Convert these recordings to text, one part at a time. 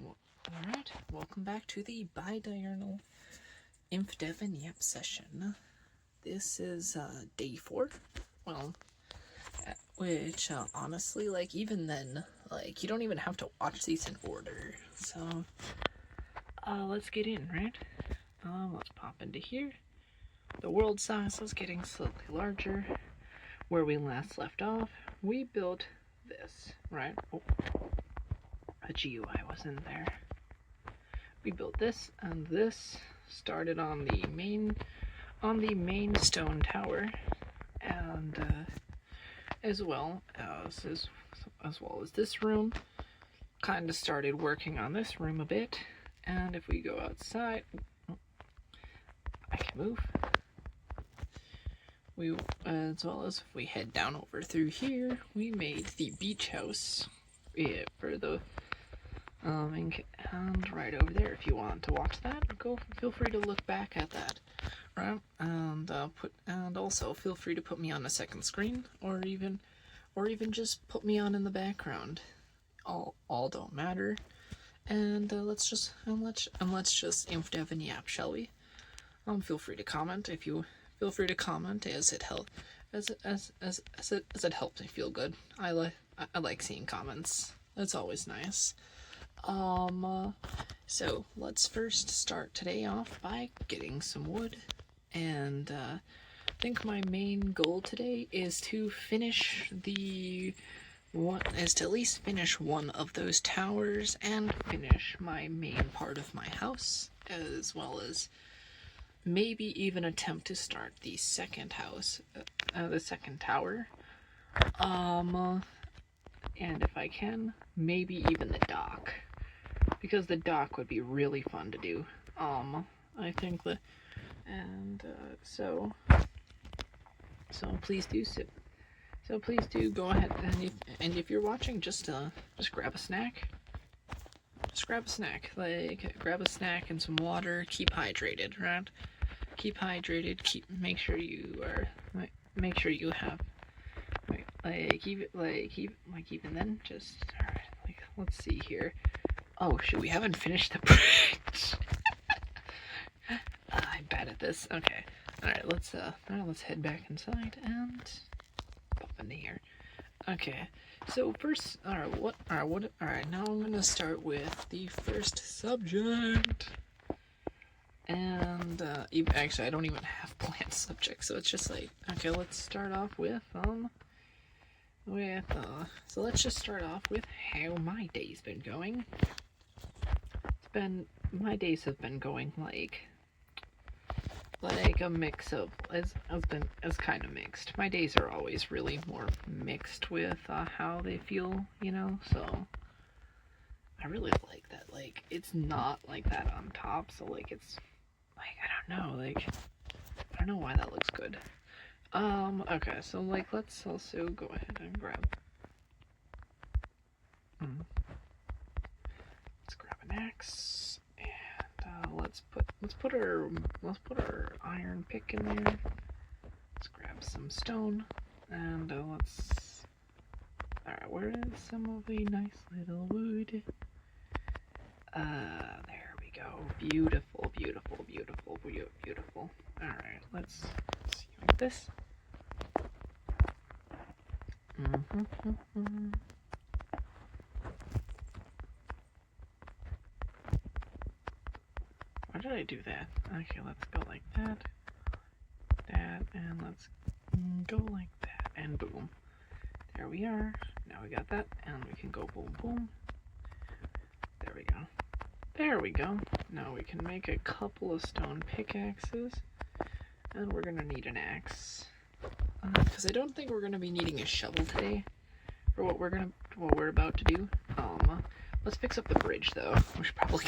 Alright, welcome back to the bidiurnal Infdev And Yap session. This is day 4. Well, which honestly, like, even then, like, you don't even have to watch these in order. So, let's get in, right? Let's pop into here. The world size is getting slightly larger. Where we last left off, we built this, right? Oh, a GUI was in there. We built this, and this started on the main stone tower, and as well as this room. Kind of started working on this room a bit, and if we go outside, I can move. As well as if we head down over through here, we made the beach house for the and right over there. If you want to watch that, feel free to look back at that, right? And also feel free to put me on a second screen, or even just put me on in the background. All don't matter. And let's just Infdev And Yap, shall we? Feel free to comment as it helps me feel good. I like seeing comments. That's always nice. So let's first start today off by getting some wood, and I think my main goal today is to at least finish one of those towers and finish my main part of my house, as well as maybe even attempt to start the second house, the second tower. And if I can, maybe even the dock, because the dock would be really fun to do. I think so please do go ahead, and if you're watching, just grab a snack. Just grab a snack, grab a snack and some water. Keep hydrated, right? Keep hydrated. Make sure you have. Even then, just alright. Let's see here. Oh shoot, we haven't finished the bridge. I'm bad at this. Okay, alright. Let's head back inside and pop into here. Okay, so first, alright. Now I'm gonna start with the first subject. And actually, I don't even have planned subjects, so it's just like, okay, let's start off with so let's just start off with how my day's been going. My days have been going like a mix of, as kind of mixed. My days are always really more mixed with how they feel, so I really like that. Like, it's not like that on top, so like it's like, I don't know why that looks good. Okay, so like, let's also go ahead and grab an axe, and let's put our iron pick in there. Let's grab some stone, and alright, where is some of the nice little wood? There we go. Beautiful, beautiful, beautiful, beautiful. Alright, let's see like this. Why did I do that? Okay, let's go like that, and let's go like that, and boom. There we are. Now we got that, and we can go boom, boom. There we go. There we go. Now we can make a couple of stone pickaxes, and we're gonna need an axe. Because I don't think we're gonna be needing a shovel today for what we're about to do. Let's fix up the bridge though. We should probably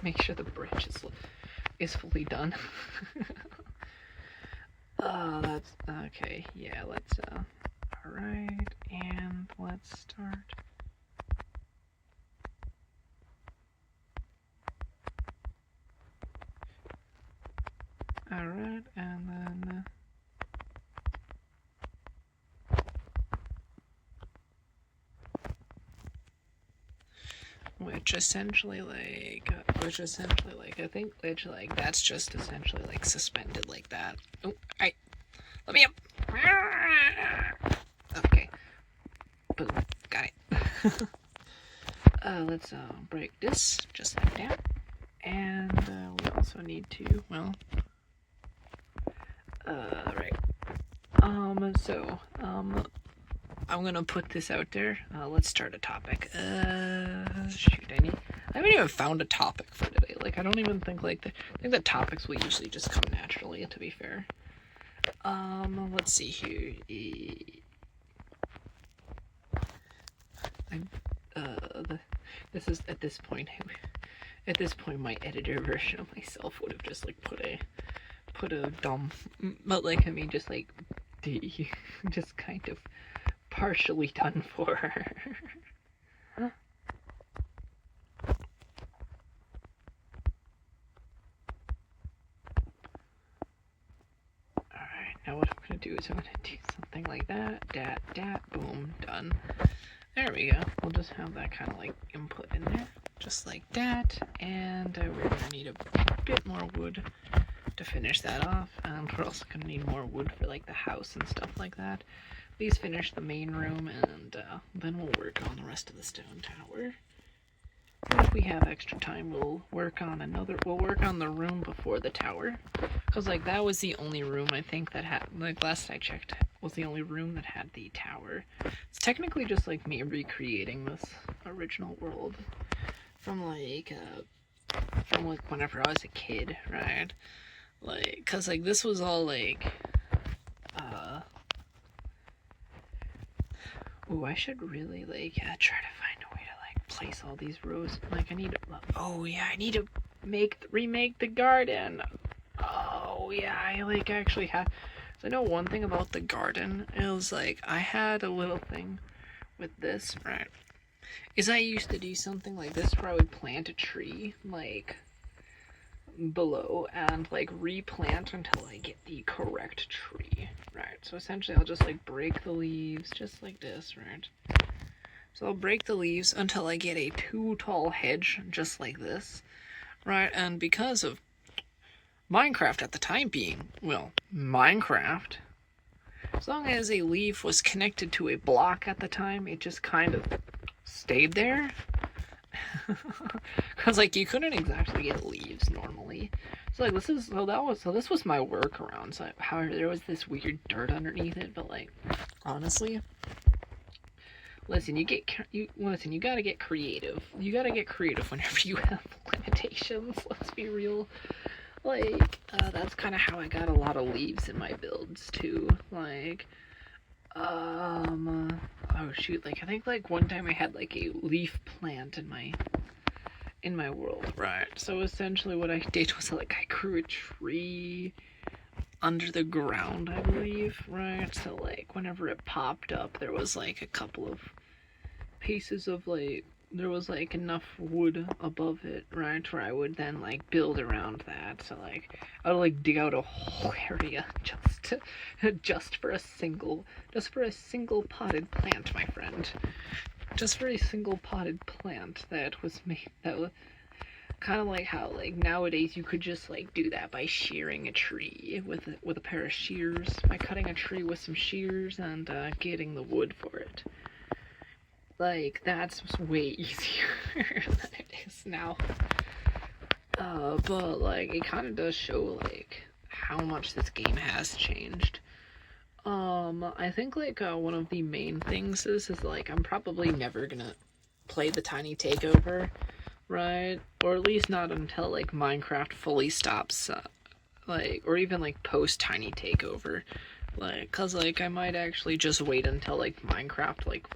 make sure the bridge is fully done. That's okay. Yeah, let's alright, and let's start. Alright, and then which essentially like, I think which like that's just essentially like suspended like that. Oh, let me up. Okay, boom, got it. Let's break this just like that, and we also need to, well, right. I'm gonna put this out there. Let's start a topic. Shoot, I haven't even found a topic for today. Like, I don't even think I think the topics will usually just come naturally, to be fair. Let's see here. This is at this point, my editor version of myself would have just like put a dumb, but like, I mean, just like just kind of partially done for. Alright, now what I'm gonna do is I'm gonna do something like that, boom, done. There we go. We'll just have that kind of like input in there, just like that, and we're gonna need a bit more wood to finish that off, and we're also gonna need more wood for like the house and stuff like that. Please finish the main room, and then we'll work on the rest of the stone tower. And if we have extra time, we'll work on the room before the tower, because like that was the only room I think that had, like last I checked, was the only room that had the tower. It's technically just like me recreating this original world from like whenever I was a kid, right? Like, cause like this was all like, ooh, I should really like try to find a way to like place all these rows. Like I need to remake the garden. Oh yeah, I like actually have. So I know one thing about the garden is like I had a little thing with this, right? Is I used to do something like this where I would plant a tree like below and like replant until I get the correct tree, right? So essentially I'll just like break the leaves just like this, right? So I'll break the leaves until I get a too tall hedge just like this, right? And because of Minecraft at the time being, well, Minecraft, as long as a leaf was connected to a block at the time, it just kind of stayed there. Because like you couldn't exactly get leaves normally. So like this was my workaround. So however, there was this weird dirt underneath it, but like honestly, listen, you gotta get creative. You gotta get creative whenever you have limitations. Let's be real. Like that's kind of how I got a lot of leaves in my builds too. Like oh shoot, like I think like one time I had like a leaf plant in my world, right? So essentially what I did was like I grew a tree under the ground, I believe, right? So like whenever it popped up, there was like a couple of pieces of like, there was like enough wood above it, right, where I would then like build around that. So like I would like dig out a whole area just for a single potted plant, my friend. Just for a single potted plant that was kind of like how like nowadays you could just like do that by shearing a tree with a pair of shears, by cutting a tree with some shears and getting the wood for it. Like, that's way easier than it is now. But, like, it kind of does show, like, how much this game has changed. I think, like, one of the main things is, like, I'm probably never gonna play the Tiny Takeover, right? Or at least not until, like, Minecraft fully stops, like, or even, like, post-Tiny Takeover. Like, cause, like, I might actually just wait until, like, Minecraft, like,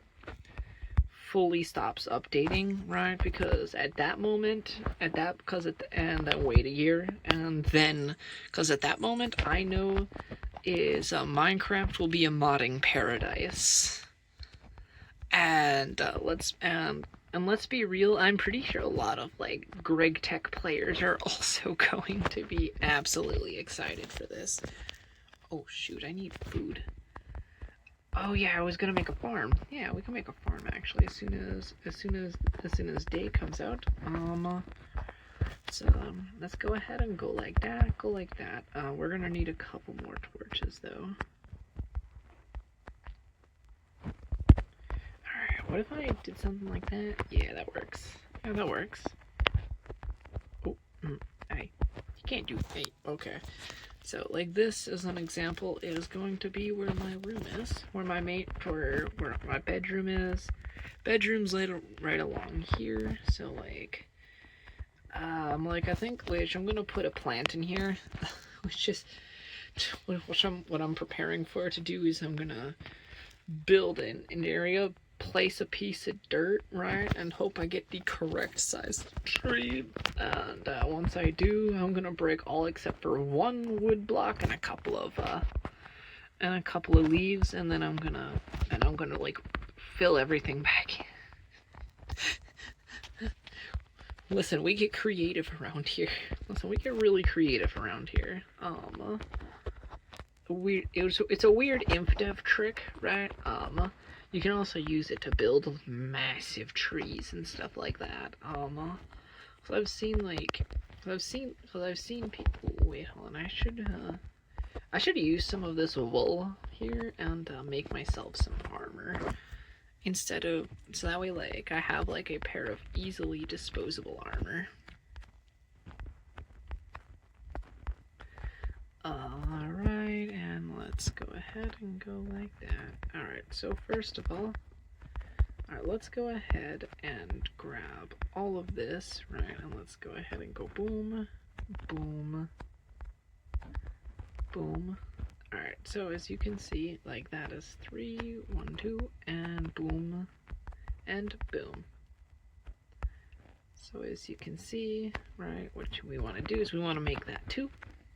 fully stops updating, right? Because at that moment, and then wait a year, and then, because at that moment, I know is Minecraft will be a modding paradise. And let's be real, I'm pretty sure a lot of like Greg Tech players are also going to be absolutely excited for this. Oh shoot, I need food. Oh yeah, I was gonna make a farm. Yeah, we can make a farm actually as soon as day comes out. So let's go ahead and go like that. Go like that. We're gonna need a couple more torches though. Alright, what if I did something like that? Yeah, that works. Yeah, that works. Oh, hey, you can't do. Hey, okay. So, like this as an example is going to be where my room is, where my where my bedroom is. Bedroom's right along here. So like I think which I'm gonna put a plant in here, which is what I'm preparing for to do is I'm gonna build an area, place a piece of dirt, right, and hope I get the correct size tree. And once I do, I'm gonna break all except for one wood block and a couple of leaves, and then I'm gonna like fill everything back in. Listen, we get creative around here. Listen, we get really creative around here. It's a weird Infdev trick, right? You can also use it to build massive trees and stuff like that. So I've seen people. Wait, hold on. I should use some of this wool here and make myself some armor instead of so that way like I have like a pair of easily disposable armor. Alright, and let's go ahead and go like that. Alright, so first of all, let's go ahead and grab all of this, right, and let's go ahead and go boom, boom, boom. Alright, so as you can see, like that is 3, 1, 2, and boom, and boom. So as you can see, right, what we want to do is we want to make that 2.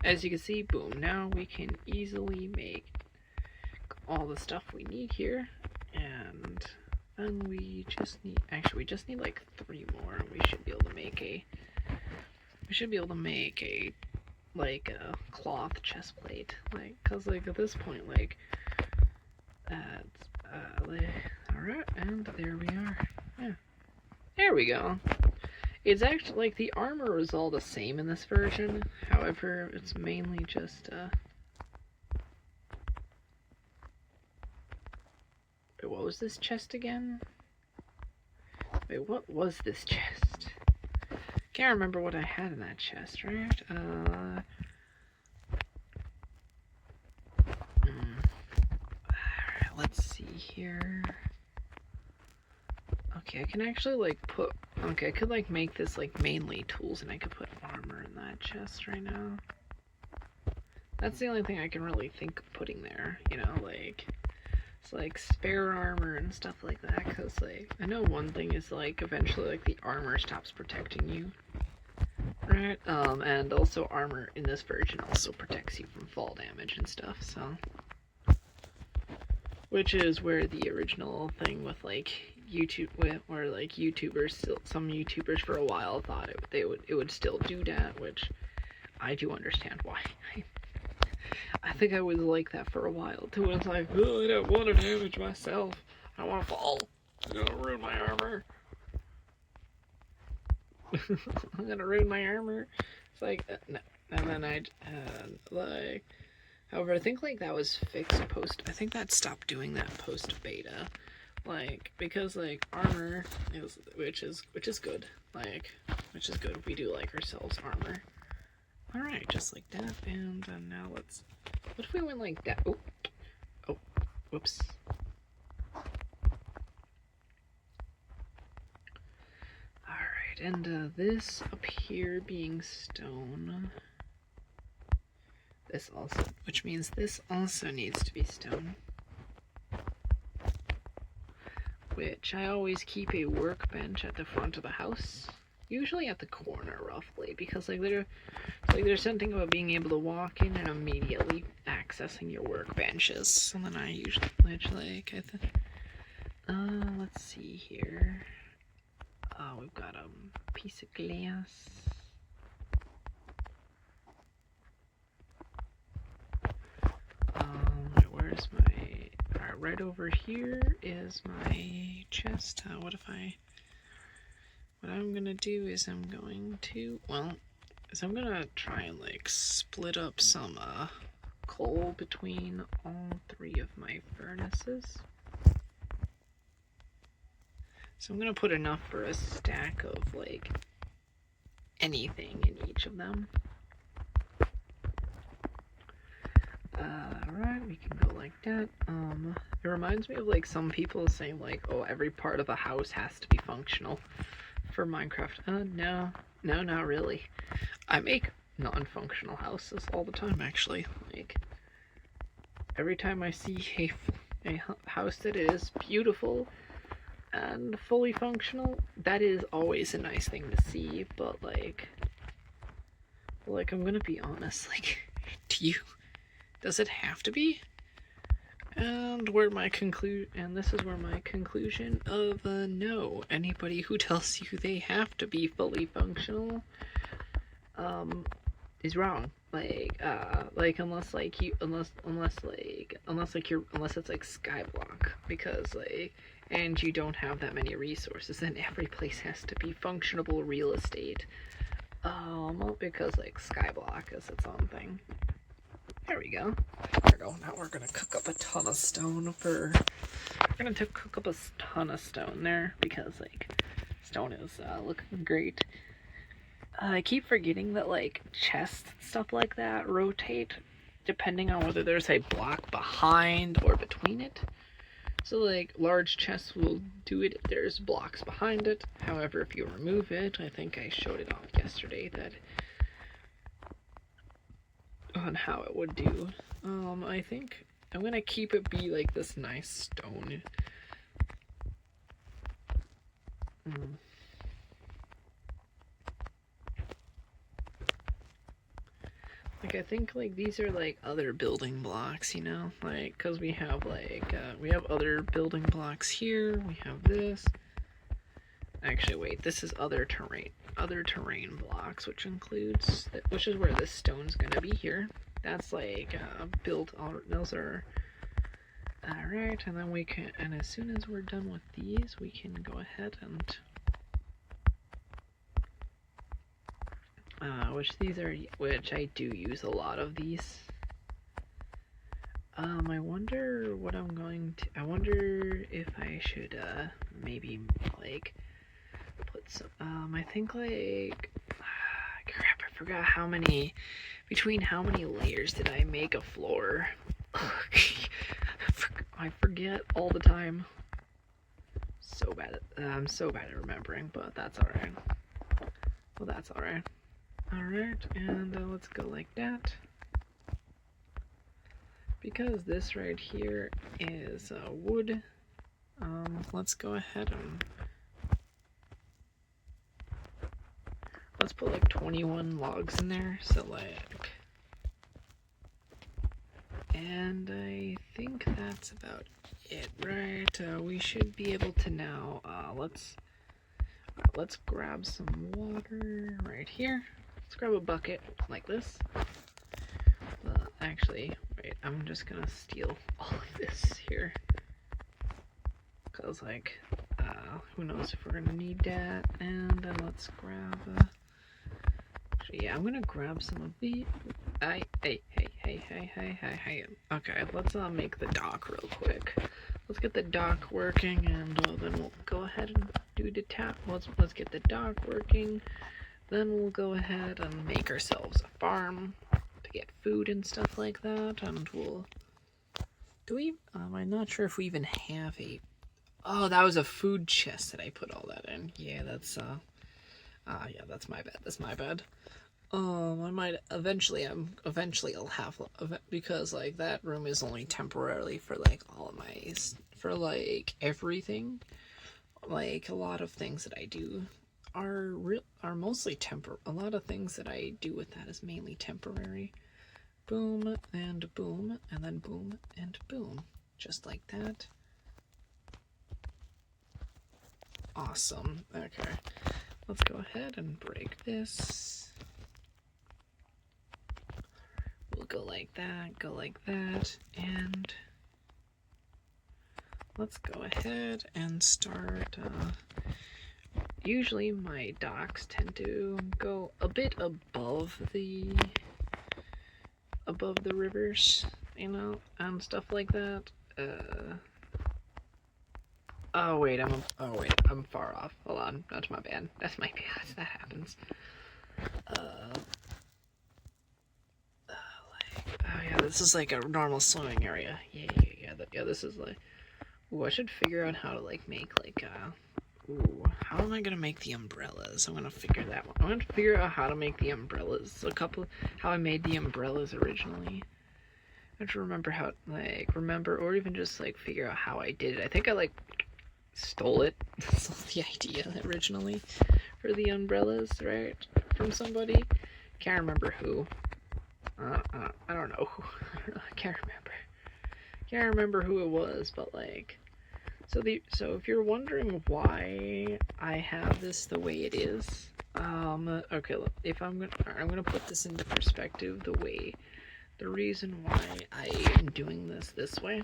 As you can see, boom, now we can easily make all the stuff we need here, and then we just need like 3 more. We should be able to make a like a cloth chest plate, like, cause like at this point, like, alright, and there we are. Yeah, there we go. It's actually, like, the armor is all the same in this version, however, it's mainly just, Wait, what was this chest again? Wait, what was this chest? Can't remember what I had in that chest, right? Alright, let's see here. Okay, I can actually, like, okay, I could, like, make this, like, mainly tools, and I could put armor in that chest right now. That's the only thing I can really think of putting there, you know, like, it's, like, spare armor and stuff like that, because, like, I know one thing is, like, eventually, like, the armor stops protecting you, right? And also armor in this version also protects you from fall damage and stuff, so... Which is where the original thing with, like, YouTube, where like some YouTubers for a while thought it would still do that, which I do understand why. I think I was like that for a while too. It's like, oh, I don't want to damage myself. I don't want to fall. I'm gonna ruin my armor. I'm gonna ruin my armor. It's like, no. And then like, however, I think like that was fixed I think that stopped doing that post beta. Like, because, like, armor is, which is good, like, which is good, we do like ourselves armor. Alright, just like that, and now let's, what if we went like that? Oh, whoops. Alright, and this up here being stone, which means this also needs to be stone. Which I always keep a workbench at the front of the house, usually at the corner roughly, because like there's something about being able to walk in and immediately accessing your workbenches. And then I usually let's see here. We've got a piece of glass. Where's my? Alright, right over here is my chest. What I'm gonna do is I'm gonna try and like split up some coal between all 3 of my furnaces. So I'm gonna put enough for a stack of like anything in each of them. Alright, we can go like that. It reminds me of like some people saying like, oh, every part of a house has to be functional for Minecraft. No, not really. I make non-functional houses all the time, actually. Like, every time I see a house that is beautiful and fully functional, that is always a nice thing to see, but like I'm gonna be honest, like, does it have to be? And this is where my conclusion of no, anybody who tells you they have to be fully functional is wrong. Unless it's like Skyblock, because like, and you don't have that many resources, then every place has to be functionable real estate. Because like Skyblock is its own thing. There we go. Now we're gonna cook up a ton of stone cook up a ton of stone there, because like stone is looking great. I keep forgetting that like chests and stuff like that rotate depending on whether there's a block behind or between it. So like large chests will do it if there's blocks behind it. However, if you remove it, I think I showed it off yesterday that on how it would do. I think I'm gonna keep it be like this nice stone. Like, I think like these are like other building blocks, you know, like, because we have like we have other building blocks here. We have this. Actually, wait, this is other terrain blocks, which is where this stone's gonna be here. That's like built. Those are all right, and then we can. And as soon as we're done with these, we can go ahead and which I do use a lot of these. I wonder what I wonder if I should maybe like put some. I think like crap. I forgot how many layers did I make a floor? I forget all the time. So bad. I'm so bad at remembering, but that's all right. Well, that's all right. All right, and let's go like that. Because this right here is wood. Let's go ahead and let's put like 21 logs in there. So like, and I think that's about it, right? We should be able to now. Let's grab some water right here. Let's grab a bucket like this. Actually, wait, I'm just gonna steal all of this here. Cause like, who knows if we're gonna need that. And let's grab, actually, yeah, I'm gonna grab some of the, hey. Okay, let's make the dock real quick. Let's get the dock working, and then we'll go ahead and do the tap. Let's get the dock working. Then we'll go ahead and make ourselves a farm to get food and stuff like that. And I'm not sure if we even have a, oh, that was a food chest that I put all that in. Yeah, that's my bad. I might eventually I'll have, because like that room is only temporarily for like all of my, for like everything. Like a lot of things that I do are mostly a lot of things that I do with that is mainly temporary. Boom and boom, and then boom and boom, just like that. Awesome. Okay, let's go ahead and break this. We'll go like that, and let's go ahead and start. Usually my docks tend to go a bit above the rivers, you know, and stuff like that. Oh wait, I'm far off. Hold on, that's my bad. That's my bad. That happens. Oh yeah, this is like a normal swimming area. Yeah. This is like. Ooh, I should figure out how to like make like Ooh, how am I gonna make the umbrellas? I'm gonna figure that one. I'm gonna figure out how to make the umbrellas. How I made the umbrellas originally. I have to remember how, or even just like figure out how I did it. I think I like stole the idea originally for the umbrellas, right? From somebody. Can't remember who. I don't know who. I can't remember. Can't remember who it was, but like. So if you're wondering why I have this the way it is, okay, look, if I'm gonna put this into perspective, the reason why I am doing this way,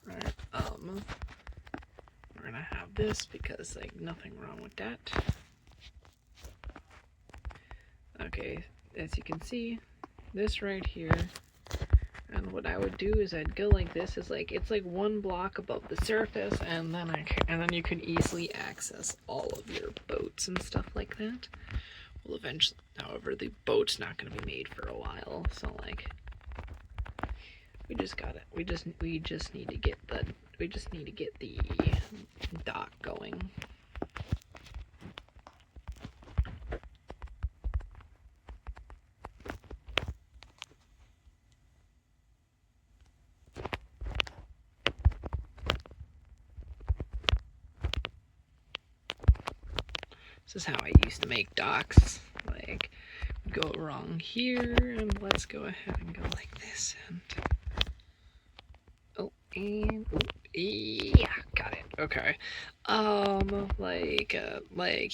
right? We're gonna have this because like nothing wrong with that. Okay, as you can see, this right here. And what I would do is I'd go like this. It's like one block above the surface, and then you can easily access all of your boats and stuff like that. Well, eventually, however, the boat's not going to be made for a while, so like we just need to get the dock going. This is how I used to make docks. Like, go wrong here, and let's go ahead and go like this. And yeah, got it. Okay.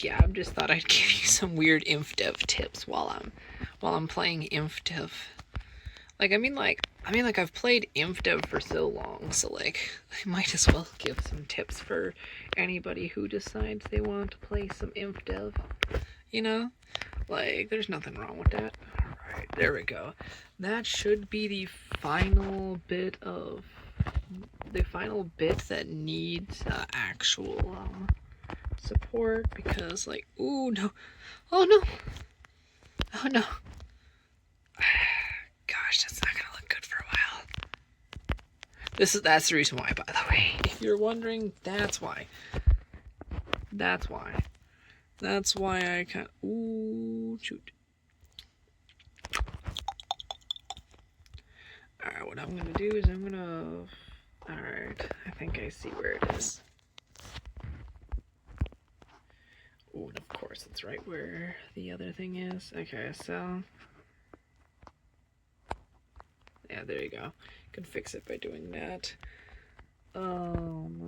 Yeah, I just thought I'd give you some weird Infdev tips while I'm playing Infdev. I've played Infdev for so long, so like I might as well give some tips for anybody who decides they want to play some Infdev. You know? Like, there's nothing wrong with that. Alright, there we go. That should be the final bit that needs actual support, because like, ooh, no. Oh no. Oh no. Gosh, that's not gonna look good for a while. That's the reason why, by the way. If you're wondering, that's why. That's why I can't. Ooh, shoot. Alright, what I'm gonna do is alright, I think I see where it is. Oh, and of course it's right where the other thing is. Okay, so yeah, there you go. Can fix it by doing that. Alright.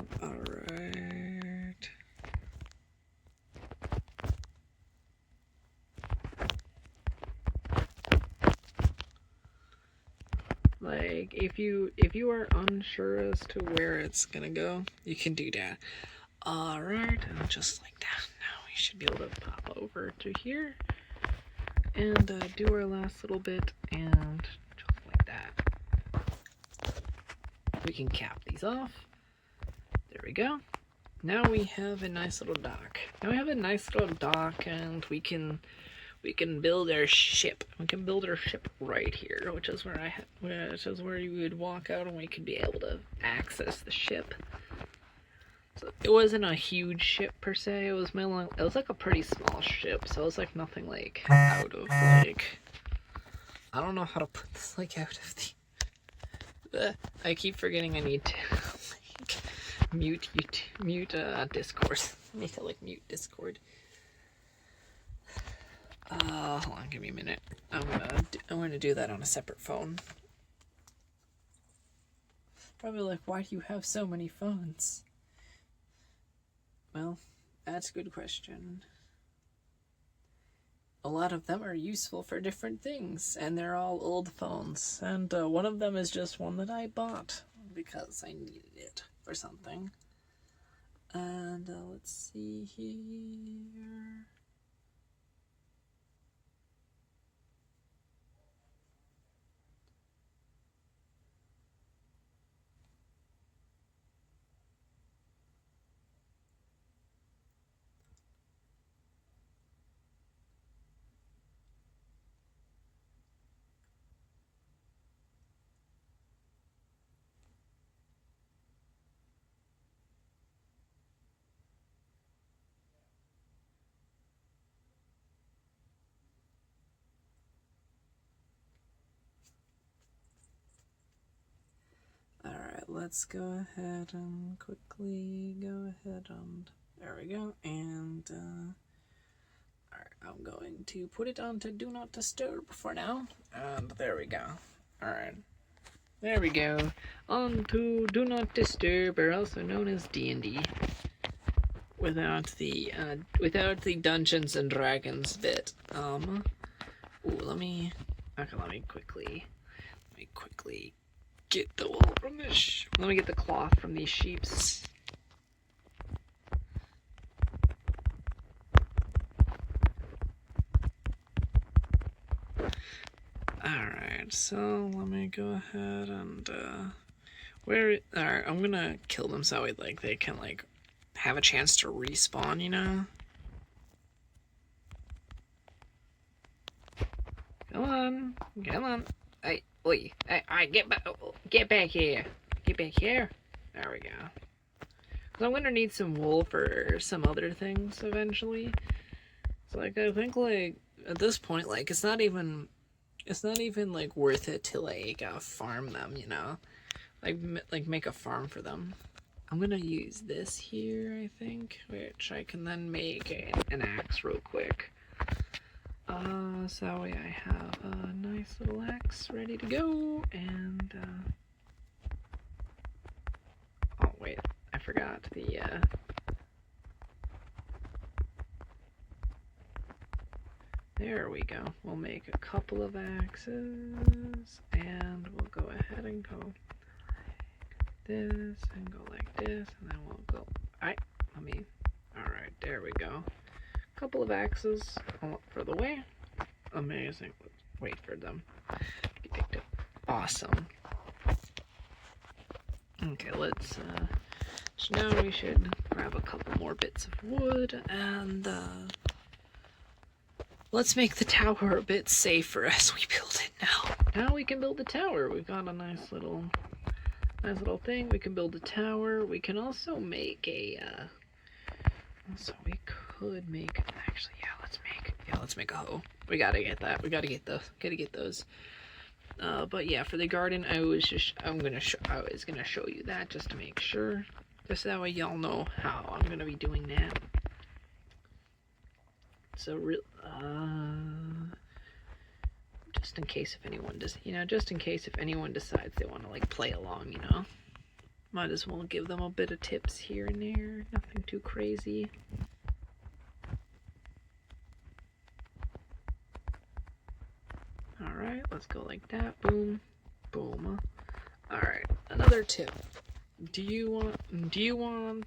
Like, if you are unsure as to where it's gonna go, you can do that. Alright, and just like that, now we should be able to pop over to here and do our last little bit, and just like that. We can cap these off. There we go. Now we have a nice little dock. And we can build our ship. We can build our ship right here, which is where you would walk out, and we could be able to access the ship. So it wasn't a huge ship per se. It was like a pretty small ship. So it was like nothing like out of like. I don't know how to put this like out of the. I keep forgetting I need to like, mute Discord. I need to like mute Discord. Hold on, give me a minute. I'm gonna do that on a separate phone. Probably like, why do you have so many phones? Well, that's a good question. A lot of them are useful for different things, and they're all old phones. And one of them is just one that I bought because I needed it. or something. And let's see here. Alright, let's go ahead and quickly go ahead and there we go. And alright, I'm going to put it on to do not disturb for now. And there we go. Alright. There we go. On to do not disturb, or also known as D&D. Without the Dungeons and Dragons bit. Let me quickly get the wool from this. Let me get the cloth from these sheeps. Alright, so let me go ahead and alright, I'm gonna kill them so they can have a chance to respawn, you know? Come on. Hey, oi, get back here. Get back here. There we go. So I'm gonna need some wool for some other things eventually. So I think at this point it's not even worth it to farm them, you know? Like make a farm for them. I'm gonna use this here, I think, which I can then make an axe real quick. So that way I have a nice little axe ready to go, and oh wait, I forgot the there we go. We'll make a couple of axes, and we'll go ahead and go like this, and go like this, and then we'll go, alright, there we go. Couple of axes all for the way. Amazing. Let's wait for them to be picked up. Awesome. Okay, let's so now we should grab a couple more bits of wood, and let's make the tower a bit safer as we build it now. Now we can build the tower. We've got a nice little thing. We can build a tower. We can also make a so we could make, actually, let's make a hoe. We gotta get that. We gotta get those. But yeah, for the garden, I was gonna show you that just to make sure, just that way y'all know how I'm gonna be doing that. So just in case if anyone decides they want to play along, you know. Might as well give them a bit of tips here and there. Nothing too crazy. Alright, let's go like that. Boom. Boom. Alright, another tip. Do you want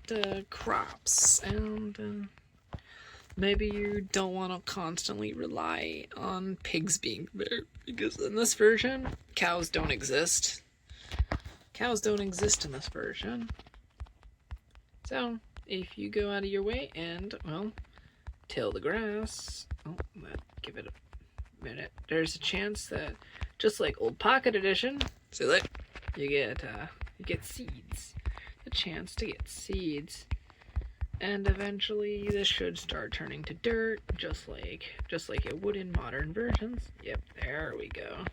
crops? And maybe you don't want to constantly rely on pigs being there, because in this version, cows don't exist. Cows don't exist in this version. So, if you go out of your way and, well, till the grass, give it a minute, there's a chance that, just like Old Pocket Edition, see that? You get seeds. A chance to get seeds. And eventually this should start turning to dirt, just like it would in modern versions. Yep, there we go.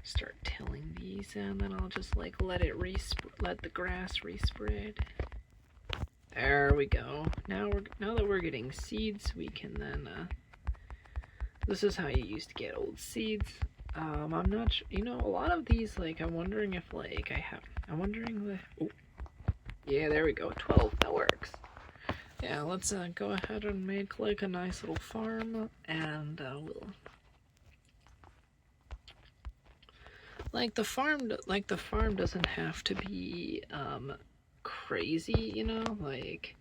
Start tilling these, and then I'll just let the grass respread. There we go. Now that we're getting seeds, we can then this is how you used to get old seeds. I'm not sure, you know, a lot of these, I'm wondering if oh, yeah, there we go, 12, that works. Yeah, let's go ahead and make a nice little farm, and we'll the farm doesn't have to be crazy, you know, like,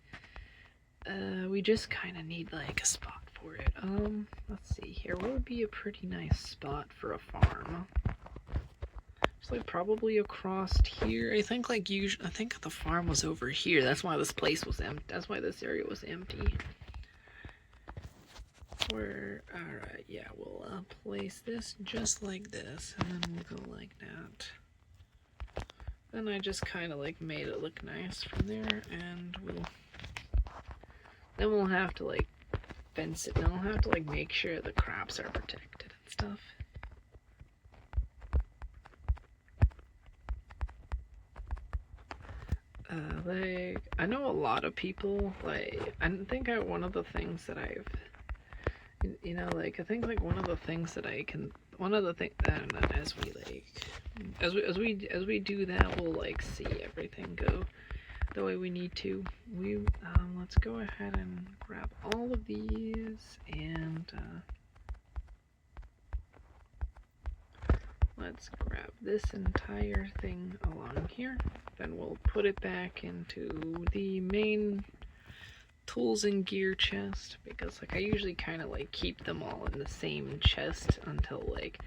we just kind of need, like, a spot for it. Let's see here, what would be a pretty nice spot for a farm? It's, like, probably across here. I think, like, I think the farm was over here. That's why this place was empty. That's why this area was empty. Alright, yeah, we'll place this just like this, and then we'll go like that. Then I just kind of like made it look nice from there, and then we'll have to like fence it, and I'll have to like make sure the crops are protected and stuff. Like, I know a lot of people, like, I think one of the things that I've, you know, like, I think, like, one of the things that I can, one of the things, and as we, like, as we do that, we'll, like, see everything go the way we need to. Let's go ahead and grab all of these, and, let's grab this entire thing along here. Then we'll put it back into the main tools and gear chest, because like I usually kind of like keep them all in the same chest until like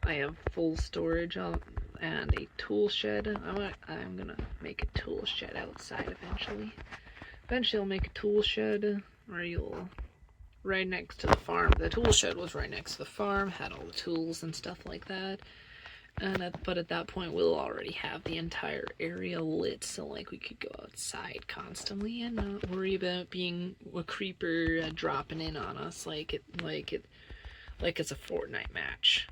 I have full storage on, and a tool shed. I'm gonna make a tool shed outside eventually. Eventually I'll make a tool shed where you'll right next to the farm. The tool shed was right next to the farm, had all the tools and stuff like that. But at that point, we'll already have the entire area lit, so like we could go outside constantly and not worry about being a creeper dropping in on us like it's a Fortnite match.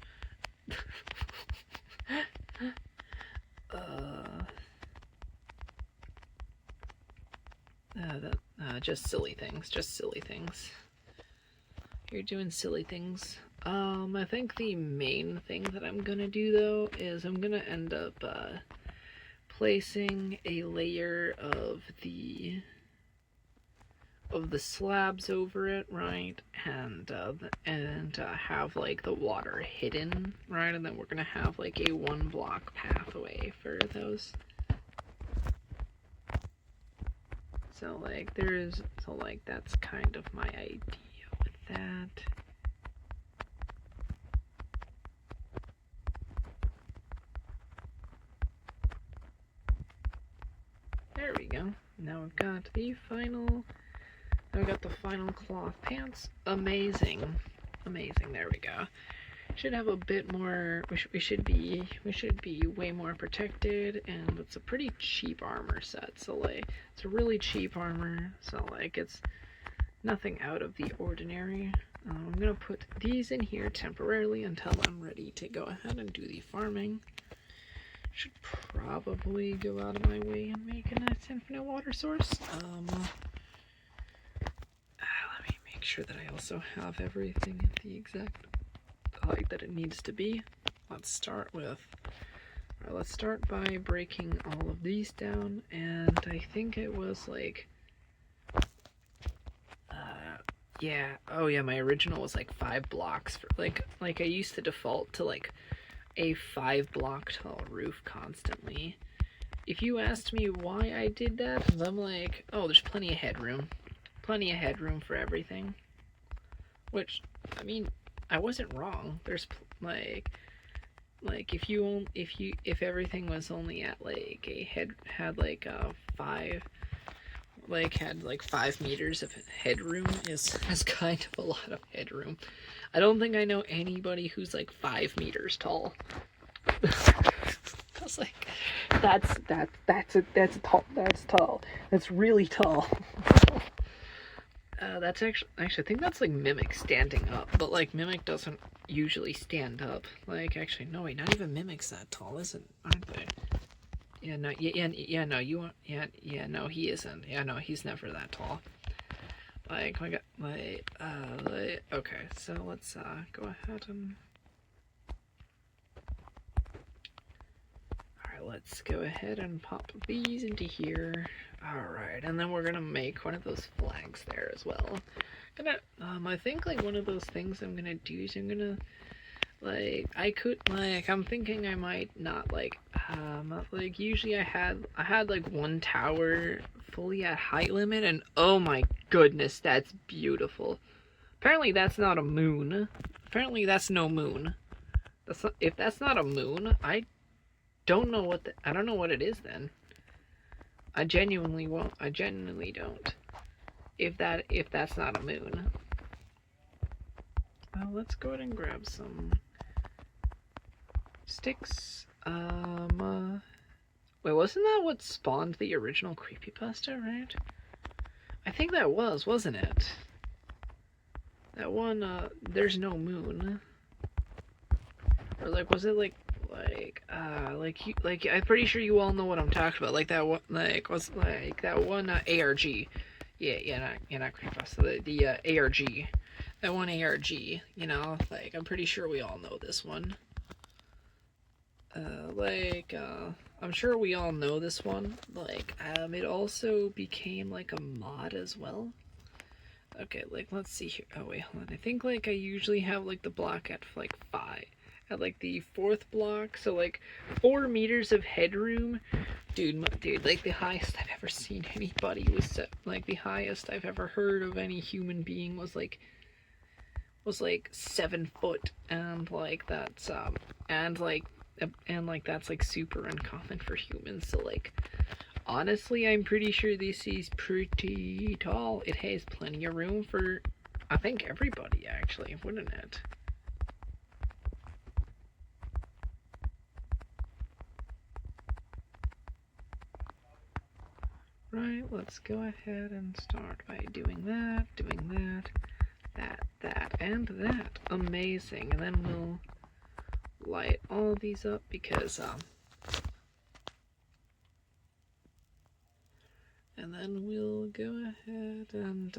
Just silly things. Just silly things. You're doing silly things. I think the main thing that I'm gonna do though is I'm gonna end up placing a layer of the slabs over it, right? And have like the water hidden, right? And then we're gonna have like a 1-block pathway for those. So like that's kind of my idea with that. There we go. Now we've got the final cloth pants. Amazing. Amazing. There we go. Should have a bit more, we should be way more protected, and it's a pretty cheap armor set. So like it's a really cheap armor, so like it's nothing out of the ordinary. I'm gonna put these in here temporarily until I'm ready to go ahead and do the farming. Should probably go out of my way and make a nice infinite water source. Let me make sure that I also have everything at the exact height that it needs to be. Let's start by breaking all of these down, and I think it was like, my original was like 5 blocks for like I used to default to like a 5-block tall roof constantly. If you asked me why I did that, I'm like, oh, there's plenty of headroom for everything. Which, I mean, I wasn't wrong. There's like if everything was only at like had 5 meters of headroom is kind of a lot of headroom. I don't think I know anybody who's like 5 meters tall. I was like, that's tall. That's tall. That's really tall. That's actually, I think that's like Mimic standing up, but like Mimic doesn't usually stand up. Like, actually, no, wait, not even Mimic's that tall, aren't they? Yeah, no, no, he isn't. Yeah, no, he's never that tall. Like, okay, so let's, go ahead and... Alright, let's go ahead and pop these into here. Alright, and then we're gonna make one of those flags there as well. I think, like, one of those things I'm gonna do is I'm Like, I could, like, I'm thinking I might not, like, usually I had, like, one tower fully at height limit, and oh my goodness, that's beautiful. Apparently that's not a moon. Apparently that's no moon. That's not, if that's not a moon, I don't know what I don't know what it is then. I genuinely won't. I genuinely don't. If that's not a moon. Well, let's go ahead and grab some sticks. Wait, wasn't that what spawned the original creepypasta, right? I think that wasn't it? That one, there's no moon. Or like, was it like, I'm pretty sure you all know what I'm talking about. Like that one, like, was like that one ARG. Yeah, not creepypasta. The ARG. That one ARG, you know, like, I'm pretty sure we all know this one. I'm sure we all know this one. Like, it also became, like, a mod as well. Okay, like, let's see here. Oh, wait, hold on. I think, like, I usually have, like, the block at, like, 5. At, like, the 4th block, so, like, 4 meters of headroom. Dude, like, the highest I've ever seen anybody was set. Like, the highest I've ever heard of any human being was, like 7 foot, and like that's that's like super uncommon for humans. So like, honestly, I'm pretty sure this is pretty tall. It has plenty of room for, I think, everybody, actually, wouldn't it? Right, let's go ahead and start by doing that, and that. Amazing. And then we'll light all these up because, and then we'll go ahead and,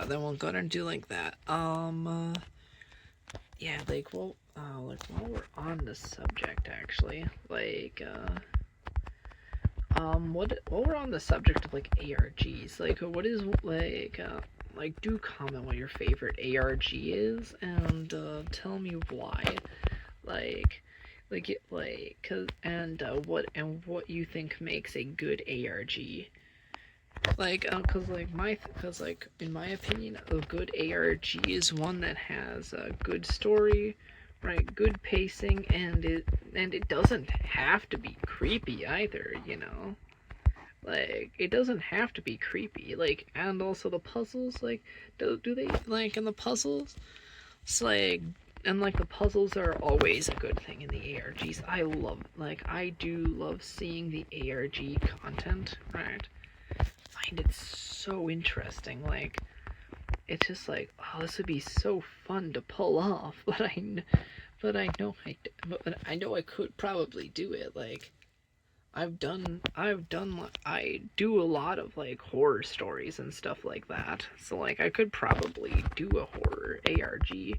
then we'll go ahead and do like that. Yeah, like, well, like, while we're on the subject, actually, like, while we're on the subject of, like, ARGs, like, what is, like, do comment what your favorite ARG is, and, tell me why, what you think makes a good ARG. Like, cause in my opinion, a good ARG is one that has a good story, right? Good pacing, and it doesn't have to be creepy either, you know. Like, it doesn't have to be creepy. Like, and also the puzzles, like, do they, like, in the puzzles, it's like, and like, the puzzles are always a good thing in the ARGs. I do love seeing the ARG content, right? Find it so interesting. Like, it's just like, oh, this would be so fun to pull off. But I know I could probably do it. Like, I do a lot of, like, horror stories and stuff like that. So like, I could probably do a horror ARG.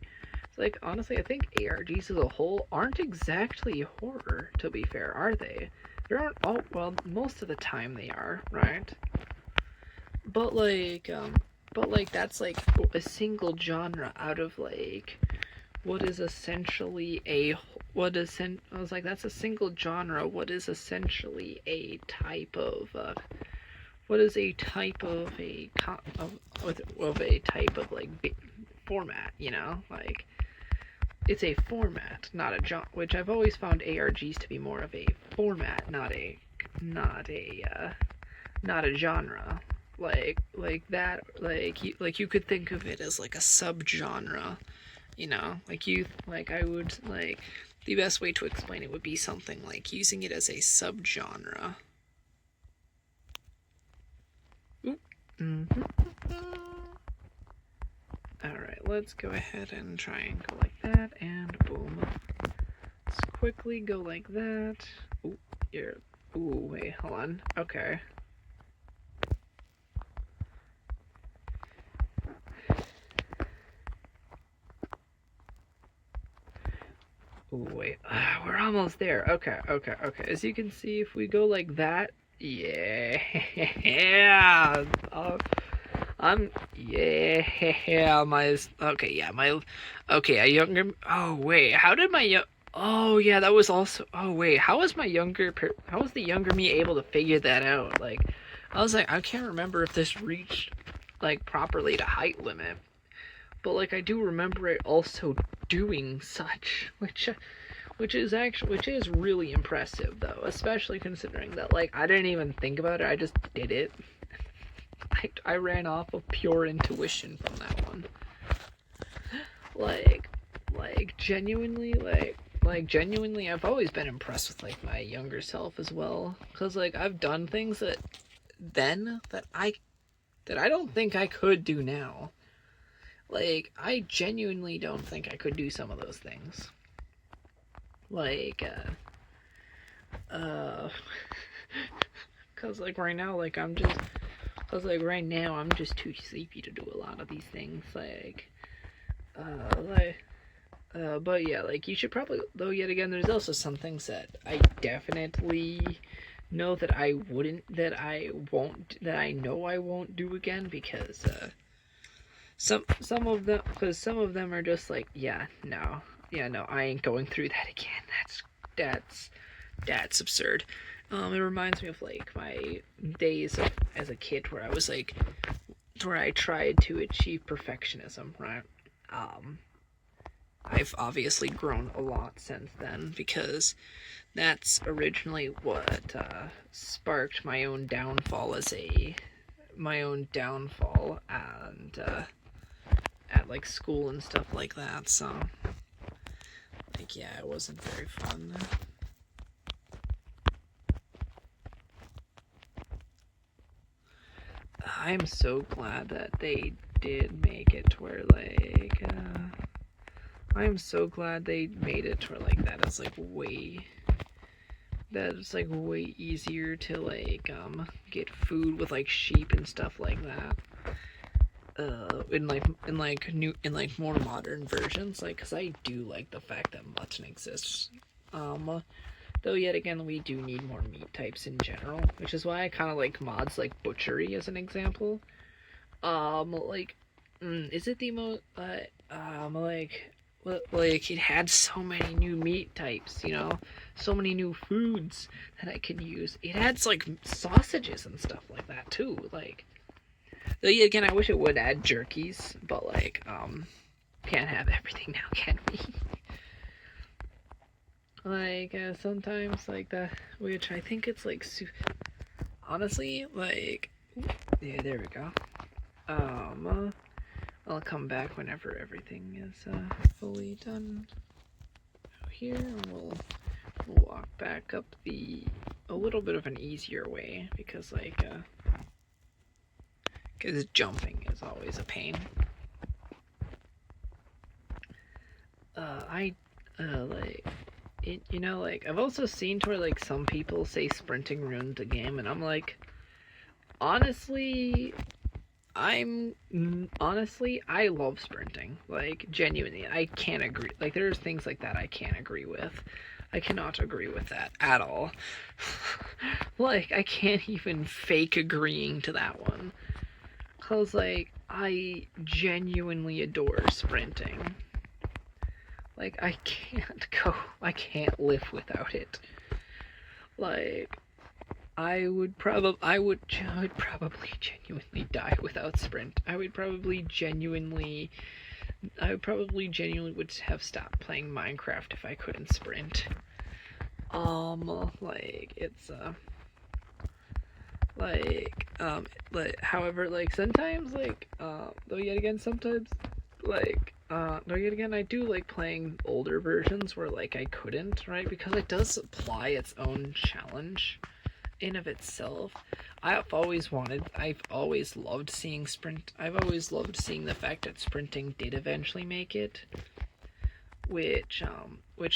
So, like, honestly, I think ARGs as a whole aren't exactly horror, to be fair, are they? They aren't all, well, most of the time they are, right? But that's like a single genre out of, like, what is essentially a I was like, that's a single genre. What is essentially a type of what is a type of a type of, like, format, you know? Like, it's a format, not a genre, which I've always found ARGs to be more of a format, not a genre. Like that, like you could think of it as like a subgenre, you know, I would, like, the best way to explain it would be something like using it as a subgenre. Alright, let's go ahead and try and go like that, and boom. Let's quickly go like that. Wait, hold on. Okay. Wait, we're almost there. Okay. As you can see, if we go like that, yeah. A younger, oh wait, how did my young, oh yeah, that was also, oh wait, how was how was the younger me able to figure that out? Like, I was like, I can't remember if this reached, like, properly to height limit, but like, I do remember it also doing such, which is really impressive though, especially considering that, like, I didn't even think about it, I just did it. I ran off of pure intuition from that one. Like, genuinely, I've always been impressed with, like, my younger self as well. Cause, like, I've done things that I don't think I could do now. Like, I genuinely don't think I could do some of those things. Like, cause, like, right now, like, I'm just too sleepy to do a lot of these things. But yeah, like, you should probably, though, yet again, there's also some things that I definitely know that I know I won't do again, because, some of them are just like, yeah, no, I ain't going through that again. That's absurd. It reminds me of, like, my days as a kid where I tried to achieve perfectionism, right? I've obviously grown a lot since then, because that's originally what sparked my own downfall and at, like, school and stuff like that. So, like, yeah, it wasn't very fun. I'm so glad that they did make it to where, like, I'm so glad they made it to where, like, that's way easier to, like, get food with, like, sheep and stuff like that. In more modern versions, like, because I do like the fact that mutton exists. Though yet again, we do need more meat types in general, which is why I kind of like mods like butchery as an example. Is it the most like, it had so many new meat types, so many new foods that I can use. It adds, like, sausages and stuff like that too. Like, though yet again, I wish it would add jerkies, but, like, can't have everything now, can we? Like, sometimes, like, which I think it's, like, honestly, like, yeah, there we go. I'll come back whenever everything is, fully done here, and we'll walk back up a little bit of an easier way, because, like, because jumping is always a pain. I've also seen to where, like, some people say sprinting ruined the game, and I'm like, honestly, I love sprinting. Like, genuinely, I can't agree. Like, there's things like that I can't agree with. I cannot agree with that at all. Like, I can't even fake agreeing to that one. Cause, like, I genuinely adore sprinting. Like, I can't live without it. Like, I would probably genuinely die without sprint. I would probably genuinely would have stopped playing Minecraft if I couldn't sprint. However, like, sometimes, like, though yet again, I do like playing older versions where, like, I couldn't, right? Because it does supply its own challenge in of itself. I've always loved seeing sprint. I've always loved seeing the fact that sprinting did eventually make it. Which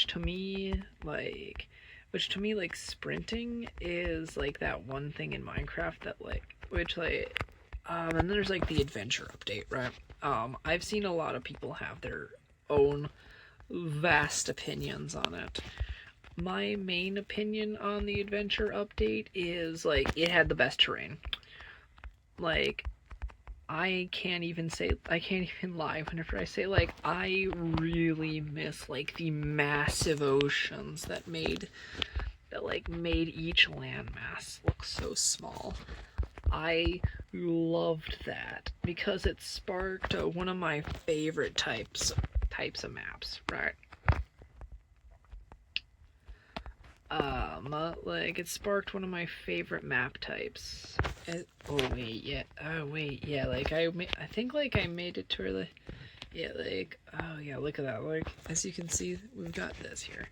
to me, like, sprinting is, like, that one thing in Minecraft that, like, and then there's, like, the adventure update, right? I've seen a lot of people have their own vast opinions on it. My main opinion on the adventure update is, like, it had the best terrain. Like, I can't even lie whenever I say, like, I really miss, like, the massive oceans that made each landmass look so small. I loved that because it sparked one of my favorite types of maps, right? Like, it sparked one of my favorite map types. Like, I think, like, I made it to where, look at that. Like, as you can see, we've got this here.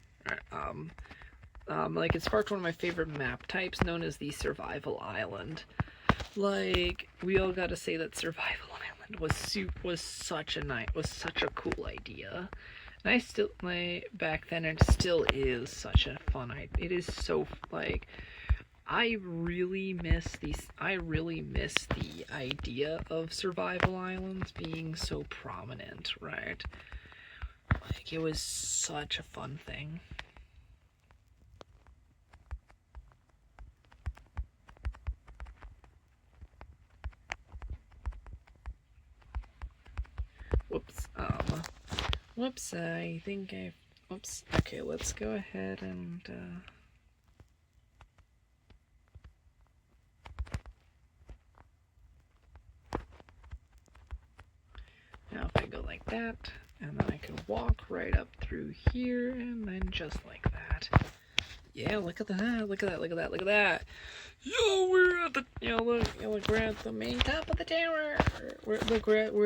Alright, like, it sparked one of my favorite map types, known as the Survival Island. Like, we all gotta say that Survival Island was such a cool idea. And I still, like, back then, it still is such a fun idea. It is so, like, I really miss the idea of survival islands being so prominent, right? Like, it was such a fun thing. Whoops, I think whoops, okay, let's go ahead and, now if I go like that, and then I can walk right up through here, and then just like that. Yeah, look at that, look at that, look at that, look at that. Yo, we're at the, look, we're at the main top of the tower. Where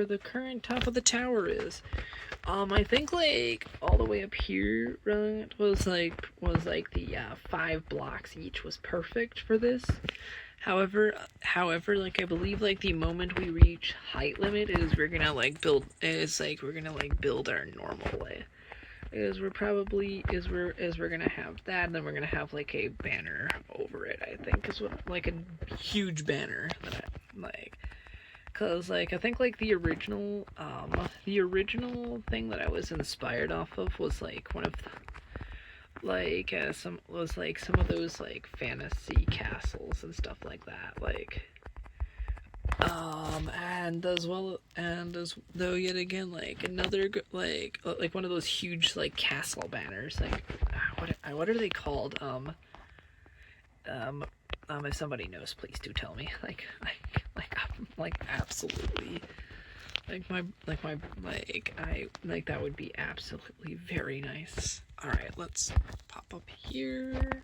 the current top of the tower is. I think, like, all the way up here, right, was like the 5 blocks each was perfect for this. However, like, I believe, like, the moment we reach height limit is we're gonna build our normal way. We're gonna have that, and then we're gonna have, like, a banner over it, I think, is what, like, a huge banner that I like. Cause, like, I think, like, the original thing that I was inspired off of was, like, one of the, like, some of those, like, fantasy castles and stuff like that, like, and as though yet again, like, another, like one of those huge, like, castle banners, like, what are they called? If somebody knows, please do tell me. Like absolutely, that would be absolutely very nice. All right, let's pop up here.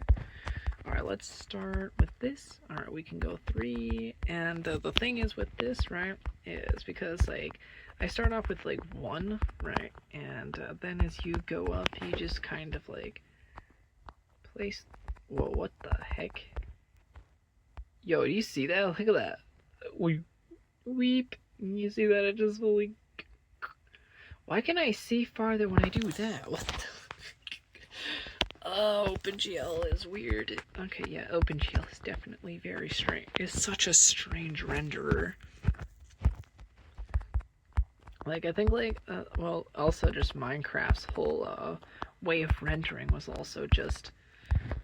All right, let's start with this. All right, we can go 3, and the thing is with this, right, is because, like, I start off with, like, 1, right, and then as you go up, you just kind of, like, place. Whoa, what the heck? Yo, do you see that? Look at that. Weep. You see that? It just fully. Why can I see farther when I do that? What the? Oh, OpenGL is weird. Okay, yeah, OpenGL is definitely very strange. It's such a strange renderer. Like, I think, like, well, also just Minecraft's whole way of rendering was also just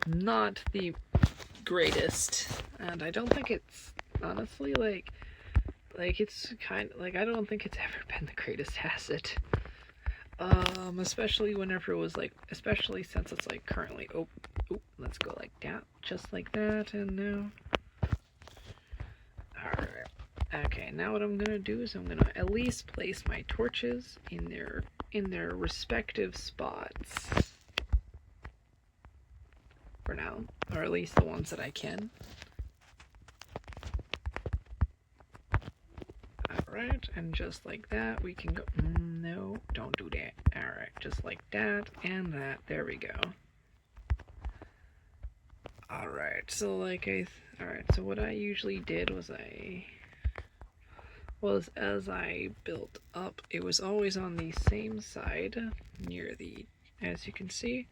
not the greatest, and I don't think it's honestly like it's kind of like, I don't think it's ever been the greatest asset. Especially whenever it was, like, especially since it's, like, currently, let's go like that, just like that, and now, alright, okay, now what I'm gonna do is I'm gonna at least place my torches in their respective spots, for now, or at least the ones that I can. Alright, and just like that, we can go, no, don't do that. Alright, just like that, and that, there we go. Alright, so so what I usually did was as I built up, it was always on the same side, near the, as you can see,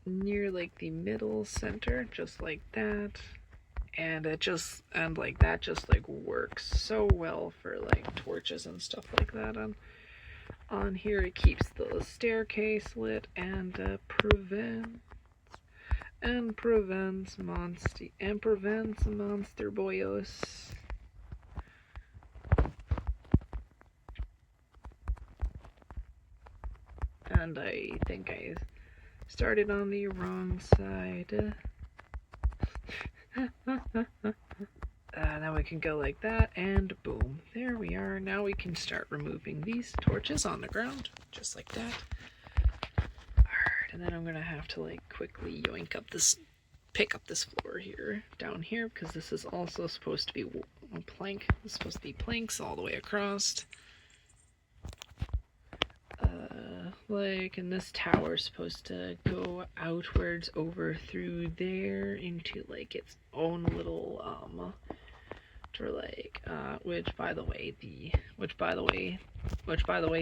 near, like, the middle center, just like that. And that just works so well for, like, torches and stuff like that. On here, it keeps the staircase lit and prevents monster boyos. And I think I started on the wrong side. Now we can go like that, and boom, there we are. Now we can start removing these torches on the ground, just like that. Alright, and then I'm gonna have to like quickly yoink up this, pick up this floor here, down here, because this is also supposed to be a plank. This is supposed to be planks all the way across. And this tower is supposed to go outwards over through there into like its own little which by the way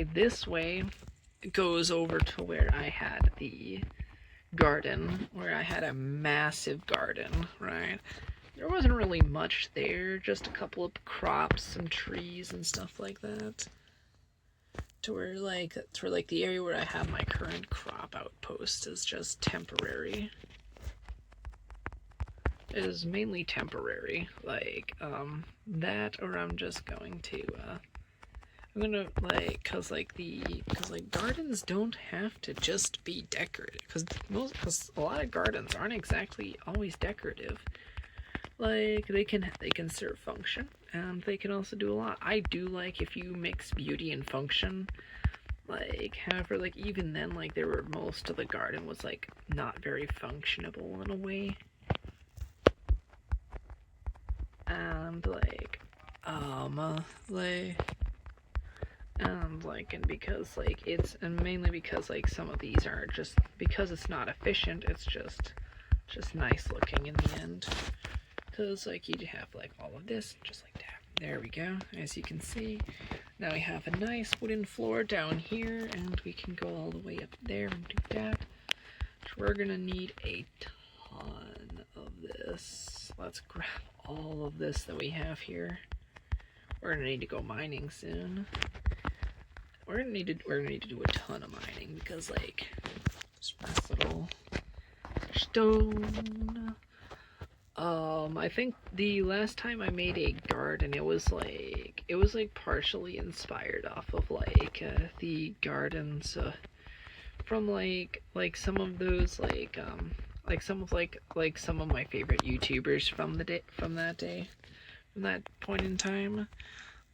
this way goes over to where I had the garden, where I had a massive garden, right? There wasn't really much there, just a couple of crops, some trees and stuff like that. To where the area where I have my current crop outpost is just temporary. It is mainly temporary, that, or I'm just going to, I'm gonna, cause gardens don't have to just be decorative, cause a lot of gardens aren't exactly always decorative. They can serve function, and they can also do a lot. I do like if you mix beauty and function. However, even then, there were most of the garden was, not very functionable in a way. And, and mainly because, some of these are just, because it's not efficient, it's just nice looking in the end. Because, you'd have, all of this, just like that. There we go, as you can see. Now we have a nice wooden floor down here, and we can go all the way up there and do that. So we're gonna need a ton of this. Let's grab all of this that we have here. We're gonna need to go mining soon. We're gonna need to do a ton of mining because, this nice little stone. I think the last time I made a garden, it was partially inspired off of the gardens from some of those some of my favorite YouTubers from that point in time.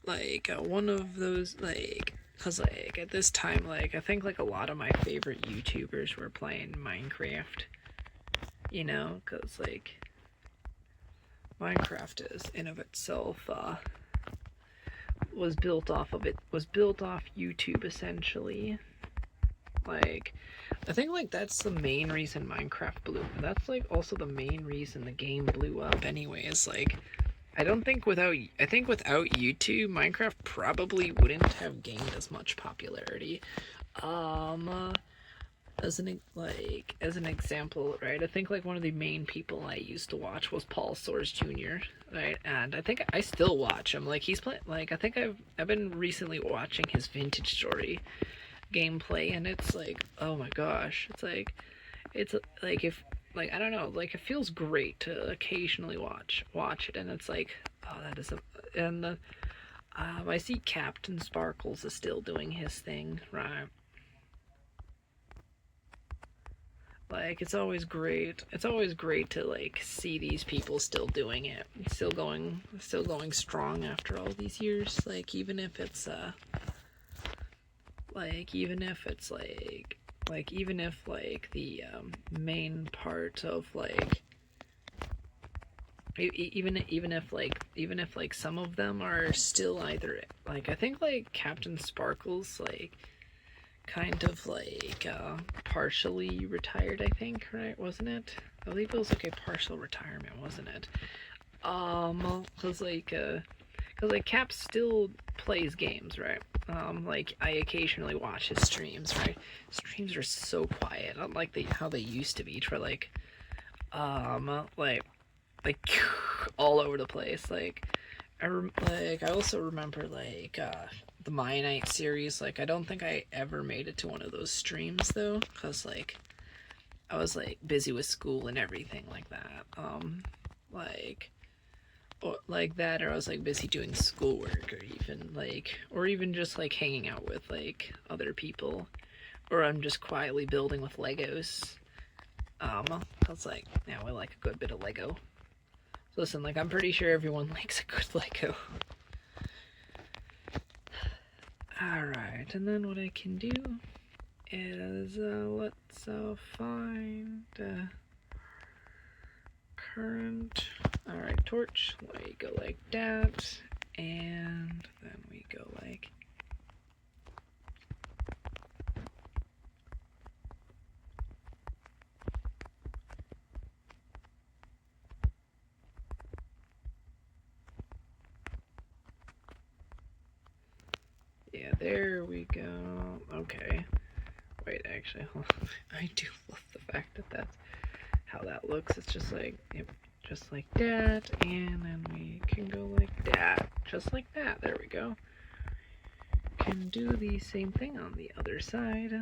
One of those cause at this time I think a lot of my favorite YouTubers were playing Minecraft. You know, cause Minecraft is in of itself was built off YouTube essentially. I think that's the main reason Minecraft blew. That's also the main reason the game blew up anyways. I think without YouTube, Minecraft probably wouldn't have gained as much popularity. As an example, right? I think one of the main people I used to watch was Paul Soares Jr., right? And I think I still watch him. He's playing. I think I've been recently watching his Vintage Story gameplay, and it's oh my gosh, it's if I don't know, it feels great to occasionally watch it, and it's oh, that is I see Captain Sparkles is still doing his thing, right? It's always great. It's always great to see these people still doing it, still going strong after all these years. Even if it's the main part of even if some of them are still either I think Captain Sparkles kind of partially retired, I think, right? Wasn't it? I believe it was a partial retirement, wasn't it? Cause Cap still plays games, right? I occasionally watch his streams, right? Streams are so quiet, unlike how they used to be, for all over the place. I also remember the Mionite series. I don't think I ever made it to one of those streams though, cause I was busy with school and everything like that. Or I was busy doing schoolwork, or even just hanging out with other people or I'm just quietly building with Legos. That's like, yeah, I like a good bit of Lego. So listen, like, I'm pretty sure everyone likes a good Lego. Alright, and then what I can do is, let's find current. Alright, torch. We go like that, and then we go like. Yeah, there we go. Okay. Wait, actually, I do love the fact that that's how that looks. It's just like, yep, just like that, and then we can go like that, just like that. There we go. Can do the same thing on the other side.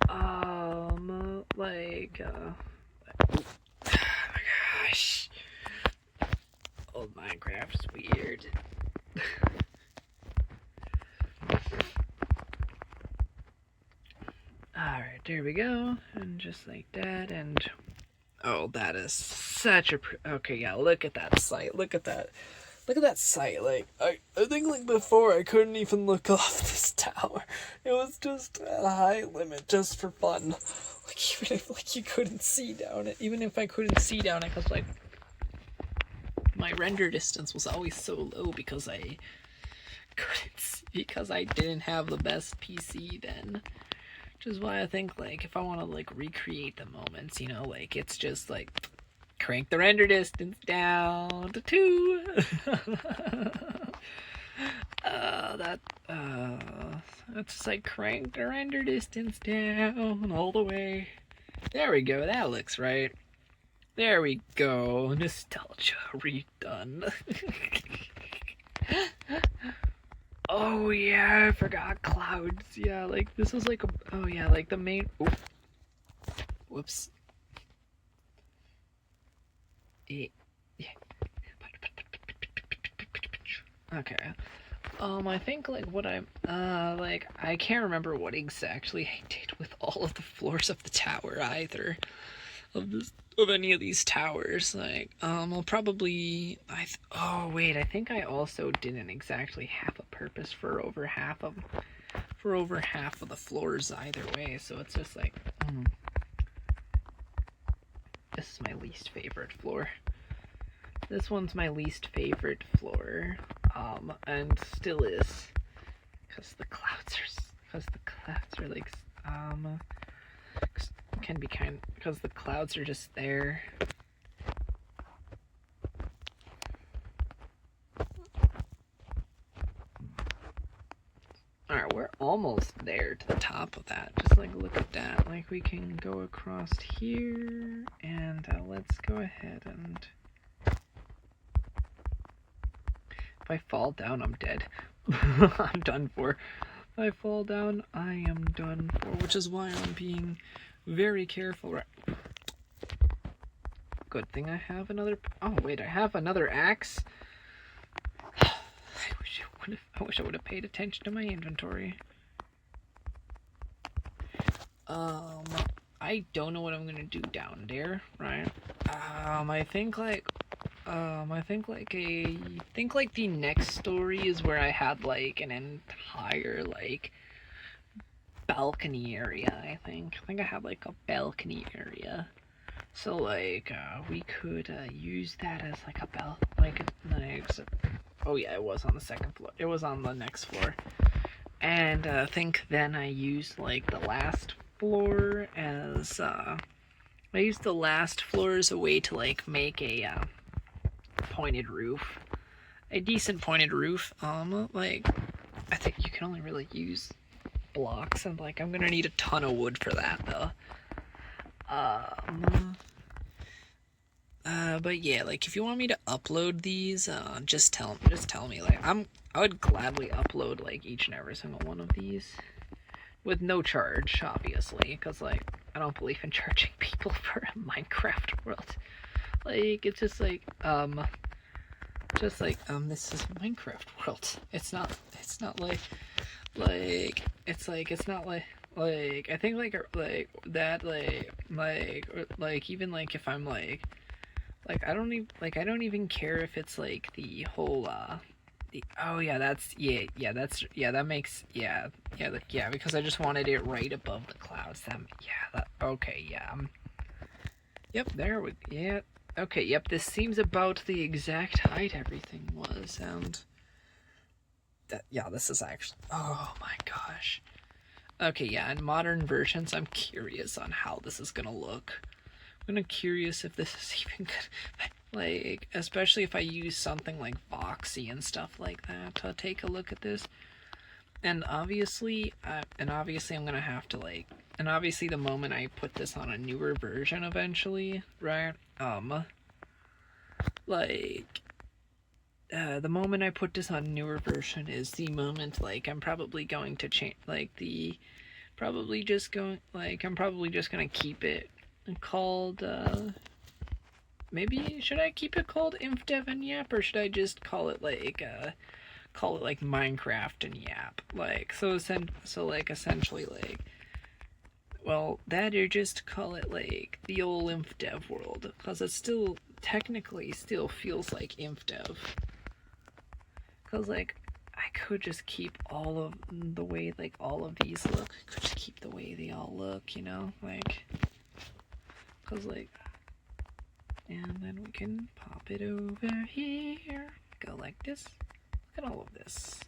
Like, oh my gosh, old Minecraft's weird. Alright, there we go, and just like that, and oh, that is such a okay, yeah, look at that site, look at that site. Like, I think, like, before I couldn't even look off this tower. It was just at a high limit, just for fun. Like, even if, like, you couldn't see down it, even if I couldn't see down it, because, like, my render distance was always so low because I didn't have the best PC then. Which is why I think, like, if I want to, like, recreate the moments, you know, like, it's just, like, crank the render distance down to 2. That's just like crank the render distance down all the way. There we go, that looks right. There we go, nostalgia redone. Oh yeah, I forgot clouds. Yeah, like this was like oh yeah, like the main. Ooh. Whoops. Yeah. Okay. I think like what I'm like I can't remember what exactly I did with all of the floors of the tower either. Of any of these towers. Like, I'll probably oh wait, I think I also didn't exactly have a purpose for over half of the floors either way, so it's just like this is my least favorite floor. This one's my least favorite floor, and still is, because the clouds are like, can be because the clouds are just there. Alright, we're almost there to the top of that. Just like, look at that. Like, we can go across here, and let's go ahead and. If I fall down, I'm dead. I'm done for. If I fall down, I am done for. Which is why I'm being very careful. Right. Good thing I have another. Oh wait, I have another axe. I wish I would have paid attention to my inventory. I don't know what I'm gonna do down there, right? I think like the next story is where I had like an entire like balcony area. I think I had like a balcony area, so like we could use that as like a oh yeah, it was on the second floor. It was on the next floor, and I think then I used like the last floor as I used the last floor as a way to like make a pointed roof, a decent pointed roof. Like I think you can only really use blocks, and like I'm gonna need a ton of wood for that though. But yeah, like if you want me to upload these, just tell me. Like I would gladly upload like each and every single one of these with no charge, obviously, because like I don't believe in charging people for a Minecraft world. Like it's just like this is Minecraft world. It's not like I think that even like if I'm I don't even care if it's like the whole oh yeah, that makes because I just wanted it right above the clouds. Okay, yeah. Yep, there we yeah. Okay, yep, this seems about the exact height everything was, and this is actually, oh my gosh. Okay, yeah, in modern versions, I'm curious on how this is gonna look. I'm curious if this is even good. Especially if I use something like Voxy and stuff like that to take a look at this. And obviously I'm gonna have to and obviously the moment I put this on a newer version eventually, right? The moment I put this on a newer version is the moment I'm probably going to change I'm probably just gonna keep it called maybe should I keep it called Infdev and Yap, or should I just call it Minecraft and Yap? Essentially that or just call it the old Infdev world, because it still technically still feels like Infdev. Because I could just keep all of the way all of these look. I could just keep the way they all look, you know, because and then we can pop it over here. Go like this. Look at all of this.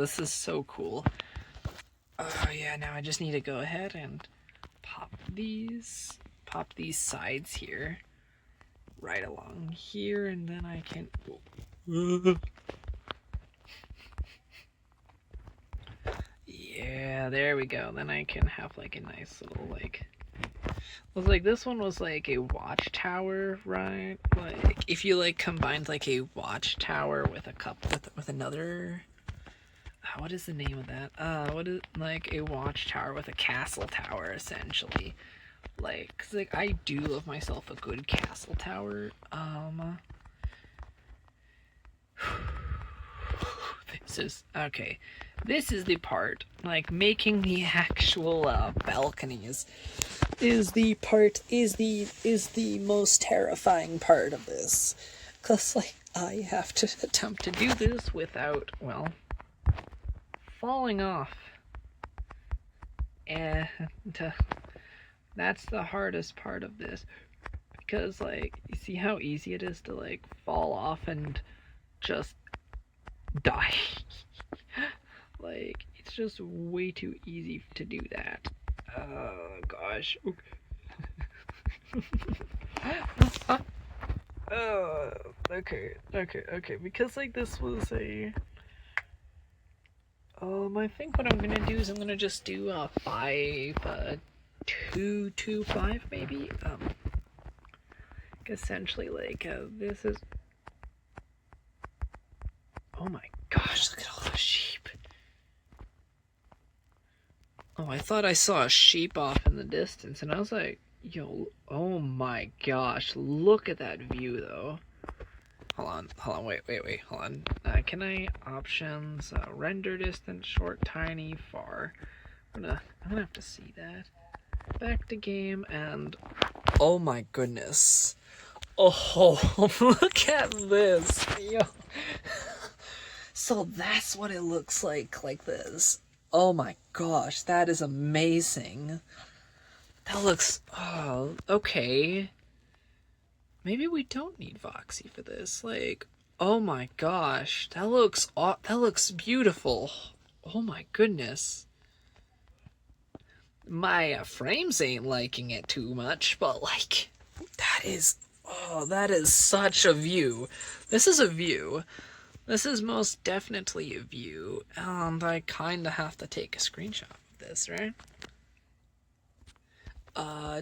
This is so cool. Oh yeah, now I just need to go ahead and pop these sides here, right along here, and then I can. Yeah, there we go. Then I can have a nice little this one was a watchtower, right? If you combined a watchtower with with another, what is the name of that? What is a watchtower with a castle tower, essentially? Cause I do love myself a good castle tower. This is okay. This is the part making the actual balconies is the most terrifying part of this, cause I have to attempt to do this without falling off, and that's the hardest part of this, because you see how easy it is to fall off and just die. It's just way too easy to do that. Oh gosh. Okay. Because this was a I think what I'm gonna do is I'm gonna just do a 5-2-2-5 maybe. Essentially this is. Oh my gosh! Look at all those sheep. Oh, I thought I saw a sheep off in the distance, and I was like, yo, oh my gosh, look at that view, though. Hold on, wait, hold on. Can I options, render distance, short, tiny, far? I'm gonna have to see that. Back to game, and oh my goodness. Oh, look at this. Yo. So that's what it looks like this. Oh my gosh, that is amazing. That looks, oh, okay. Maybe we don't need Voxy for this. Oh my gosh, that looks beautiful. Oh my goodness. My frames ain't liking it too much, but that is such a view. This is a view. This is most definitely a view, and I kinda have to take a screenshot of this, right?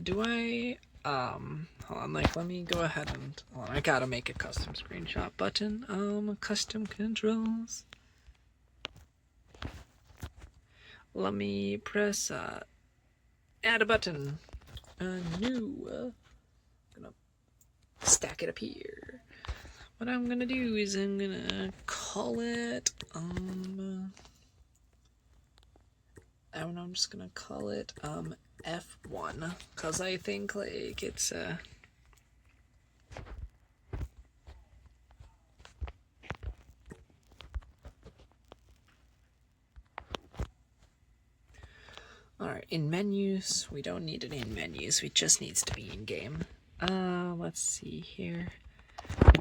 Do I, hold on, let me go ahead and, hold on, I gotta make a custom screenshot button, custom controls. Let me press, add a button, new, gonna stack it up here. What I'm gonna do is I'm gonna call it And I'm just gonna call it F1 because I think like it's alright, in menus, we don't need it in menus, it just needs to be in game. Let's see here.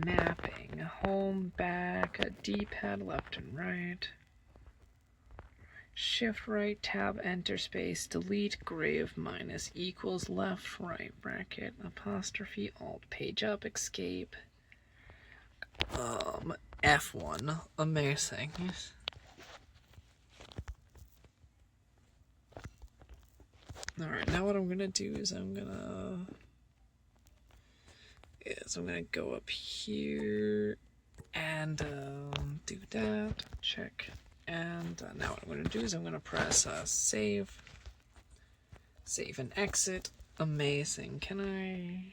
Mapping, home, back, a D-pad left and right. Shift right, tab, enter space, delete, grave, minus, equals, left, right, bracket, apostrophe, alt, page up, escape. F1, amazing. Alright, now what I'm gonna do is I'm gonna go up here and do that, check. And now what I'm going to do is I'm going to press save and exit. Amazing. Can I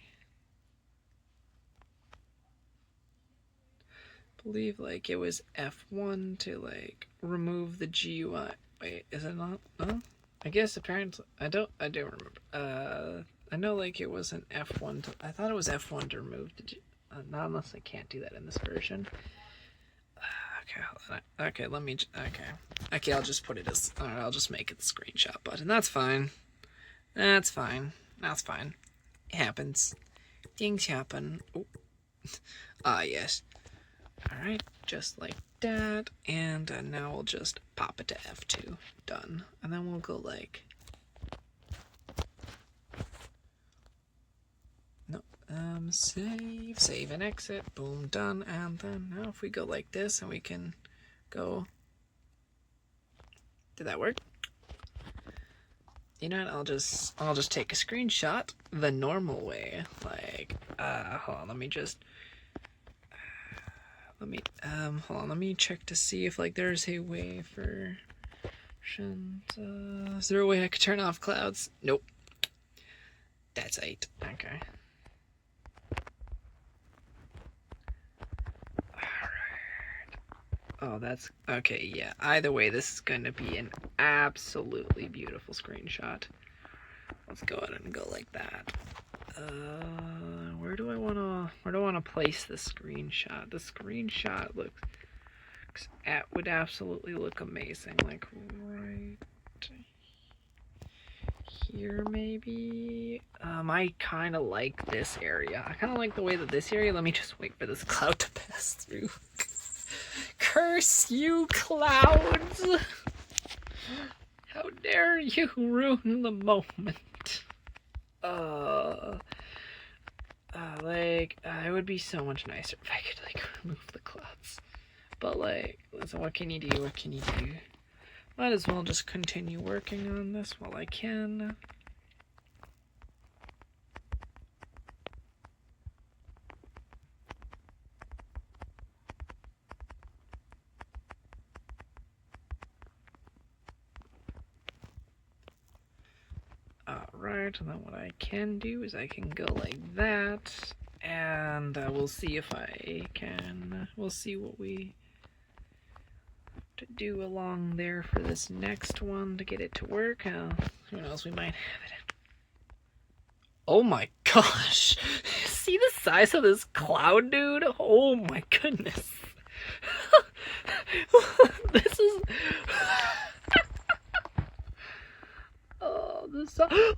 believe like it was F1 to like remove the GUI? Wait, is it not? No? I guess apparently I don't remember. I know like it was an F1 to, I thought it was F1 to remove the not unless I can't do that in this version. Okay, hold on. Okay, let me, okay, I'll just put it as, alright, I'll just make it the screenshot button. That's fine. That's fine. That's fine. It happens. Things happen. Oh. Yes. Alright, just like that. And now we'll just pop it to F2. Done. And then we'll go like, no, save and exit. Boom, done. And then now if we go like this and we can go, did that work? You know what, I'll just take a screenshot the normal way. Like, hold on, let me hold on, let me check to see if like there's a way for is there a way I could turn off clouds? Nope. That's it. Okay. Oh, that's okay. Yeah, either way, this is going to be an absolutely beautiful screenshot. Let's go ahead and go like that. Where do I want to place the screenshot? The screenshot would absolutely look amazing. Like right here, maybe. I kind of like this area. I kind of like the way that this area. Let me just wait for this cloud to pass through. Curse you, clouds! How dare you ruin the moment? It would be so much nicer if I could like remove the clouds. But like, listen, what can you do? What can you do? Might as well just continue working on this while I can. Alright, and then what I can do is I can go like that, and we'll see if I can, we'll see what we to do along there for this next one to get it to work. Who knows, we might have it. Oh my gosh! See the size of this cloud, dude? Oh my goodness. This is... oh, this... oh!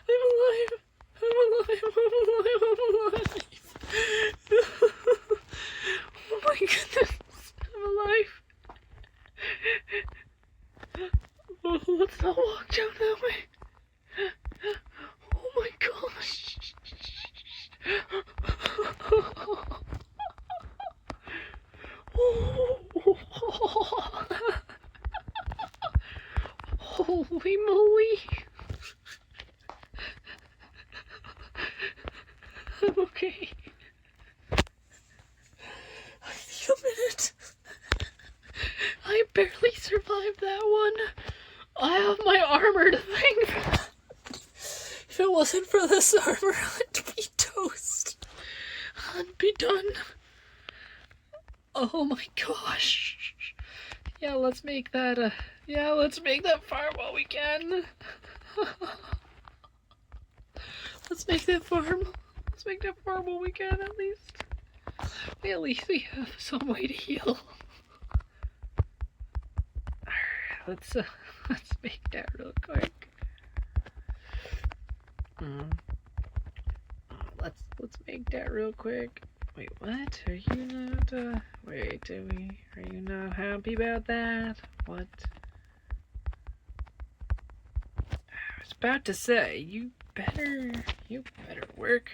I'm alive! I'm alive! I'm alive! I'm alive! Oh my goodness! I'm alive! Oh, let's not walk down that way. Oh my gosh! Holy moly! I'm okay. I need a minute. I barely survived that one. I have my armor to thank for that. If it wasn't for this armor, I'd be toast. I'd be done. Oh my gosh. Yeah, let's make that farm while we can. Let's make that farm while we can at least. At least we have some way to heal. Let's make that real quick. Let's make that real quick. Wait, what? Are you not, wait, are you not happy about that? What? I was about to say, you better work.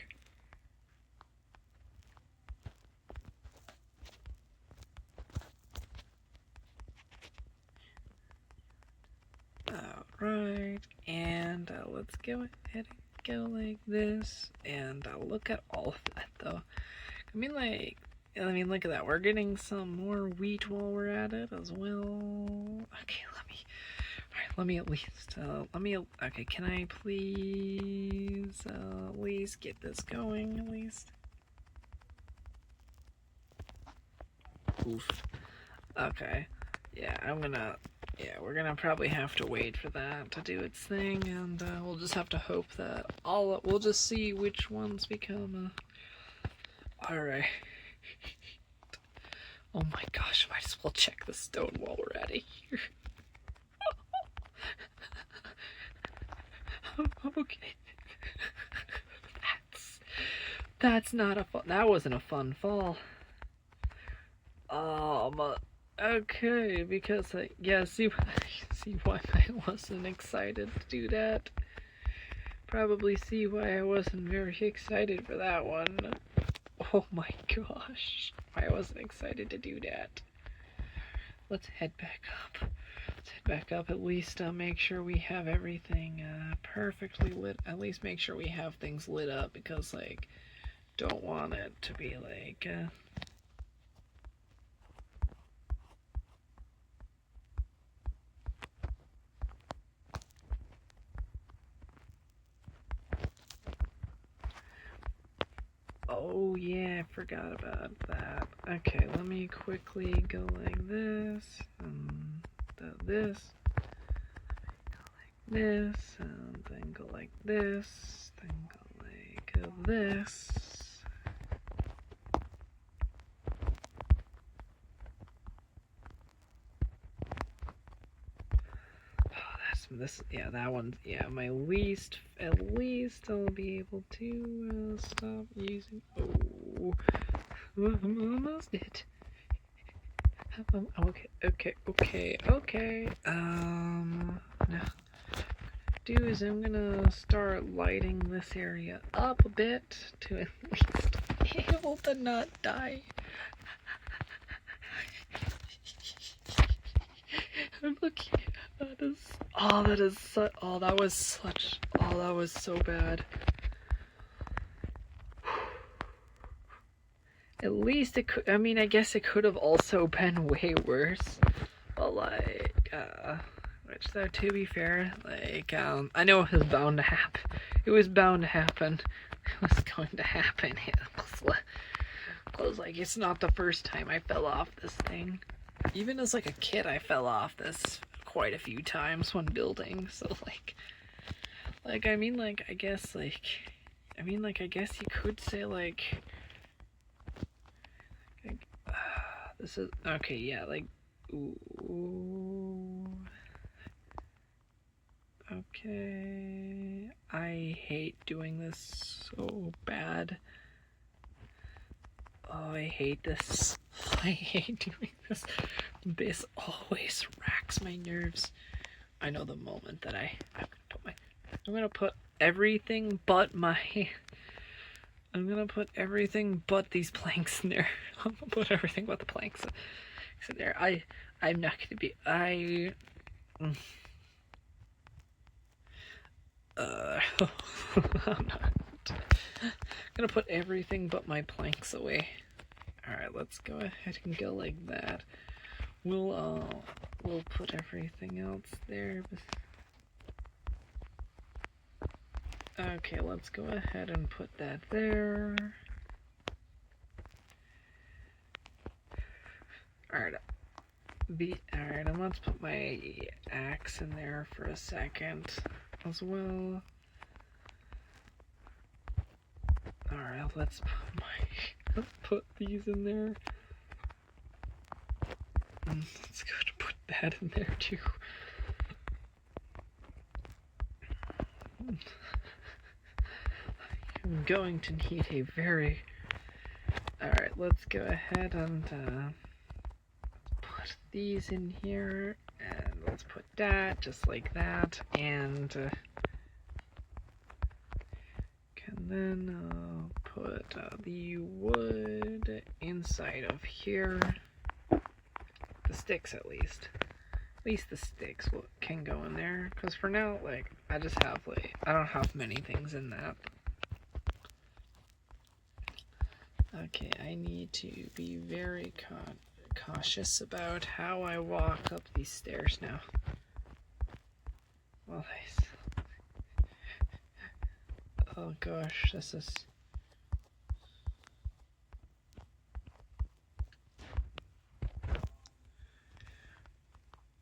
Alright, and let's go ahead and go like this, and look at all of that though. I mean, look at that. We're getting some more wheat while we're at it as well. Okay, okay, can I please, at least get this going, at least? Oof. Okay. Yeah, we're gonna probably have to wait for that to do its thing, and we'll just have to hope that we'll just see which ones become, alright. Oh my gosh, might as well check the stone while we're at it here. Okay. That's not a fun. That wasn't a fun fall. Okay, because yeah, see why I wasn't excited to do that. Probably see why I wasn't very excited for that one. Oh my gosh, why I wasn't excited to do that. Let's head back up. At least make sure we have everything perfectly lit. At least make sure we have things lit up, because like, don't want it to be like oh yeah, I forgot about that. Okay, let me quickly go like this, and this, and then go like this, then go like this. That one, my least, at least I'll be able to stop using, I'm almost dead. Okay, now, do is I'm gonna start lighting this area up a bit to at least be able to not die. I'm looking. That was so bad. At least it could, I guess it could have also been way worse. But like, which though, to be fair, like, I know it was bound to happen. It was bound to happen. It was going to happen. It was like, it's not the first time I fell off this thing. Even as like a kid, I fell off this quite a few times when building. So I guess you could say this is okay. Yeah, like, ooh. Okay, I hate doing this so bad. Oh, I hate this. I hate doing this. This always racks my nerves. I know the moment that I'm gonna put everything but these planks in there. I'm gonna put everything but the planks in there. I'm not gonna be, I'm gonna put everything but my planks away. Alright, let's go ahead and go like that. We'll put everything else there. Okay, let's go ahead and put that there. Alright. Alright, and let's put my axe in there for a second as well. Alright, let's put these in there. Let's go to put that in there too. I'm going to need a very... Alright, let's go ahead and put these in here, and let's put that just like that, and can then put the wood inside of here. The sticks, at least. At least the sticks can go in there, because for now, like, I just have, like, I don't have many things in that. Okay, I need to be very cautious about how I walk up these stairs now. Well, oh gosh, this is...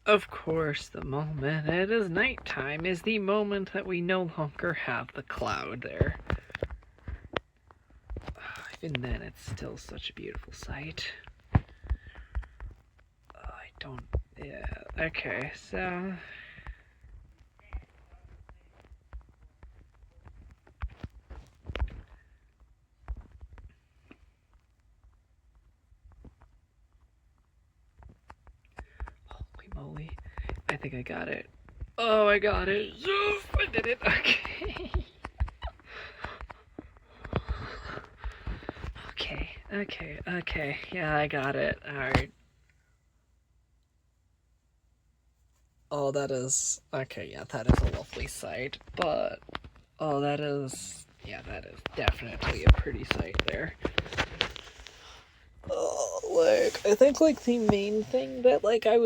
Of course, the moment it is nighttime is the moment that we no longer have the cloud there. Even then, it's still such a beautiful sight. Yeah, okay, so... Holy moly, I think I got it. Oh, I got it. I did it, okay. Okay, yeah, I got it, alright. Oh, that is... Okay, yeah, that is a lovely sight, but... Oh, that is... Yeah, that is definitely a pretty sight there. Oh, like, I think, like, the main thing that, like, I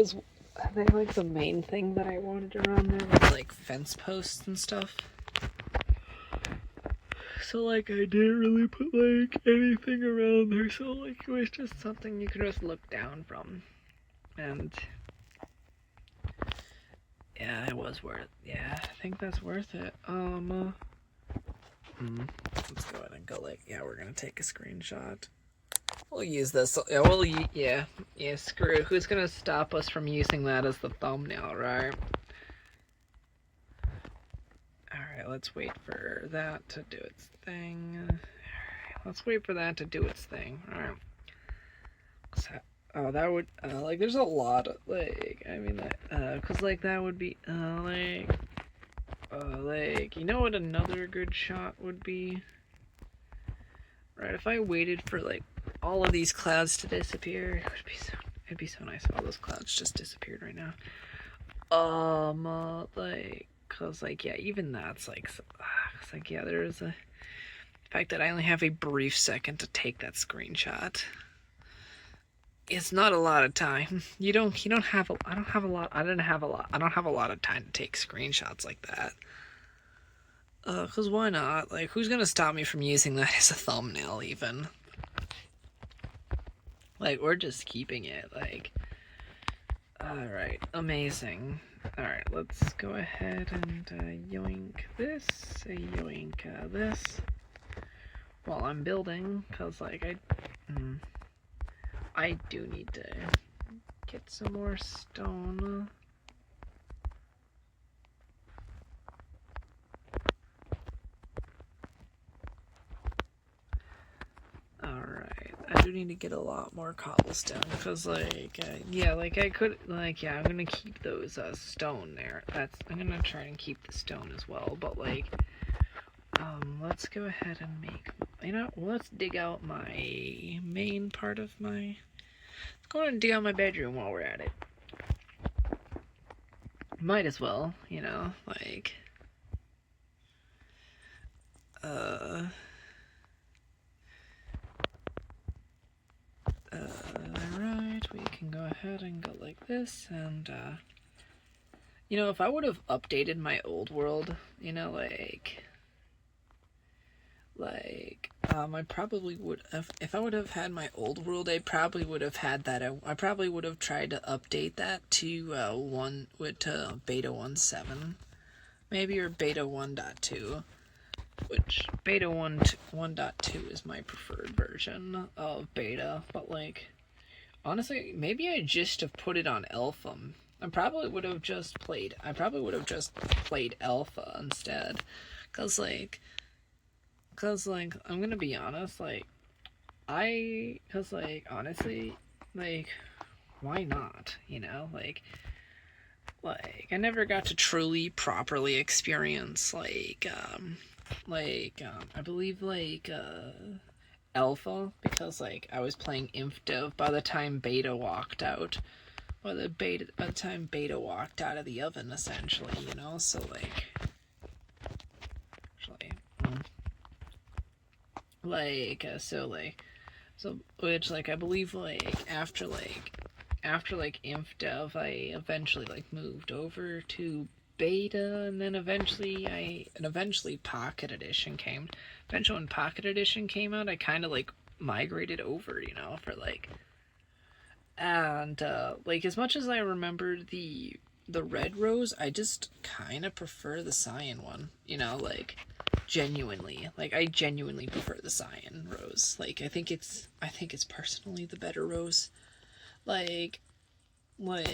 think the main thing that I wanted around there was, like, fence posts and stuff. So, like, I didn't really put, like, anything around there, so, like, it was just something you could just look down from. And... yeah, it was worth... Yeah, I think that's worth it. Let's go ahead and go, like, yeah, we're gonna take a screenshot. We'll use this. Yeah, yeah, screw it. Who's gonna stop us from using that as the thumbnail, right? Alright, let's wait for that to do its thing. Alright, let's wait for that to do its thing. Alright. Oh, that would, like, there's a lot of, like, I mean, cause, like, that would be, like, you know what another good shot would be? Right, if I waited for, like, all of these clouds to disappear, it'd be so nice if all those clouds just disappeared right now. Like, cause, like, yeah, even that's, like, it's like, yeah, there's the fact that I only have a brief second to take that screenshot. It's not a lot of time. I don't have a lot of time to take screenshots like that. Cause why not? Like, who's gonna stop me from using that as a thumbnail, even? Like, we're just keeping it, like... Alright, amazing. Alright, let's go ahead and, yoink this, yoink, this. While I'm building, cause, like, I do need to get some more stone. Alright, I do need to get a lot more cobblestone, because, like, yeah, like, I could, like, yeah, I'm gonna keep those, stone there. I'm gonna try and keep the stone as well, but, like, let's go ahead and make, you know, let's dig out my main part of my, let's go ahead and dig out my bedroom while we're at it. Might as well, you know, like, alright, we can go ahead and go like this, and, you know, if I would have updated my old world, you know, like, Like, I probably would have, if I would have had my old world, I probably would have had that. I probably would have tried to update that to beta 1.7, maybe, or beta 1.2, which beta 1.2 is my preferred version of beta. But like, honestly, maybe I just have put it on alpha. I probably would have just played alpha instead, cause like I'm gonna be honest, honestly, like, why not? You know, like I never got to truly properly experience I believe alpha, because like I was playing Infdev by the time beta walked out. By the time beta walked out of the oven, essentially, you know. So like, actually, so which like I believe after Infdev, I eventually moved over to beta, and then eventually Pocket Edition came. Eventually, when Pocket Edition came out, I kind of migrated over, you know, for and as much as I remember the red rose, I just kind of prefer the cyan one, you know, genuinely, I genuinely prefer the cyan rose. I think it's personally the better rose. The red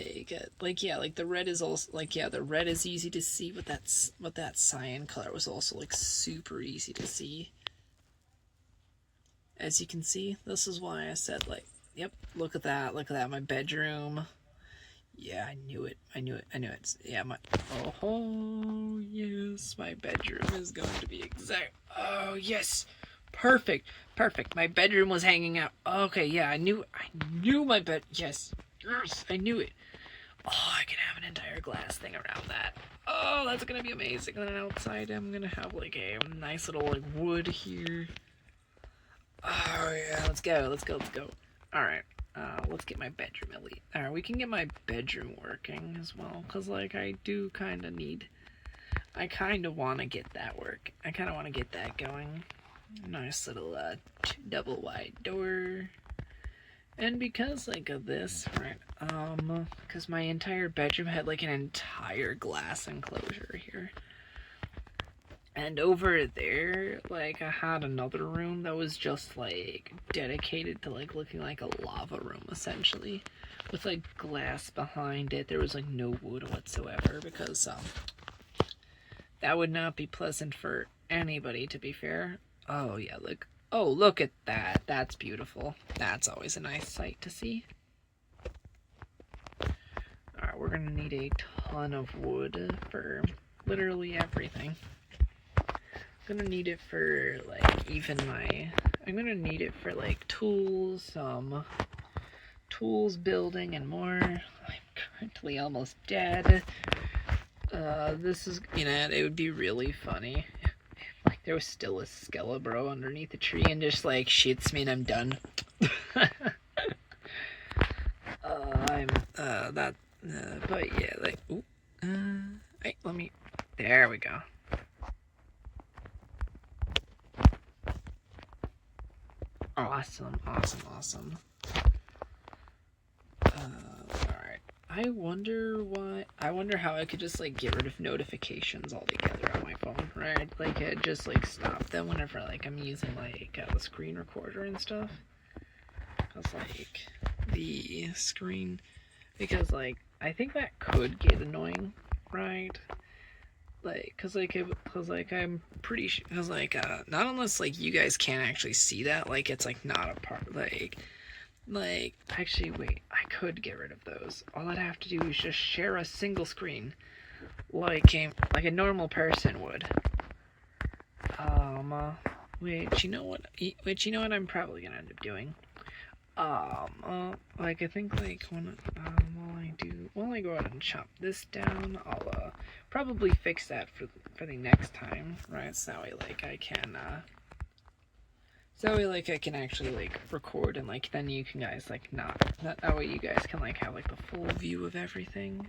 is also the red is easy to see, but that cyan color was also super easy to see. As you can see, this is why I said yep, look at that, my bedroom. Yeah, I knew it. Yeah, oh yes, my bedroom is going to be exact. Oh yes, perfect. My bedroom was hanging out. Okay, yeah, I knew my bed. Yes, I knew it. Oh, I can have an entire glass thing around that. Oh, that's gonna be amazing. And then outside, I'm gonna have a nice little wood here. Oh yeah, let's go. All right. Let's get my bedroom elite. Alright, we can get my bedroom working as well, because I kind of want to get that work. I kind of want to get that going. Nice little double wide door. And because of this, right, because my entire bedroom had an entire glass enclosure here. And over there, I had another room that was just, dedicated to, looking like a lava room, essentially. With, glass behind it. There was, no wood whatsoever, because, that would not be pleasant for anybody, to be fair. Oh, yeah, look at that. That's beautiful. That's always a nice sight to see. Alright, we're gonna need a ton of wood for literally everything. I'm gonna need it for I'm gonna need it for tools, tools building and more. I'm currently almost dead. This is, it would be really funny if there was still a Skelebro underneath the tree and just shits me and I'm done. But yeah, there we go. Awesome. Alright. I wonder how I could just get rid of notifications altogether on my phone, right? Just stop them whenever I'm using the screen recorder and stuff. Cause the screen, because I think that could get annoying, right? I'm pretty sure, not unless you guys can't actually see that, it's not a part, actually, wait, I could get rid of those. All I'd have to do is just share a single screen, like a normal person would. Which, you know what I'm probably gonna end up doing? I think while I go out and chop this down, I'll probably fix that for the next time, right? So that way I can I can actually record, and then you can guys that way you guys can have the full view of everything.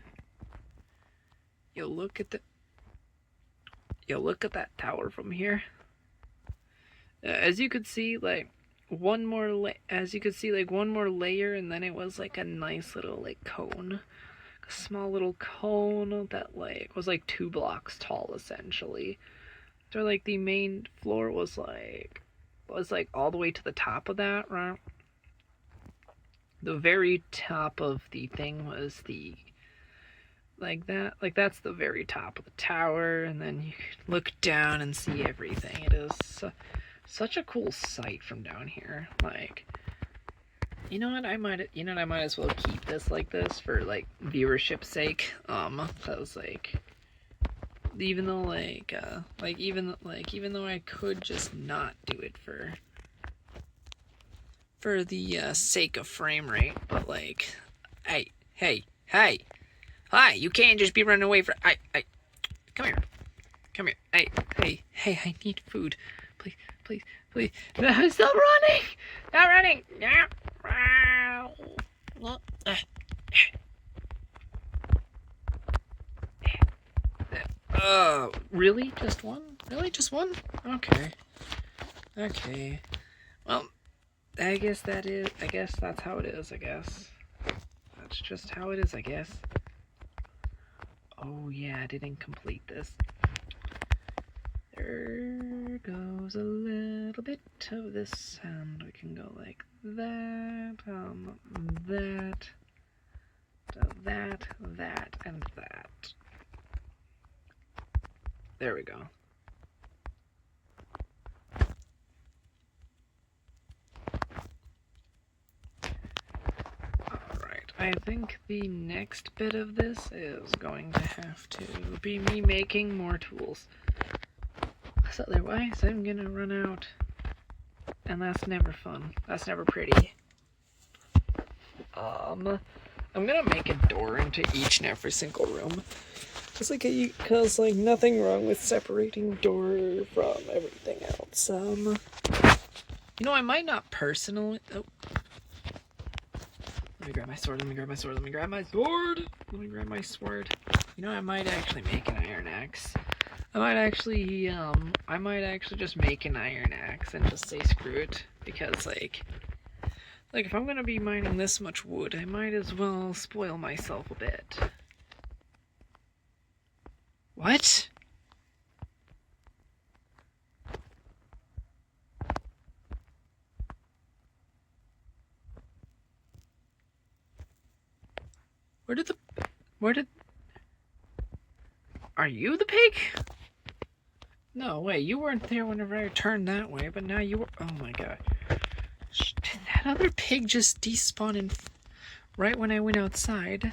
You'll look at that tower from here. As you could see, like one more one more layer, and then it was like a nice little like cone, a small little cone that like was like 2 blocks tall essentially. So like the main floor was like all the way to the top of that, right? The very top of the thing was the that's the very top of the tower, and then you can look down and see everything. It is such a cool sight from down here. Like, you know what, I might as well keep this like this for like viewership's sake. Cause like even though even though I could just not do it for the sake of frame rate, but like, hey, hi, you can't just be running away from. Come here, hey, I need food, please. No, stop running, really? Just one? Really? Just one? Okay. Well, I guess that's how it is, I guess. That's just how it is, I guess. Oh yeah, I didn't complete this. There goes a little bit of this, and we can go like that, that, and that. There we go. Alright, I think the next bit of this is going to have to be me making more tools. Because otherwise I'm gonna run out. And that's never fun. That's never pretty. I'm gonna make a door into each and every single room. Cause like nothing wrong with separating door from everything else. You know, I might not personally. Oh. Let me grab my sword. You know, I might actually make an iron axe. I might actually just make an iron axe and just say screw it, because like if I'm gonna be mining this much wood, I might as well spoil myself a bit. What? Are you the pig? No way, you weren't there whenever I turned that way, but now you were. Oh my god. Did that other pig just despawn right when I went outside?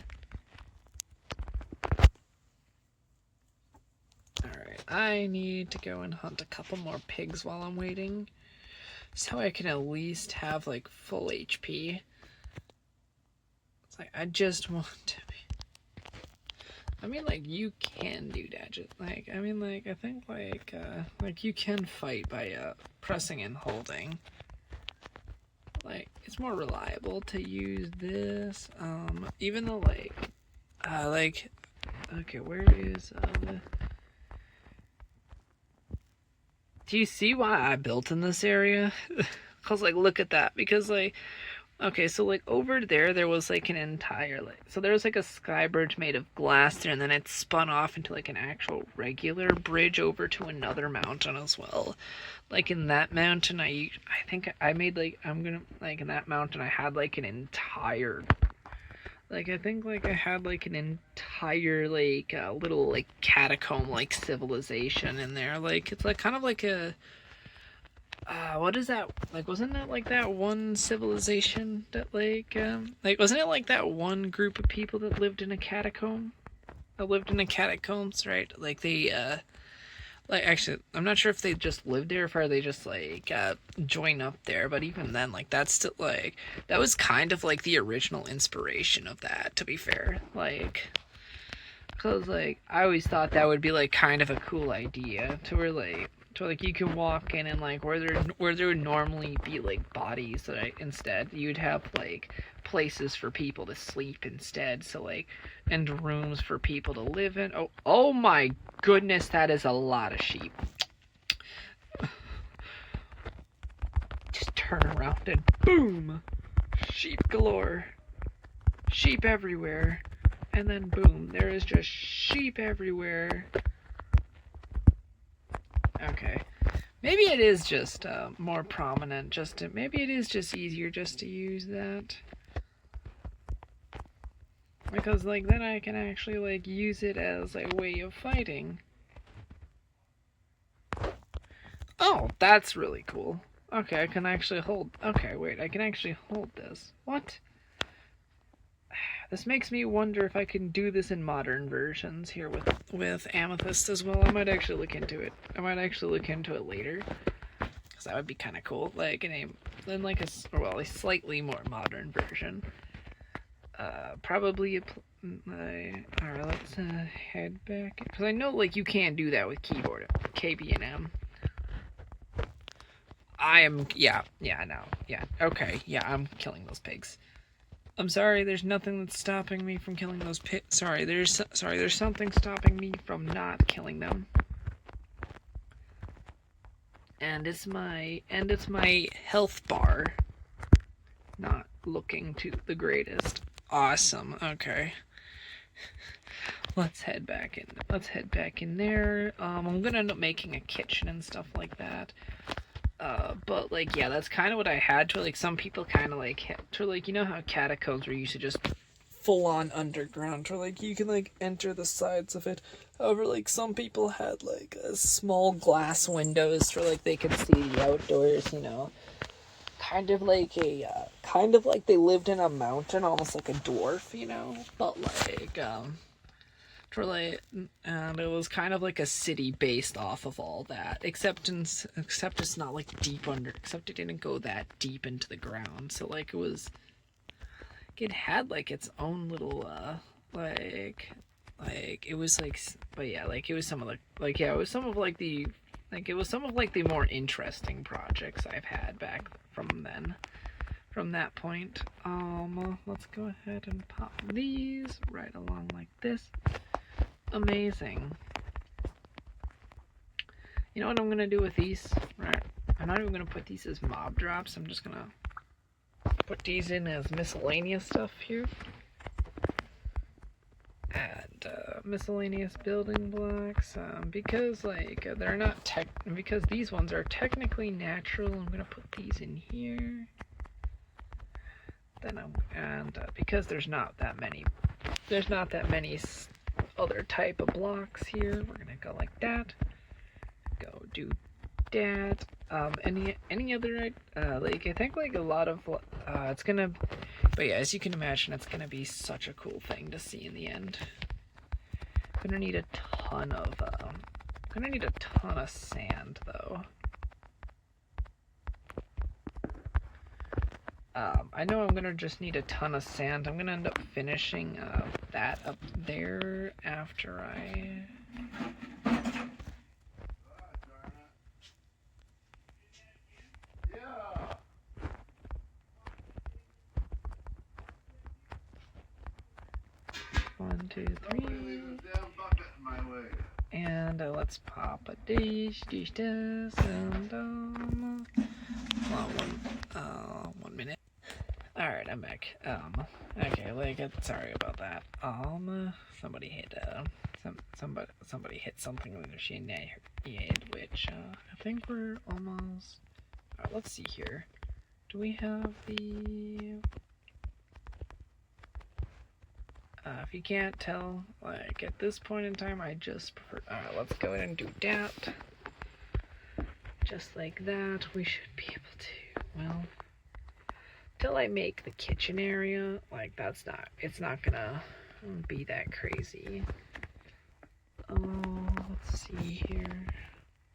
Alright, I need to go and hunt a couple more pigs while I'm waiting, so I can at least have like full HP. It's like, I just want to be. I mean, like, you can do that. I think, like, you can fight by, pressing and holding. Like, it's more reliable to use this, even though, okay, where is, do you see why I built in this area? Because, like, look at that, because, like, okay, so like over there was like an entire so there was like a sky bridge made of glass there, and then it spun off into like an actual regular bridge over to another mountain as well. Like in that mountain, I think I made like in that mountain I had like an entire I had like an entire little like catacomb like civilization in there. Like it's like kind of like a. What is that? Like, wasn't that like that one civilization that wasn't it like that one group of people that lived in a catacomb? That lived in the catacombs, right? Like they, actually, I'm not sure if they just lived there or if they just join up there. But even then, like that's still that was kind of like the original inspiration of that. To be fair, cause I always thought that would be like kind of a cool idea to where you can walk in and where there would normally be like bodies, that instead you'd have like places for people to sleep instead, and rooms for people to live in. Oh my goodness, that is a lot of sheep. turn around and boom! Sheep galore. Sheep everywhere. And then boom, there is just sheep everywhere. Okay. Maybe it is just more prominent, maybe it is just easier just to use that. Because, like, then I can actually, like, use it as a way of fighting. Oh, that's really cool. Okay, I can actually hold... Okay, wait, I can actually hold this. What? This makes me wonder if I can do this in modern versions here with Amethyst as well. I might actually look into it. I might actually look into it later. Because that would be kind of cool. Like, in a slightly more modern version. Probably alright, let's head back. Because I know, like, you can't do that with keyboard. KB and M. Yeah, no. Yeah, okay. Yeah, I'm killing those pigs. I'm sorry, there's nothing that's stopping me from killing those pigs. Sorry, there's something stopping me from not killing them. And it's my health bar not looking to the greatest. Awesome. Okay. Let's head back in there. I'm gonna end up making a kitchen and stuff like that. But, like, yeah, that's kind of what I had to, like, some people kind of, like, you know how catacombs were used to just full-on underground, or, like, you can, like, enter the sides of it. However, like, some people had, like, small glass windows for, like, they could see the outdoors, you know. Kind of like they lived in a mountain, almost like a dwarf, you know. But, like, and it was kind of like a city based off of all that, except it's not like except it didn't go that deep into the ground, so like it had like its own little it was like, but yeah, like it was some of the more interesting projects I've had back from that point. Let's go ahead and pop these right along like this. Amazing. You know what I'm gonna do with these? Right. I'm not even gonna put these as mob drops. I'm just gonna put these in as miscellaneous stuff here. And miscellaneous building blocks. Because like they're not because these ones are technically natural. I'm gonna put these in here. Then because there's not that many other type of blocks here. We're gonna go like that. Go do that. Any other like I think like a lot of it's gonna, but yeah, as you can imagine, it's gonna be such a cool thing to see in the end. Gonna need a ton of sand though. I know I'm gonna just need a ton of sand. I'm gonna end up finishing that up there after I... One, two, three. And let's pop a dish, and 1 minute. Alright, I'm back. Okay, like, sorry about that. Somebody hit, somebody hit something with their machine, which, I think we're almost... Alright, let's see here. Do we have the... if you can't tell, like, at this point in time, I just prefer... Alright, let's go ahead and do that. Just like that, we should be able to, well... Till I make the kitchen area, like, it's not gonna be that crazy. Let's see here.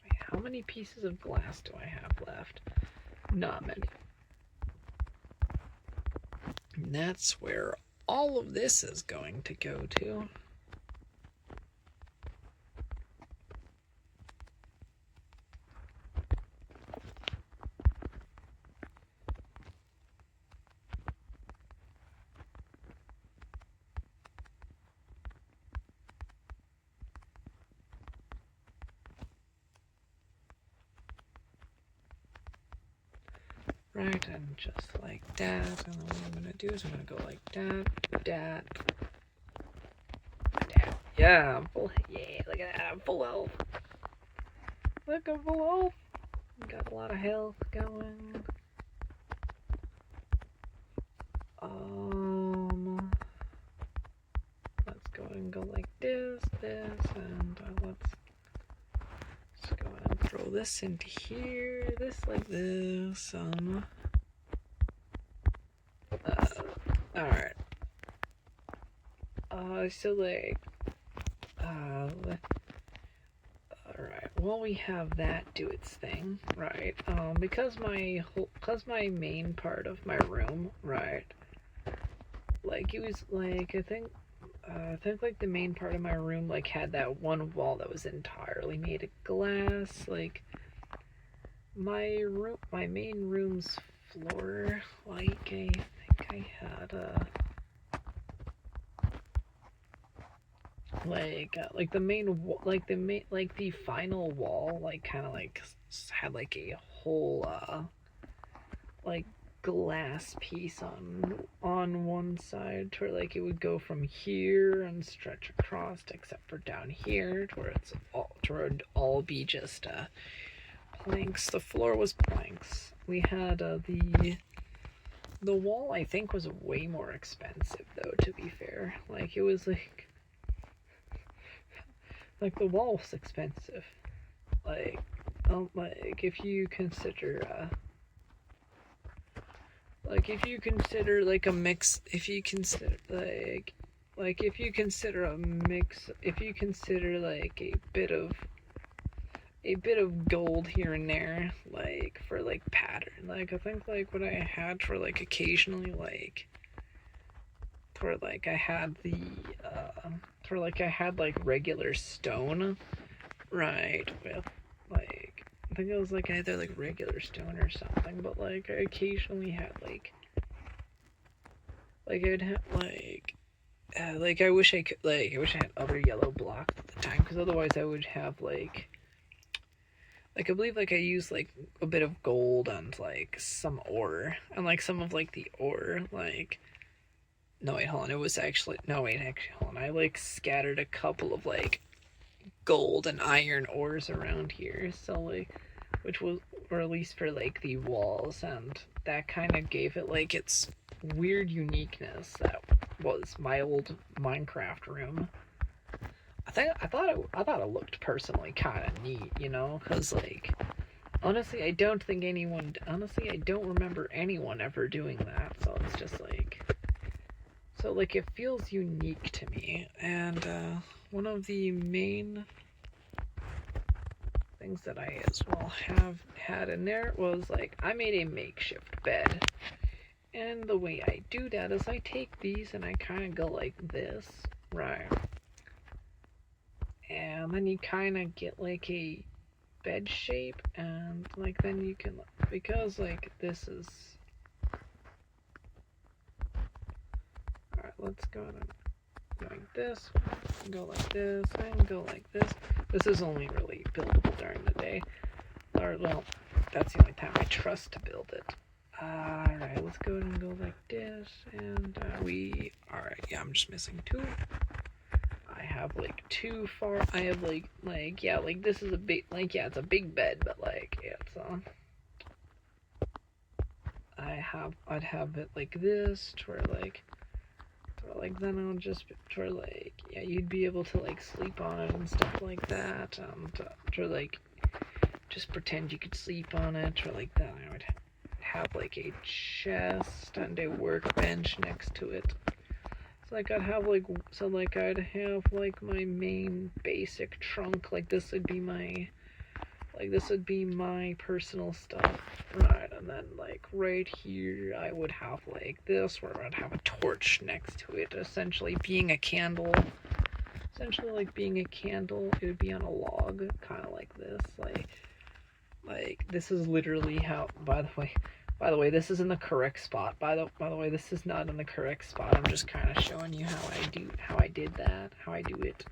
Wait, how many pieces of glass do I have left? Not many. And that's where all of this is going to go to. right, and just like that, and then what I'm gonna do is I'm gonna go like that. Yeah, I'm full. Yeah, look at that, I'm full health. Look, I'm full health. Got a lot of health going. Let's go and go like this, and let's go and throw this into here, this like this, alright. So like, alright, well we have that do its thing, right, because my main part of my room, right, like it was like, I think like the main part of my room like had that one wall that was entirely made of glass. Like my main room's floor, like I think I had like the final wall, like kind of like had like a whole like glass piece on one side, to where like it would go from here and stretch across, except for down here, to where it would all be just planks. The floor was planks. We had the wall, I think, was way more expensive though, to be fair. Like it was like the wall was expensive. Like if you consider like a mix, if you consider like a bit of gold here and there, like for like pattern, like I think like what I had for like occasionally, like for like I had the for like I had like regular stone, right, with like I think it was like either like regular stone or something, but like I occasionally had like I'd have like I wish I had other yellow blocks at the time, because otherwise I would have like I believe like I used like a bit of gold and like some ore, and like some of like the ore, like no wait, hold on, it was actually hold on, I like scattered a couple of like gold and iron ores around here, so like, which was, or at least for like the walls, and that kind of gave it like its weird uniqueness that was my old Minecraft room. I thought it looked personally kind of neat, you know, because like honestly I don't remember anyone ever doing that, so it's just like, so like it feels unique to me. And one of the main things that I as well have had in there was like I made a makeshift bed, and the way I do that is I take these and I kind of go like this, right, and then you kind of get like a bed shape, and like then you can, because like this is, alright, let's go like this, go like this, and go like this. This is only really buildable during the day, or well, that's the only time I trust to build it. Alright, let's go and go like this, and alright, yeah, I'm just missing two. I have like two far, I have like yeah, like this is a big, like yeah, it's a big bed, but like it's I'd have it like this, to where then I'll just, to where like, yeah, you'd be able to like sleep on it and stuff like that, and to like just pretend you could sleep on it, or like that. I would have like a chest and a workbench next to it. So like I'd have like my main basic trunk, like this would be my personal stuff, right, and then like right here I would have like this, where I'd have a torch next to it, essentially being a candle. It would be on a log, kind of like this, like this is literally how, by the way, this is in the correct spot. By the way, this is not in the correct spot. I'm just kind of showing you how I do it.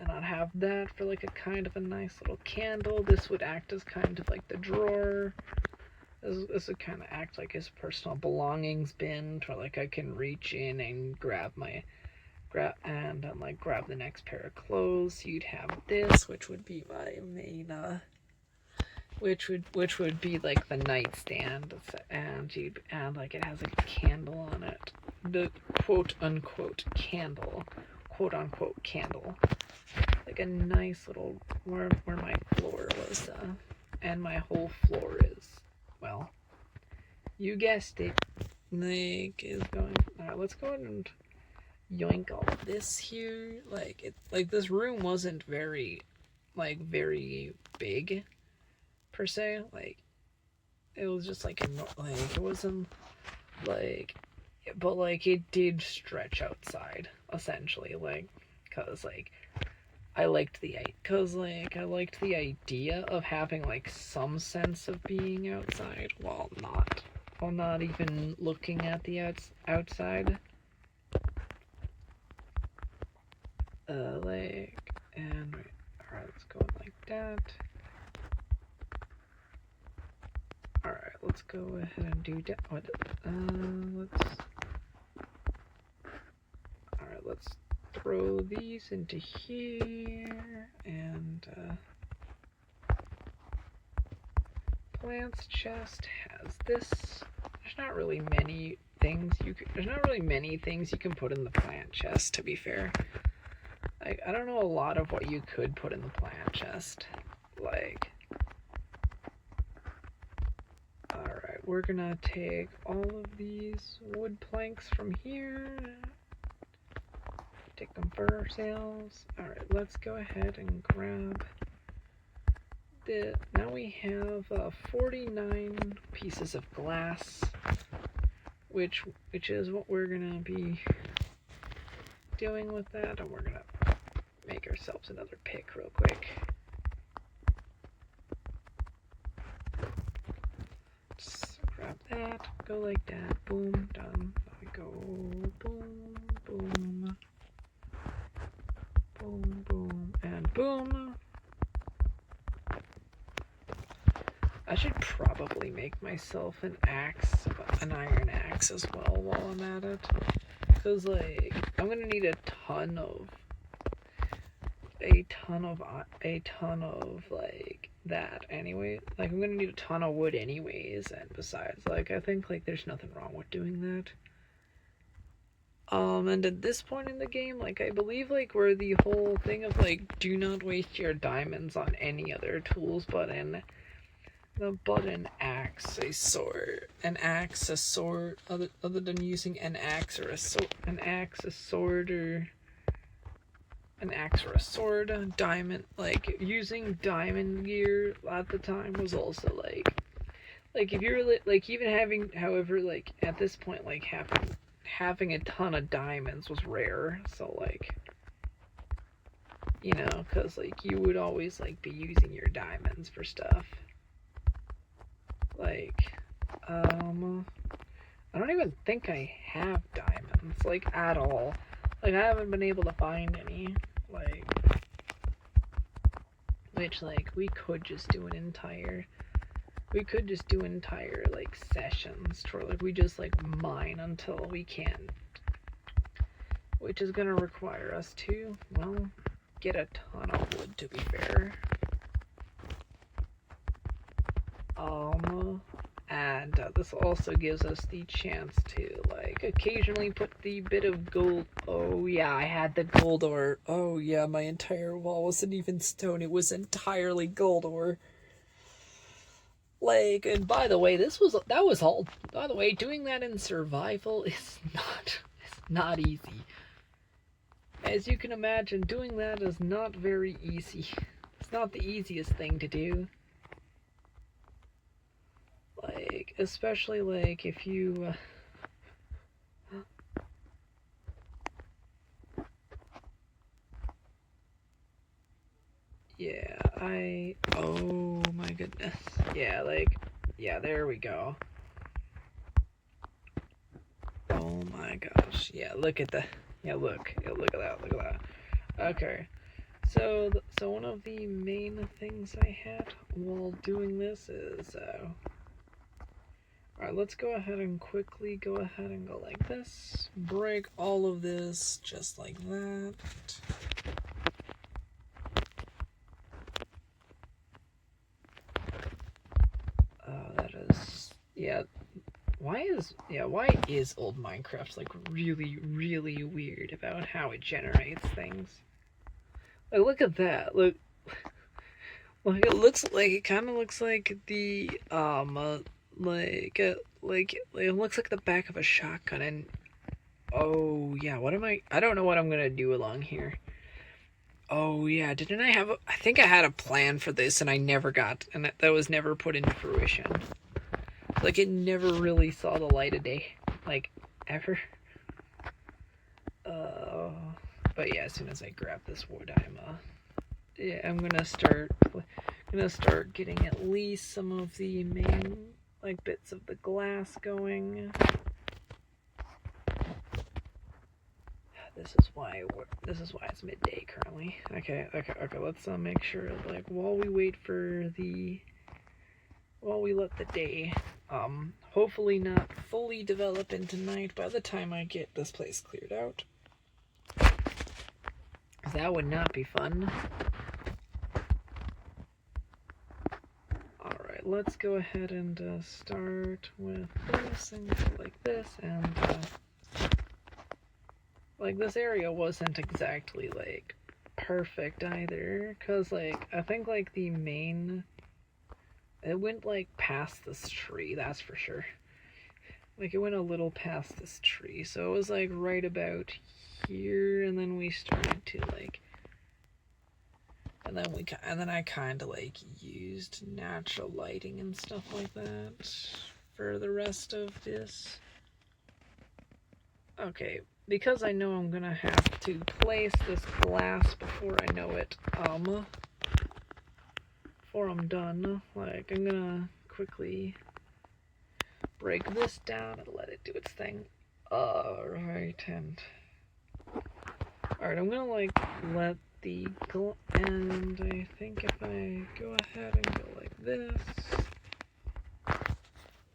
And I'd have that for like a kind of a nice little candle. This would act as kind of like the drawer. this would kind of act like his personal belongings bin, where like I can reach in and grab the next pair of clothes. You'd have this, which would be my main which would be like the nightstand, and it has like a candle on it, the quote unquote candle, like a nice little where my floor was, and my whole floor is, well, you guessed it, like is going. All right, let's go ahead and yoink all of this here. Like this room wasn't very big per se. Like it was just like it wasn't like, but like it did stretch outside essentially, like because like I liked the idea of having like some sense of being outside while not even looking at the outside. And alright, let's go like that. Alright, let's go ahead and do that. Let's throw these into here, and plants chest has this. There's not really many things you can put in the plant chest, to be fair. I don't know a lot of what you could put in the plant chest. Like, alright, we're gonna take all of these wood planks from here, take them for ourselves. Alright, let's go ahead and grab now we have 49 pieces of glass, which is what we're gonna be doing with that, and we're gonna make ourselves another pick real quick. Just grab that, go like that, boom, done. There we go, boom, boom, boom, boom, and boom. I should probably make myself an iron axe as well while I'm at it, because like I'm gonna need a ton of like that anyway. Like I'm gonna need a ton of wood anyways, and besides, like I think like there's nothing wrong with doing that. And at this point in the game, like I believe like where the whole thing of like do not waste your diamonds on any other tools but an axe, a sword, other than using an axe or a sword, diamond, like using diamond gear at the time was also like if you're like even having, however, like at this point, like having a ton of diamonds was rare, so like, you know, because like you would always like be using your diamonds for stuff. Like, I don't even think I have diamonds, like, at all. Like, I haven't been able to find any, like, which, like, we could just do entire, like, sessions, where, like, we just, like, mine until we can, which is gonna require us to, well, get a ton of wood, to be fair. And this also gives us the chance to, like, occasionally put the bit of gold. Oh yeah, I had the gold ore. Oh yeah, my entire wall wasn't even stone, it was entirely gold ore. Like, and by the way, doing that in survival is not easy. As you can imagine, doing that is not very easy. It's not the easiest thing to do. Like, especially, like, if you, yeah, oh my goodness. Yeah, like, yeah, there we go. Oh my gosh. Yeah, look at that. Look at that. Okay. So one of the main things I had while doing this is, Alright, let's go ahead and quickly go ahead and go like this. Break all of this just like that. That is, yeah. Why is old Minecraft like really, really weird about how it generates things? Like, look at that. Look, it kind of looks like the it looks like the back of a shotgun. And oh yeah, I don't know what I'm gonna do along here. Oh yeah, didn't I have I think I had a plan for this and I never got, and that was never put into fruition. Like, it never really saw the light of day, like, ever. But yeah, as soon as I grab this wood, I'm gonna start getting at least some of the main, like, bits of the glass going. This is why it's midday currently. Okay. Let's make sure, like, while we let the day hopefully not fully develop into night by the time I get this place cleared out. That would not be fun. Alright, let's go ahead and start with this and go like this, and like, this area wasn't exactly like perfect either, because like I think like the main, it went like past this tree, that's for sure. Like, it went a little past this tree, so it was like right about here, and then we started to like, and then I kind of like used natural lighting and stuff like that for the rest of this. Okay, because I know I'm gonna have to place this glass before I know it, before I'm done, like, I'm gonna quickly break this down and let it do its thing. Alright, I'm gonna like let the and I think if I go ahead and go like this,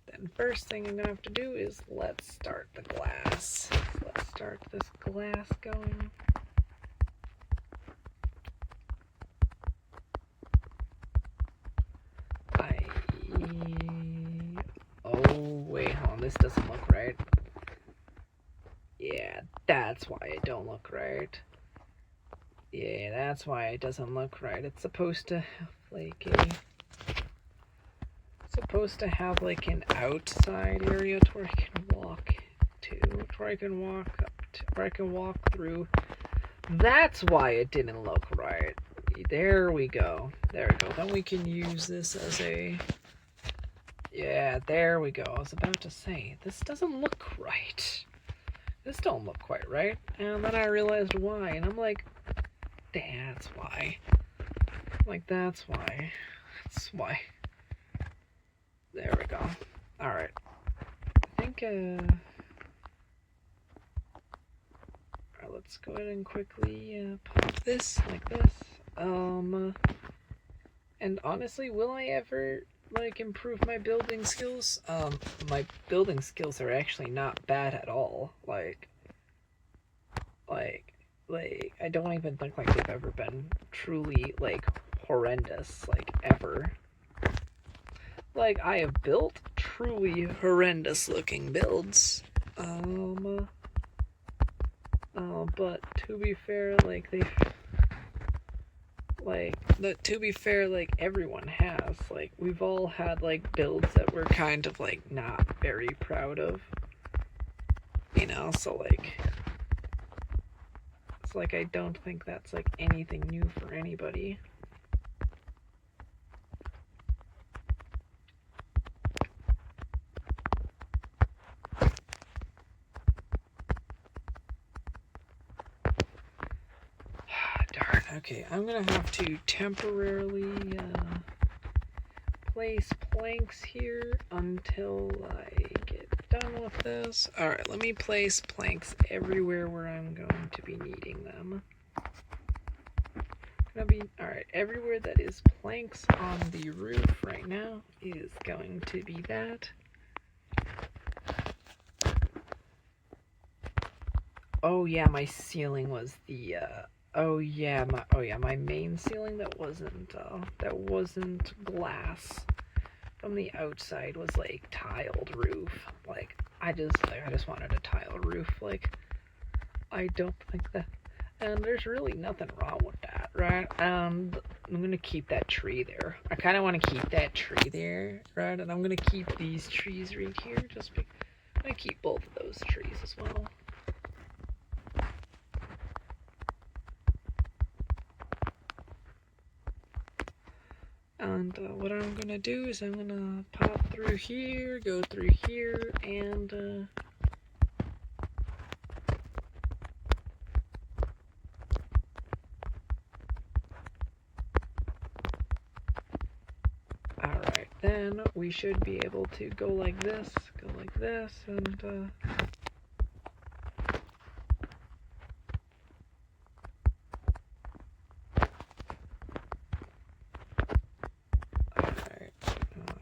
then first thing I'm gonna have to do is let's start the glass. Let's start this glass going. Oh wait, hold on, this doesn't look right. Yeah, that's why it don't look right. Yeah, that's why it doesn't look right. It's supposed to have like an outside area to where I can walk to, where I can walk through. That's why it didn't look right. There we go. Then we can use this as a, yeah, there we go. I was about to say, this doesn't look right. This don't look quite right. And then I realized why, and I'm like, that's why. Like, that's why. That's why. There we go. Alright. I think, alright, let's go ahead and quickly pop this like this. And honestly, will I ever like improve my building skills? My building skills are actually not bad at all. Like I don't even think like they've ever been truly like horrendous, like ever. Like, I have built truly horrendous looking builds. But to be fair, like everyone has. Like, we've all had like builds that we're kind of like not very proud of. You know, so like it's like I don't think that's like anything new for anybody. Darn, okay, I'm gonna have to temporarily place planks here until I get done with this. Alright, let me place planks everywhere where I'm going to be needing them. Alright, everywhere that is planks on the roof right now is going to be that. Oh yeah, my ceiling was the my main ceiling that wasn't glass from the outside was like tiled roof. Like I just wanted a tile roof. Like I don't think that, and there's really nothing wrong with that, right? And I'm gonna keep that tree there. I kind of want to keep that tree there, right? And I'm gonna keep these trees right here. I'm gonna keep both of those trees as well. And what I'm gonna do is I'm gonna pop through here, go through here, and alright, then we should be able to go like this, and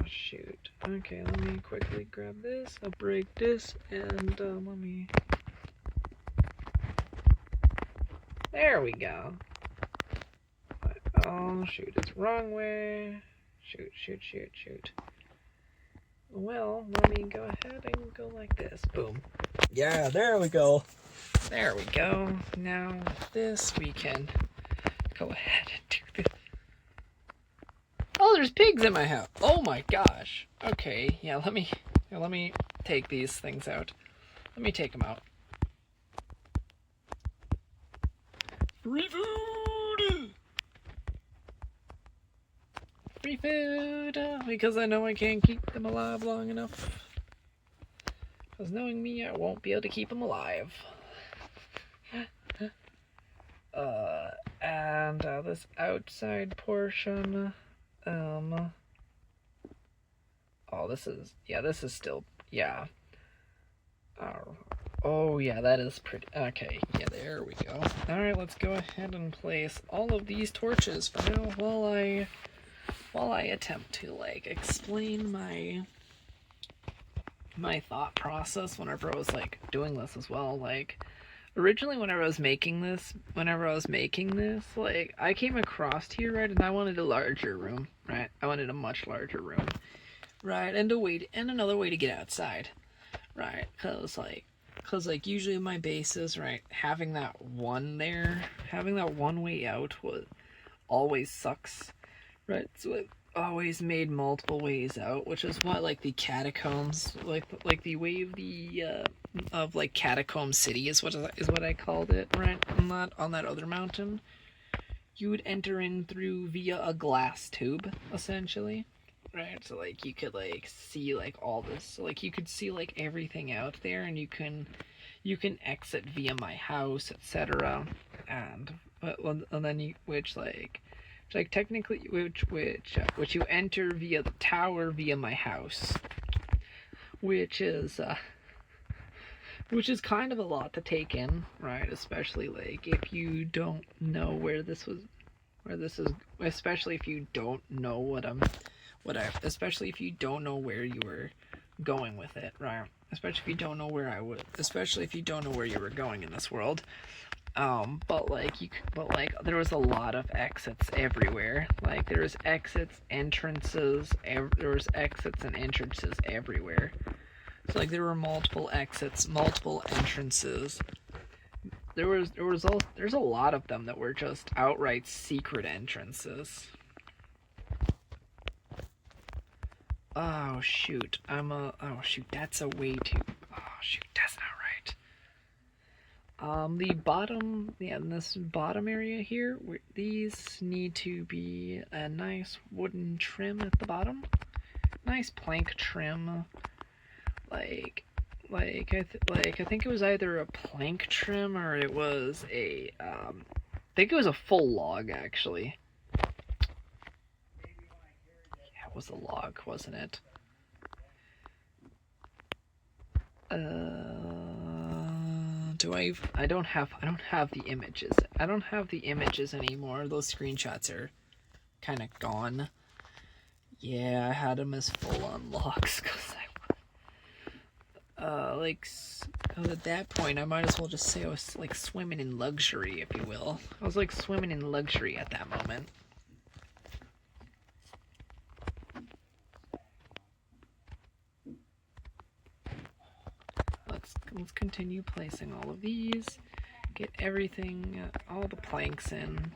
shoot. Okay, let me quickly grab this. I'll break this, and let me... There we go. Oh, shoot, it's wrong way. Shoot. Well, let me go ahead and go like this. Boom. Yeah, there we go. There we go. Now, this, we can go ahead and do this. Oh, there's pigs in my house. Oh my gosh. Okay, yeah, let me take these things out. Let me take them out. Free food! Free food! Because I know I can't keep them alive long enough. Because knowing me, I won't be able to keep them alive. And this outside portion, oh, this is still, yeah. Oh, yeah, that is pretty, okay, yeah, there we go. Alright, let's go ahead and place all of these torches for now while I attempt to, like, explain my thought process whenever I was, like, doing this as well. Like, originally whenever I was making this, like, I came across here, right, and I wanted a larger room, right? I wanted a much larger room, right? And another way to get outside, right? Because usually my bases, right, having that one way out always sucks, right? So it always made multiple ways out, which is what, like, the catacombs, like the way of like Catacomb City is what I called it, right? On that other mountain, you would enter in through via a glass tube, essentially, right? So like you could like see like all this, so like you could see like everything out there, and you can exit via my house, etc. And then which you enter via the tower via my house, which is kind of a lot to take in, right? Especially like if you don't know where this is, especially if you don't know especially if you don't know where you were going with it, right? Especially if you don't know where you were going in this world. But there was a lot of exits everywhere. Like there was exits and entrances everywhere. So like there were multiple exits, multiple entrances. There's a lot of them that were just outright secret entrances. Oh shoot, that's a way to, that's not right. The bottom, in this bottom area here, these need to be a nice wooden trim at the bottom. Nice plank trim. I think it was either a plank trim or it was I think it was a full log, actually. Yeah, it was a log, wasn't it? I don't have the images. I don't have the images anymore. Those screenshots are kind of gone. Yeah, I had them as full-on logs because at that point, I might as well just say I was like swimming in luxury, if you will. I was like swimming in luxury at that moment. Let's continue placing all of these. Get everything, all the planks in.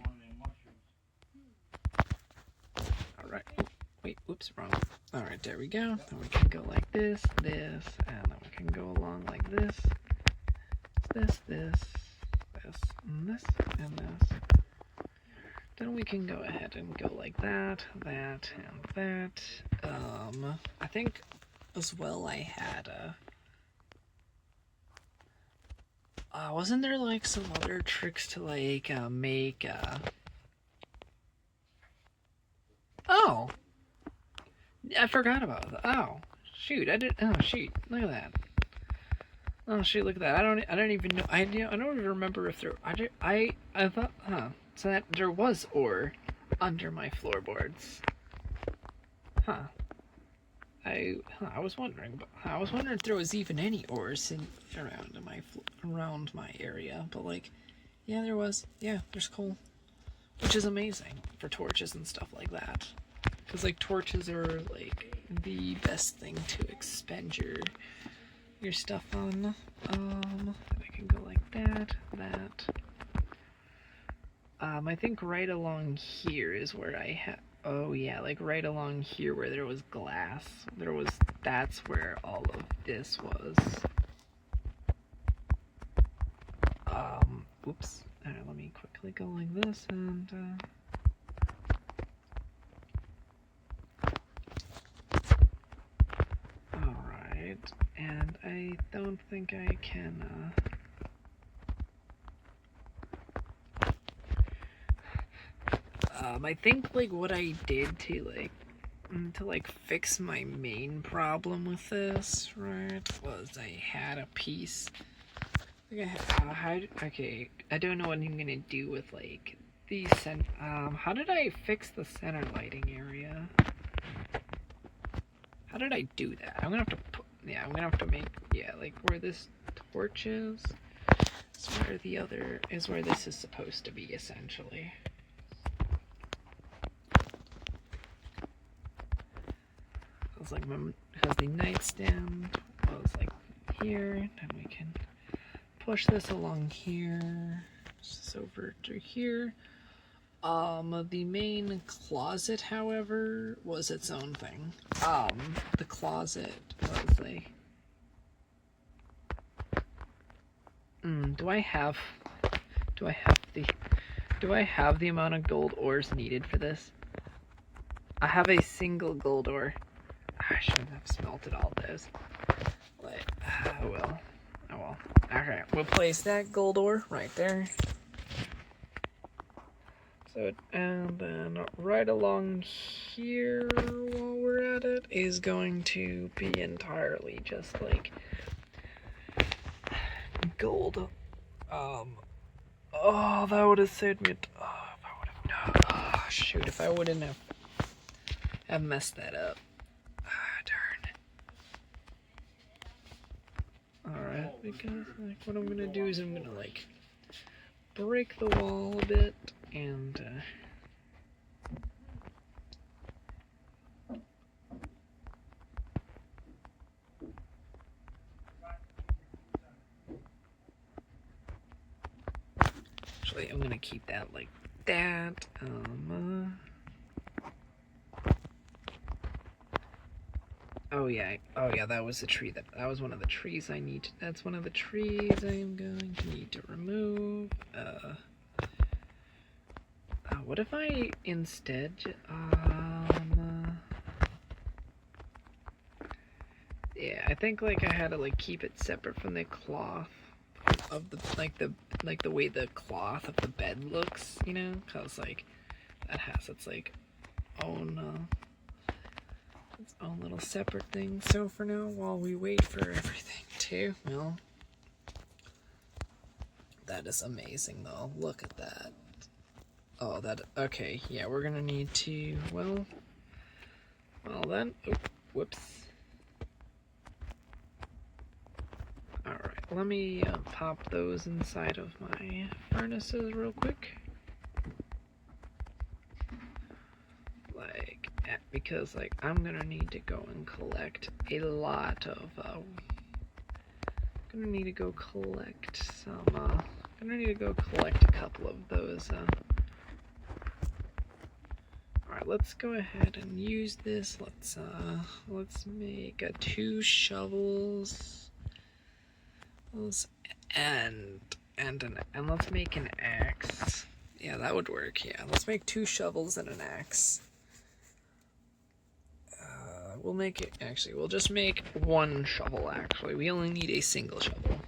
All right. Oh, wait. Whoops. Wrong. All right. There we go. Then we can go like this, this, and then we can go along like this. This, and this, and this. Then we can go ahead and go like that, that, and that. I think as well I had wasn't there like some other tricks to like make Oh, I forgot about that. Oh, shoot! Oh, shoot! Look at that. Oh, shoot! Look at that. I don't even know. I don't even remember if there. I thought. Huh. So that there was ore under my floorboards. Huh. I was wondering. I was wondering if there was even any ores around my area. But like, yeah, there was. Yeah, there's coal, which is amazing for torches and stuff like that. Because like torches are like the best thing to expend your stuff on. I can go like that. I think right along here is where I had. Oh yeah, like right along here where there was glass. That's where all of this was. Oops. Alright, let me quickly go like this and alright. And I don't think I can I think like what I did to fix my main problem with this, right, was I had a piece. Okay, I don't know what I'm gonna do with like the how did I fix the center lighting area? How did I do that? I'm gonna have to put, I'm gonna have to make, like where this torch is where this is supposed to be, essentially. It's like, because the nightstand was like here, and we can push this along here, just over to here. The main closet, however, was its own thing. The closet was like, do I have the amount of gold ores needed for this? I have a single gold ore. I shouldn't have smelted all those. But, oh well. Okay, we'll place that gold ore right there. So, and then right along here, while we're at it, is going to be entirely just like gold. Oh, that would have saved me. If I would have known. Oh, shoot, if I wouldn't have messed that up. Darn. Alright, because like what I'm gonna do is I'm gonna like break the wall a bit and actually I'm gonna keep that like that. Oh yeah, that was the tree that was one of the trees I need. That's one of the trees I'm going to need to remove. What if I instead yeah, I think like I had to like keep it separate from the cloth of the the way the cloth of the bed looks, you know, cause like that has its like own little separate thing. So for now, while we wait for everything to, well, that is amazing though. Look at that. Oh, okay, yeah, we're gonna need to, well then, whoops. let me pop those inside of my furnaces real quick. Like, because like I'm gonna need to go and collect a lot of gonna need to go collect some gonna need to go collect a couple of those alright, let's go ahead and use this. Let's make 2 shovels and let's make an axe. Yeah, that would work. Yeah, let's make 2 shovels and an axe. We'll make it, actually, we'll just make 1 shovel, actually. We only need a single shovel.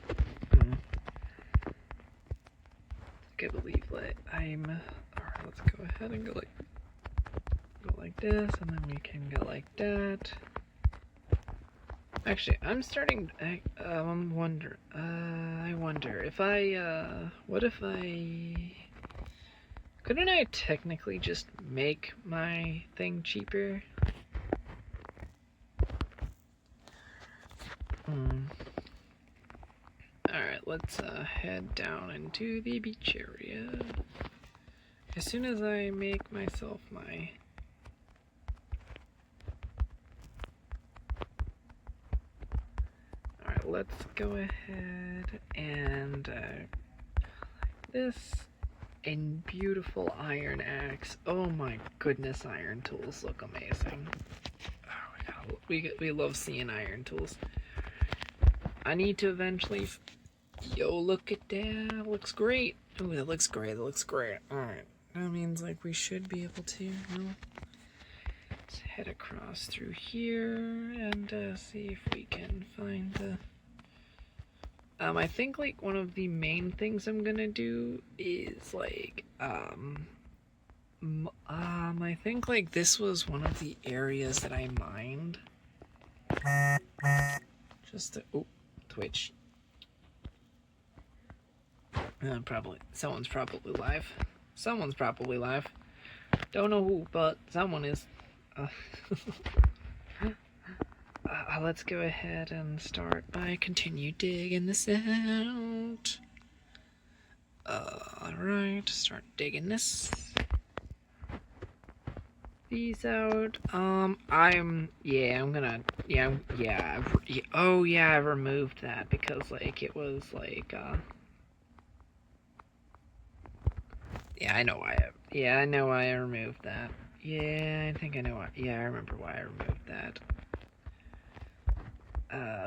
I believe that alright, let's go ahead and go like this, and then we can go like that. Actually, I'm starting, I wonder if what if couldn't I technically just make my thing cheaper? Alright, let's head down into the beach area. As soon as I make myself my... Alright, let's go ahead and this a beautiful iron axe. Oh my goodness, iron tools look amazing. Oh my god, we love seeing iron tools. I need to eventually... Yo, look at that. Looks great. Oh, that looks great. That looks great. Alright. That means, like, we should be able to, let's head across through here and see if we can find the... I think, like, one of the main things I'm gonna do is, like, I think, like, this was one of the areas that I mined. Just to... Oh, Twitch. Someone's probably live. Someone's probably live. Don't know who, but someone is. Let's go ahead and start by continue digging this out. Alright, start digging these out. I removed that because, like, it was, like, yeah, I know why I know why I removed that. Yeah, I think I know why. Yeah, I remember why I removed that.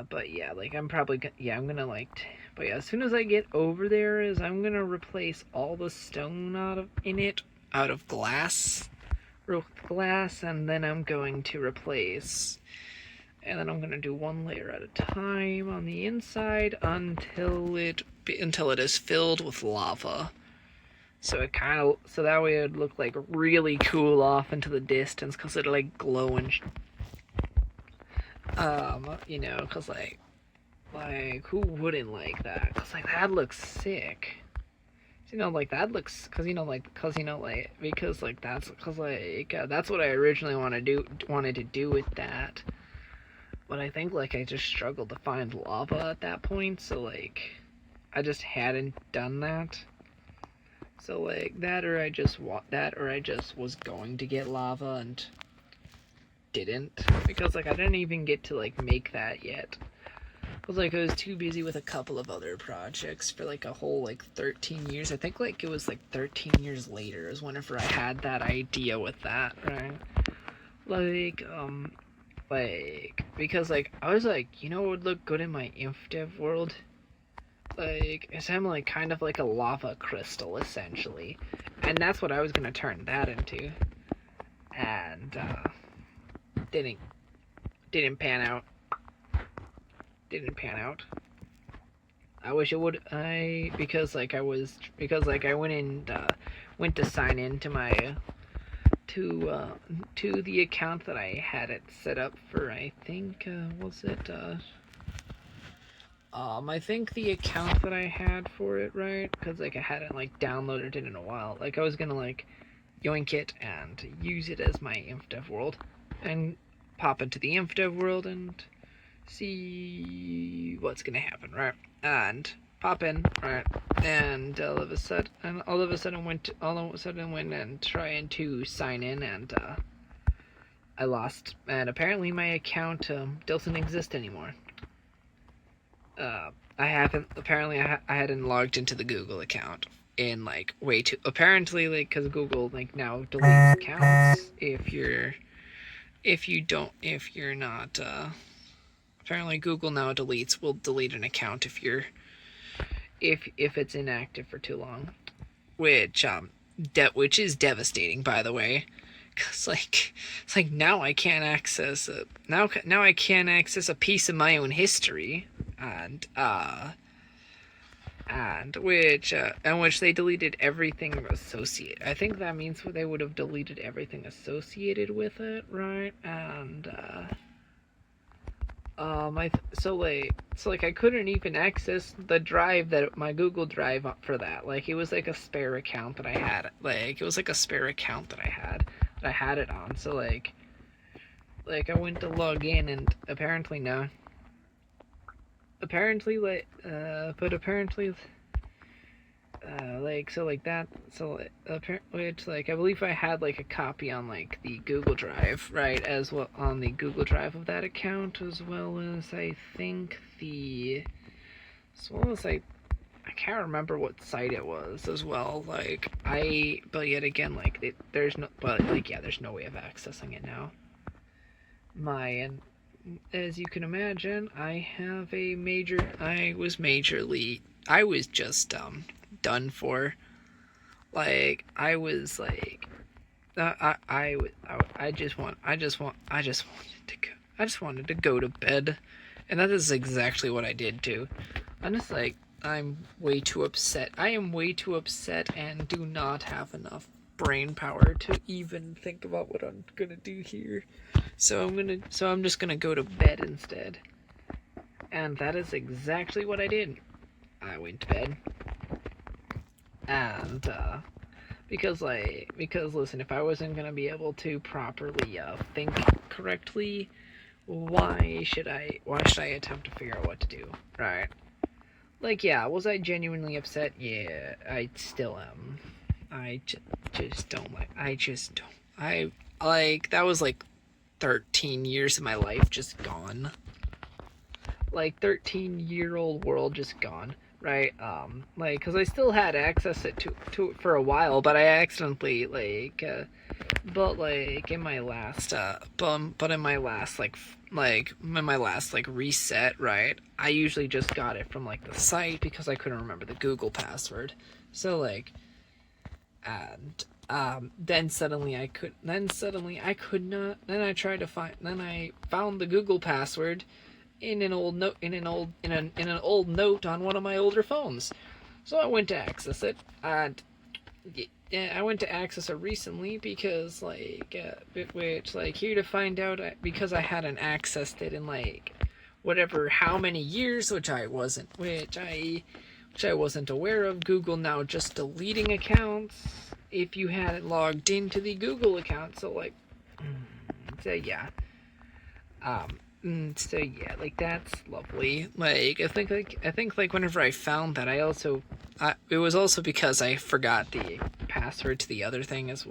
But yeah, like, I'm probably gonna, like, but yeah, as soon as I get over there, I'm gonna replace all the stone out of glass, and then I'm going to replace, and then I'm gonna do 1 layer at a time on the inside until it is filled with lava. So that way it would look like really cool off into the distance, because it'll, like, glow and because like who wouldn't like that? Because, like, that looks sick. Like, that looks, because that's what I originally wanted to do with that. But I think, like, I just struggled to find lava at that point, so, like, I just hadn't done that. So, like, that or I just was going to get lava and didn't, because, like, I didn't even get to, like, make that yet. Because, like, I was too busy with a couple of other projects for, like, a whole, like, 13 years. I think, like, it was, like, 13 years later is whenever I had that idea with that, right? Like, because, like, I was like, what would look good in my Infdev world? Like, I'm, like, kind of like a lava crystal, essentially. And that's what I was gonna turn that into. And, didn't pan out. I wish it would. Because I went to sign in to my to the account that I had it set up for. I think I think the account that I had for it, right? Because, like, I hadn't, like, downloaded it in a while. Like, I was gonna, like, yoink it and use it as my Infdev world and pop into the Infdev world and see what's gonna happen, right? and pop in, right? And all of a sudden went and trying to sign in, and I lost. And apparently my account doesn't exist anymore. I haven't. Apparently, I hadn't logged into the Google account in like way too. Apparently, like because Google like now deletes accounts if you're not. Apparently, Google now will delete an account if it's inactive for too long, which which is devastating, by the way. Cause it's like now I can't access now I can't access a piece of my own history, and which they deleted everything associated. I think that means they would have deleted everything associated with it, right? And so I couldn't even access the drive that my Google Drive for that. Like it was like a spare account that I had. Like it was like a spare account that I had it on. So like I went to log in, and apparently no. Apparently like but apparently which like I believe I had like a copy on like the Google Drive, right, as well on the Google Drive of that account, as well as I think I can't remember what site it was as well. But yet again, there's no way of accessing it now. As you can imagine, I was just done for. Like I was like, I just wanted to go to bed, and that is exactly what I did too. I'm just like, I'm way too upset. I am way too upset and do not have enough brain power to even think about what I'm gonna do here. So I'm just gonna go to bed instead. And that is exactly what I did. I went to bed. And because listen, if I wasn't gonna be able to properly think correctly, why should I attempt to figure out what to do, right? Like, yeah, was I genuinely upset? Yeah, I still am. That was like 13 years of my life just gone. Like 13-year-old world just gone, right? Cause I still had access to it for a while, but I accidentally in my last reset, right? I usually just got it from like the site because I couldn't remember the Google password. So then suddenly I could not. Then I found the Google password in an old note on one of my older phones. So I went to access it, and I went to access it recently because here to find out, because I hadn't accessed it in how many years, which I wasn't aware of. Google now just deleting accounts if you hadn't logged into the Google account. So that's lovely. I think whenever I found that, it was also because I forgot the password to the other thing as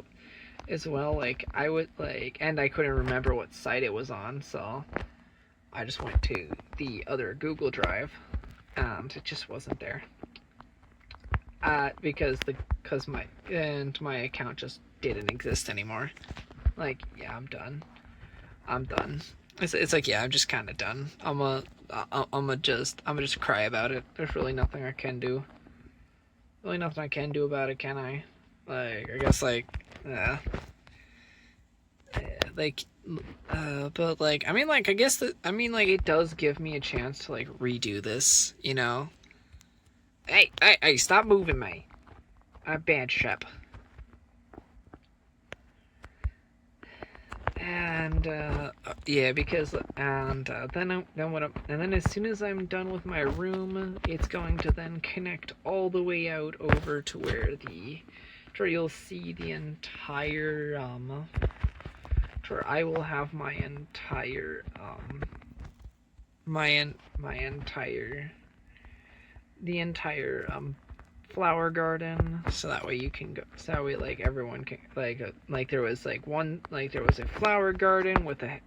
well. And I couldn't remember what site it was on, so I just went to the other Google Drive, and it just wasn't there. Because my account just didn't exist anymore. I'm done. It's I'm just kind of done. I'm just cry about it. There's really nothing I can do. Really nothing I can do about it, can I? I guess but it does give me a chance to redo this, you know? Hey, stop moving me. I'm bad shep. And then as soon as I'm done with my room, it's going to then connect all the way out over to where you'll see the entire where I will have my entire entire flower garden, so that way you can go, so that way like everyone can like there was like one, like there was a flower garden with a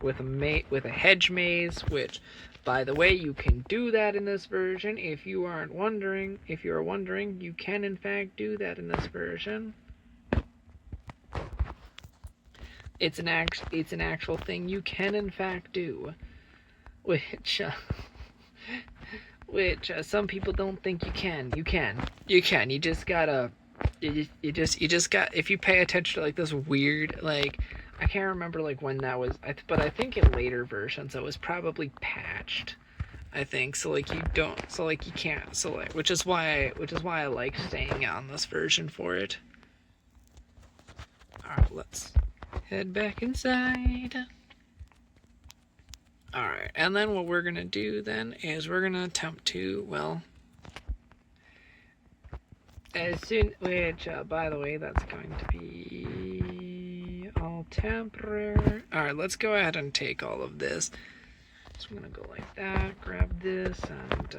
hedge maze, which by the way you can do that in this version. If you are wondering, you can in fact do that in this version. It's an actual thing you can in fact do, which some people don't think you can. You can. You just gotta. You just got. If you pay attention to like this weird, like, I can't remember like when that was. But I think in later versions it was probably patched. I think so. Like you don't. So like you can't. So like, which is why I like staying on this version for it. All right, let's head back inside. Alright, and then what we're going to do then is we're going to attempt to, well, as soon, which, by the way, that's going to be all temporary. Alright, let's go ahead and take all of this. So I'm going to go like that, grab this, and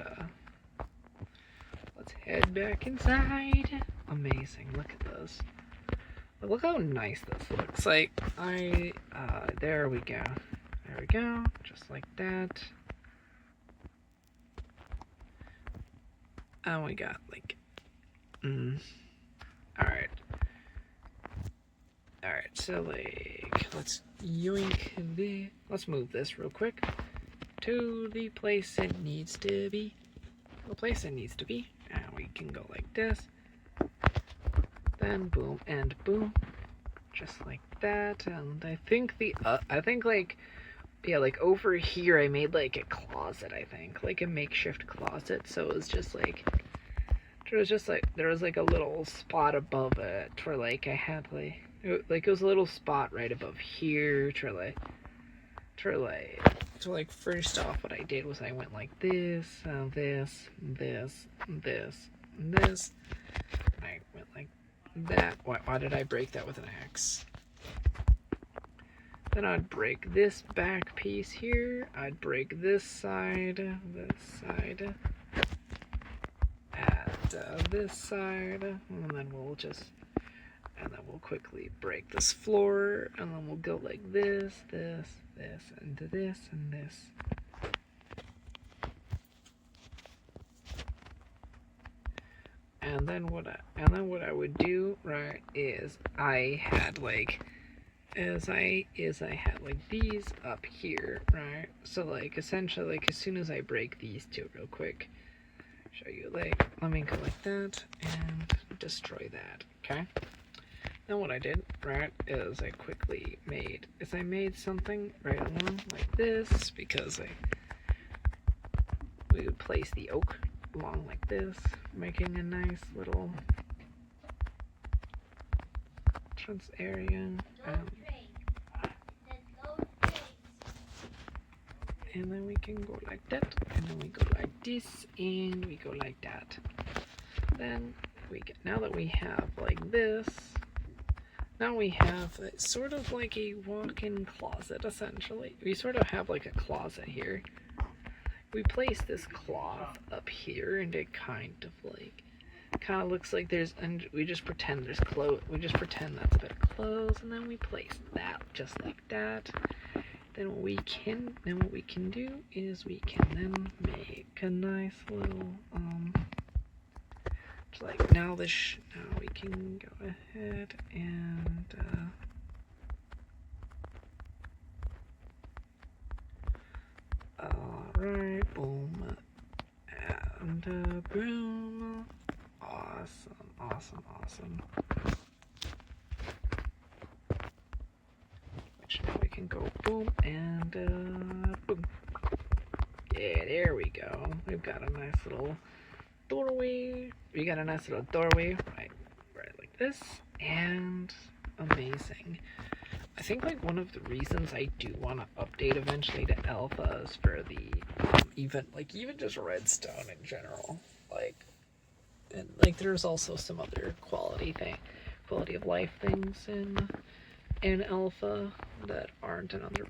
let's head back inside. Amazing, look at this. Look how nice this looks. Like, there we go. There we go, just like that. And we got like, alright. Alright, so like, let's yoink let's move this real quick to the place it needs to be. And we can go like this. Then boom and boom. Just like that. And I think like over here I made like a closet, I think, like a makeshift closet. So it was just like, there was like a little spot above it where like I had like it was a little spot right above here to first off what I did was I went like this, this, this, this, and this, and I went like that. Why did I break that with an axe? Then I'd break this back piece here. I'd break this side, and this side, and then we'll quickly break this floor, and then we'll go like this, this, and this, and this. And then what I would do, right, is I had like these up here, right? So like essentially like as soon as I break these two real quick, show you like, let me go like that and destroy that, okay? Then what I did, right, is I made something right along like this, because we would place the oak along like this, making a nice little entrance area. And then we can go like that, and then we go like this, and we go like that. Then now that we have like this, now we have sort of like a walk-in closet, essentially. We sort of have like a closet here. We place this cloth up here, and it kind of looks like and we just pretend there's clothes. We just pretend that's a bit of clothes, and then we place that just like that. Then what we can do is we can then make a nice little like now we can go ahead and alright, boom, and boom. Awesome. Which now we can go boom and boom. Yeah, there we go. We've got a nice little doorway. Right like this, and amazing. I think like one of the reasons I do want to update eventually to alpha is for the even just redstone in general, and there's also some other quality of life things in alpha that aren't in other.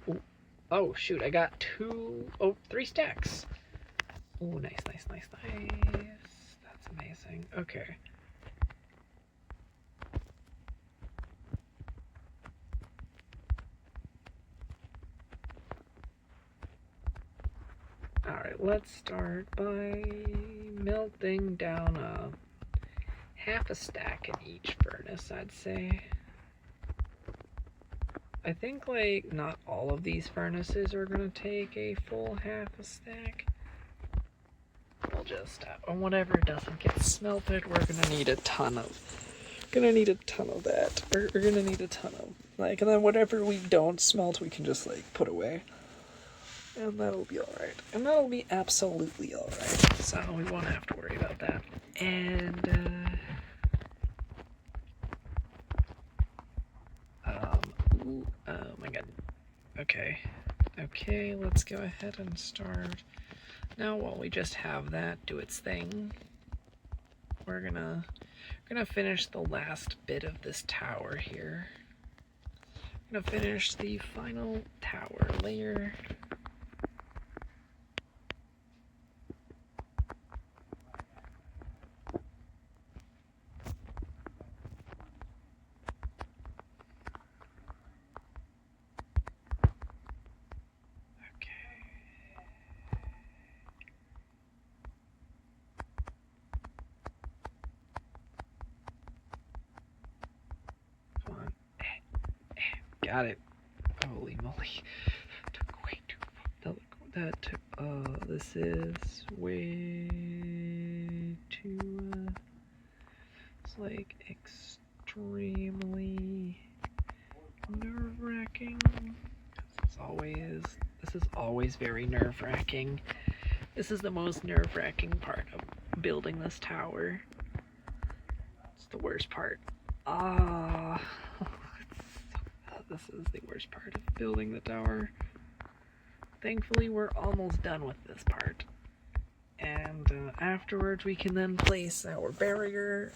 Oh shoot, I got 3 stacks. Oh, nice. That's amazing. Okay. Alright, let's start by melting down half a stack in each furnace, I'd say. I think, like, not all of these furnaces are gonna take a full half a stack. We'll just, on whatever doesn't get smelted, we're gonna need a ton of that. We're gonna need a ton of, like, and then whatever we don't smelt, we can just, like, put away. And that'll be alright. And that'll be absolutely alright. So we won't have to worry about that. And, oh my god. Okay. Okay, let's go ahead and start. Now while we just have that do its thing, we're gonna finish the last bit of this tower here. We're gonna finish the final tower layer. Got it. Holy moly. Took way too long. That took, this is way too, it's like extremely nerve-wracking. This is always very nerve-wracking. This is the most nerve-wracking part of building this tower. It's the worst part. This is the worst part of building the tower. Thankfully, we're almost done with this part. And afterwards, we can then place our barrier.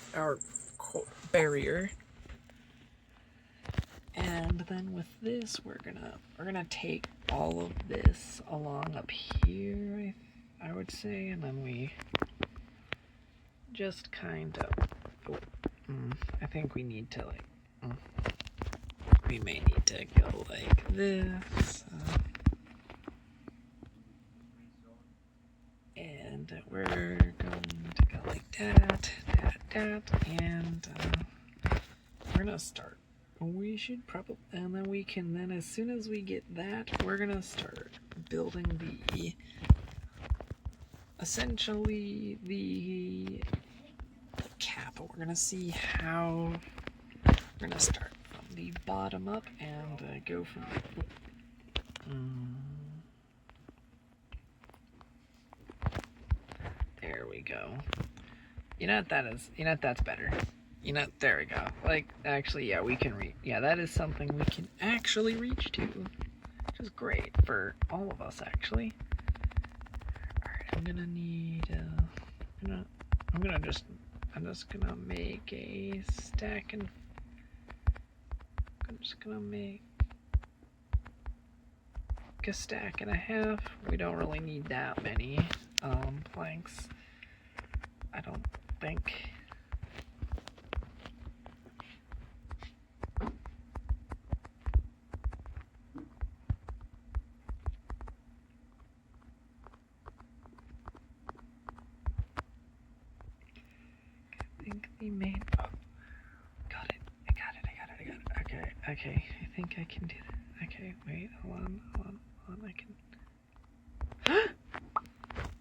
And then with this, we're gonna take all of this along up here, I would say, and then we just kind of. I think we need to we may need to go like this. And we're going to go like that, and we're gonna start. We should probably, and then we can, then as soon as we get that, we're gonna start building essentially the cap. We're gonna see how, we're gonna start from the bottom up and go from there we go. You know what that is? You know what, that's better. You know, there we go. Like, actually, yeah, we can reach. Yeah, that is something we can actually reach to, which is great for all of us, actually. Alright, I'm gonna need, I'm just gonna make a stack, and I'm just gonna make a stack and a half. We don't really need that many planks, I don't think. The main, oh, got it. I got it. Okay, I think I can do that. Okay, wait, hold on, I can.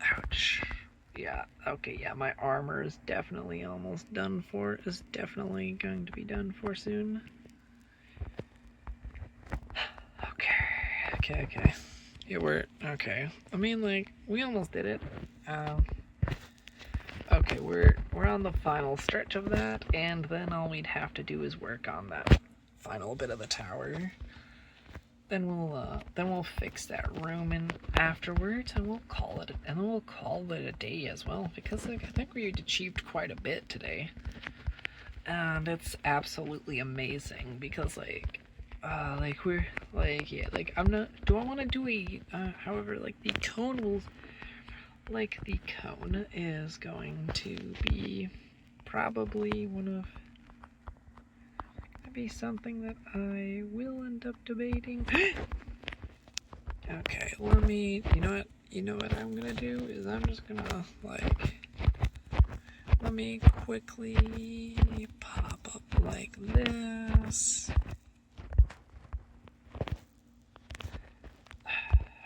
Ouch. Yeah, okay, yeah, my armor is definitely almost done for, is definitely going to be done for soon. Okay. Yeah, okay. I mean, like, we almost did it. Okay, we're on the final stretch of that, and then all we'd have to do is work on that final bit of the tower. Then we'll fix that room in afterwards, and we'll call it a day as well, because like, I think we achieved quite a bit today, and it's absolutely amazing because we're like, yeah, like I'm not. Do I want to do a? However, like the cone will. like the cone is going to be probably be something that I will end up debating. Okay, you know what I'm gonna do is I'm just gonna let me quickly pop up like this.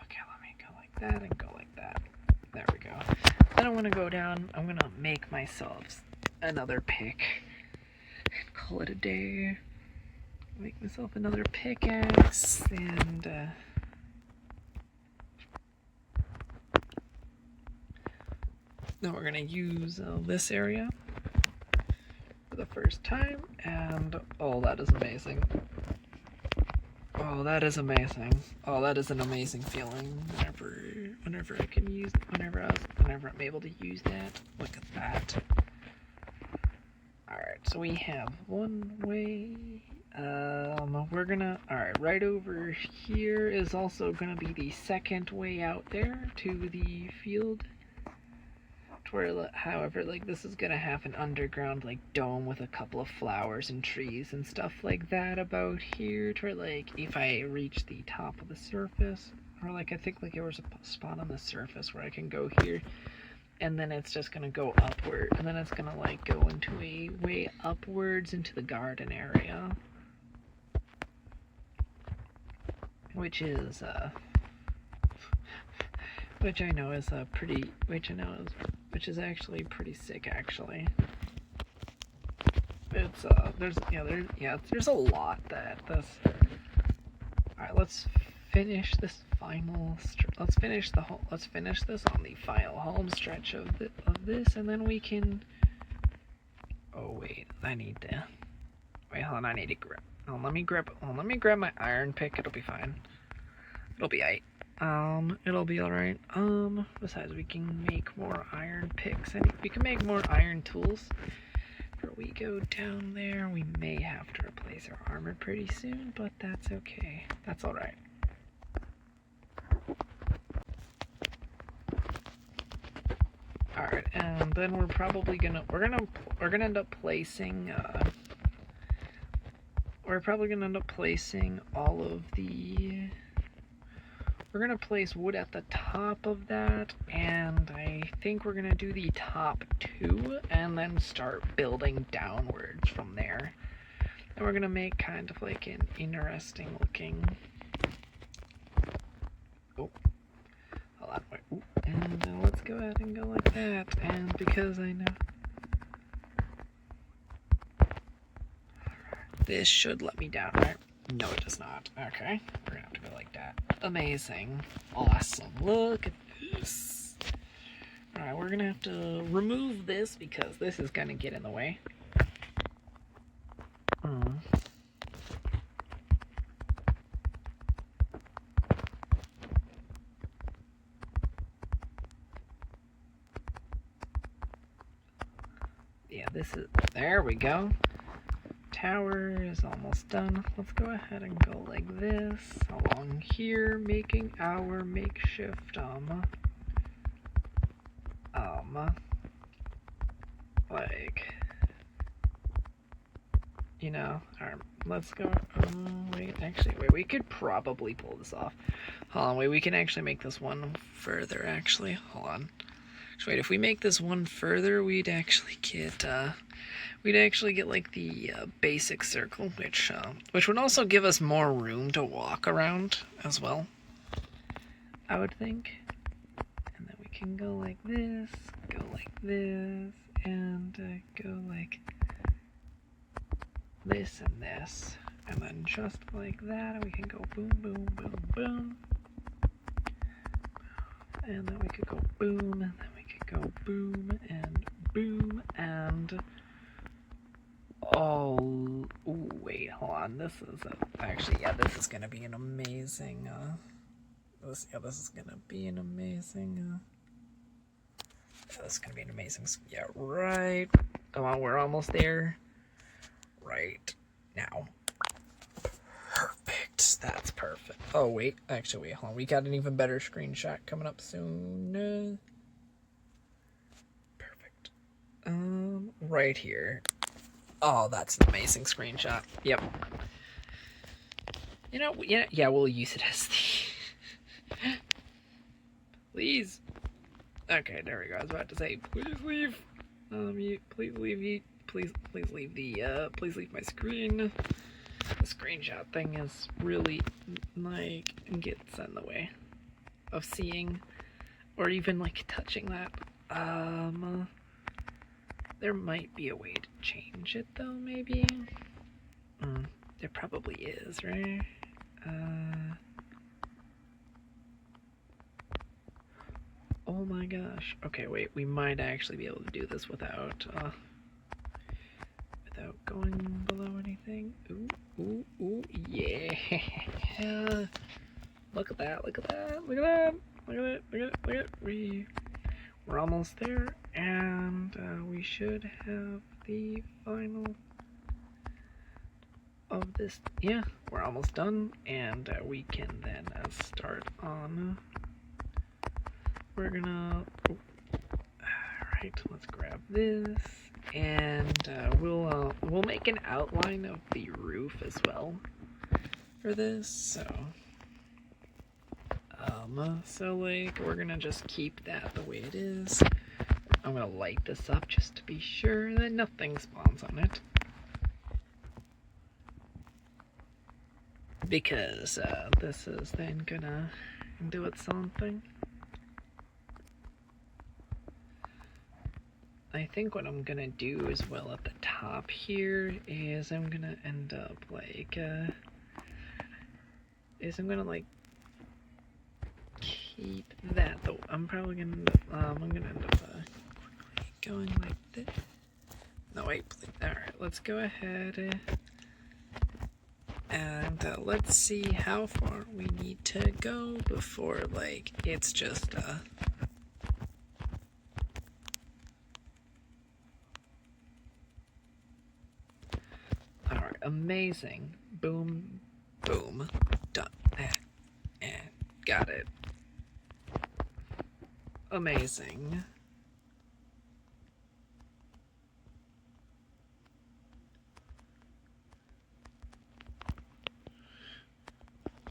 Okay, let me go like that and go like that. There we go. Then I'm gonna go down, I'm gonna make myself another pick and call it a day. Make myself another pickaxe and then we're gonna use this area for the first time, and oh, that is amazing. Oh, that is amazing. Oh, that is an amazing feeling whenever I can use whenever I'm able to use that. Look at that. Alright, so we have one way. We're gonna right over here is also gonna be the second way out there to the field. However, like, this is gonna have an underground like dome with a couple of flowers and trees and stuff like that about here, to where, like, if I reach the top of the surface, or like I think like there was a spot on the surface where I can go here, and then it's just gonna go upward, and then it's gonna like go into a way upwards into the garden area, which is which I know is which is actually pretty sick, actually. It's there's a lot that this. All right, let's finish this let's finish this on the final home stretch of this, and then we can. Oh wait, I need to. Wait, hold on, I need to grab. Oh, let me grab my iron pick. It'll be fine. It'll be aight. It'll be alright. Besides, we can make more iron picks, and we can make more iron tools. Before we go down there, we may have to replace our armor pretty soon, but that's okay. That's alright. Alright, and then we're gonna end up placing, all of the. We're gonna place wood at the top of that, and I think we're gonna do the top two, and then start building downwards from there. And we're gonna make kind of like an interesting looking. Oh, hold on, wait. Ooh. And let's go ahead and go like that. And because I know this should let me down, right? No, it does not. Okay, we're gonna have to go like that. Amazing. Awesome. Look at this. Alright, we're gonna have to remove this because this is gonna get in the way. Yeah, there we go. Tower is almost done. Let's go ahead and go like this along here, making our makeshift like, you know, let's go. Wait, we could probably pull this off. Hold on, wait, we can actually make this one further. Actually, hold on. So wait, if we make this one further, we'd actually get like the basic circle, which would also give us more room to walk around as well, I would think. And then we can go like this, and go like this and this, and then just like that, and we can go boom, boom, boom, boom, and then we could go boom, and then we could go boom, and oh, ooh, wait, hold on. This is this is gonna be an amazing. This is gonna be an amazing. This is gonna be an amazing. Yeah, right. Come on, we're almost there. Right now. Perfect. That's perfect. Oh wait, actually, wait, hold on. We got an even better screenshot coming up soon. Right here. Oh, that's an amazing screenshot. Yep. You know, yeah, we'll use it as the... Please. Okay, there we go. I was about to say, please leave. Please leave. Please leave the. Please leave my screen. The screenshot thing is really like gets in the way of seeing, or even like touching that. There might be a way to change it though. Maybe. There probably is, right? Oh my gosh. Okay, wait. We might actually be able to do this without going below anything. Ooh, yeah. Look at that. We're almost there, and we should have the final of this. Yeah, we're almost done, and we can then start on. We're gonna. Alright, let's grab this, and we'll make an outline of the roof as well for this. So like we're gonna just keep that the way it is. I'm gonna light this up just to be sure that nothing spawns on it, because this is then gonna do its own thing. I think what I'm gonna do as well at the top here is I'm gonna end up like I'm gonna like keep that though. I'm probably gonna end up going like this. No wait, please. All right, let's go ahead and let's see how far we need to go before like it's just Alright, amazing. Boom, boom, done. And got it. Amazing.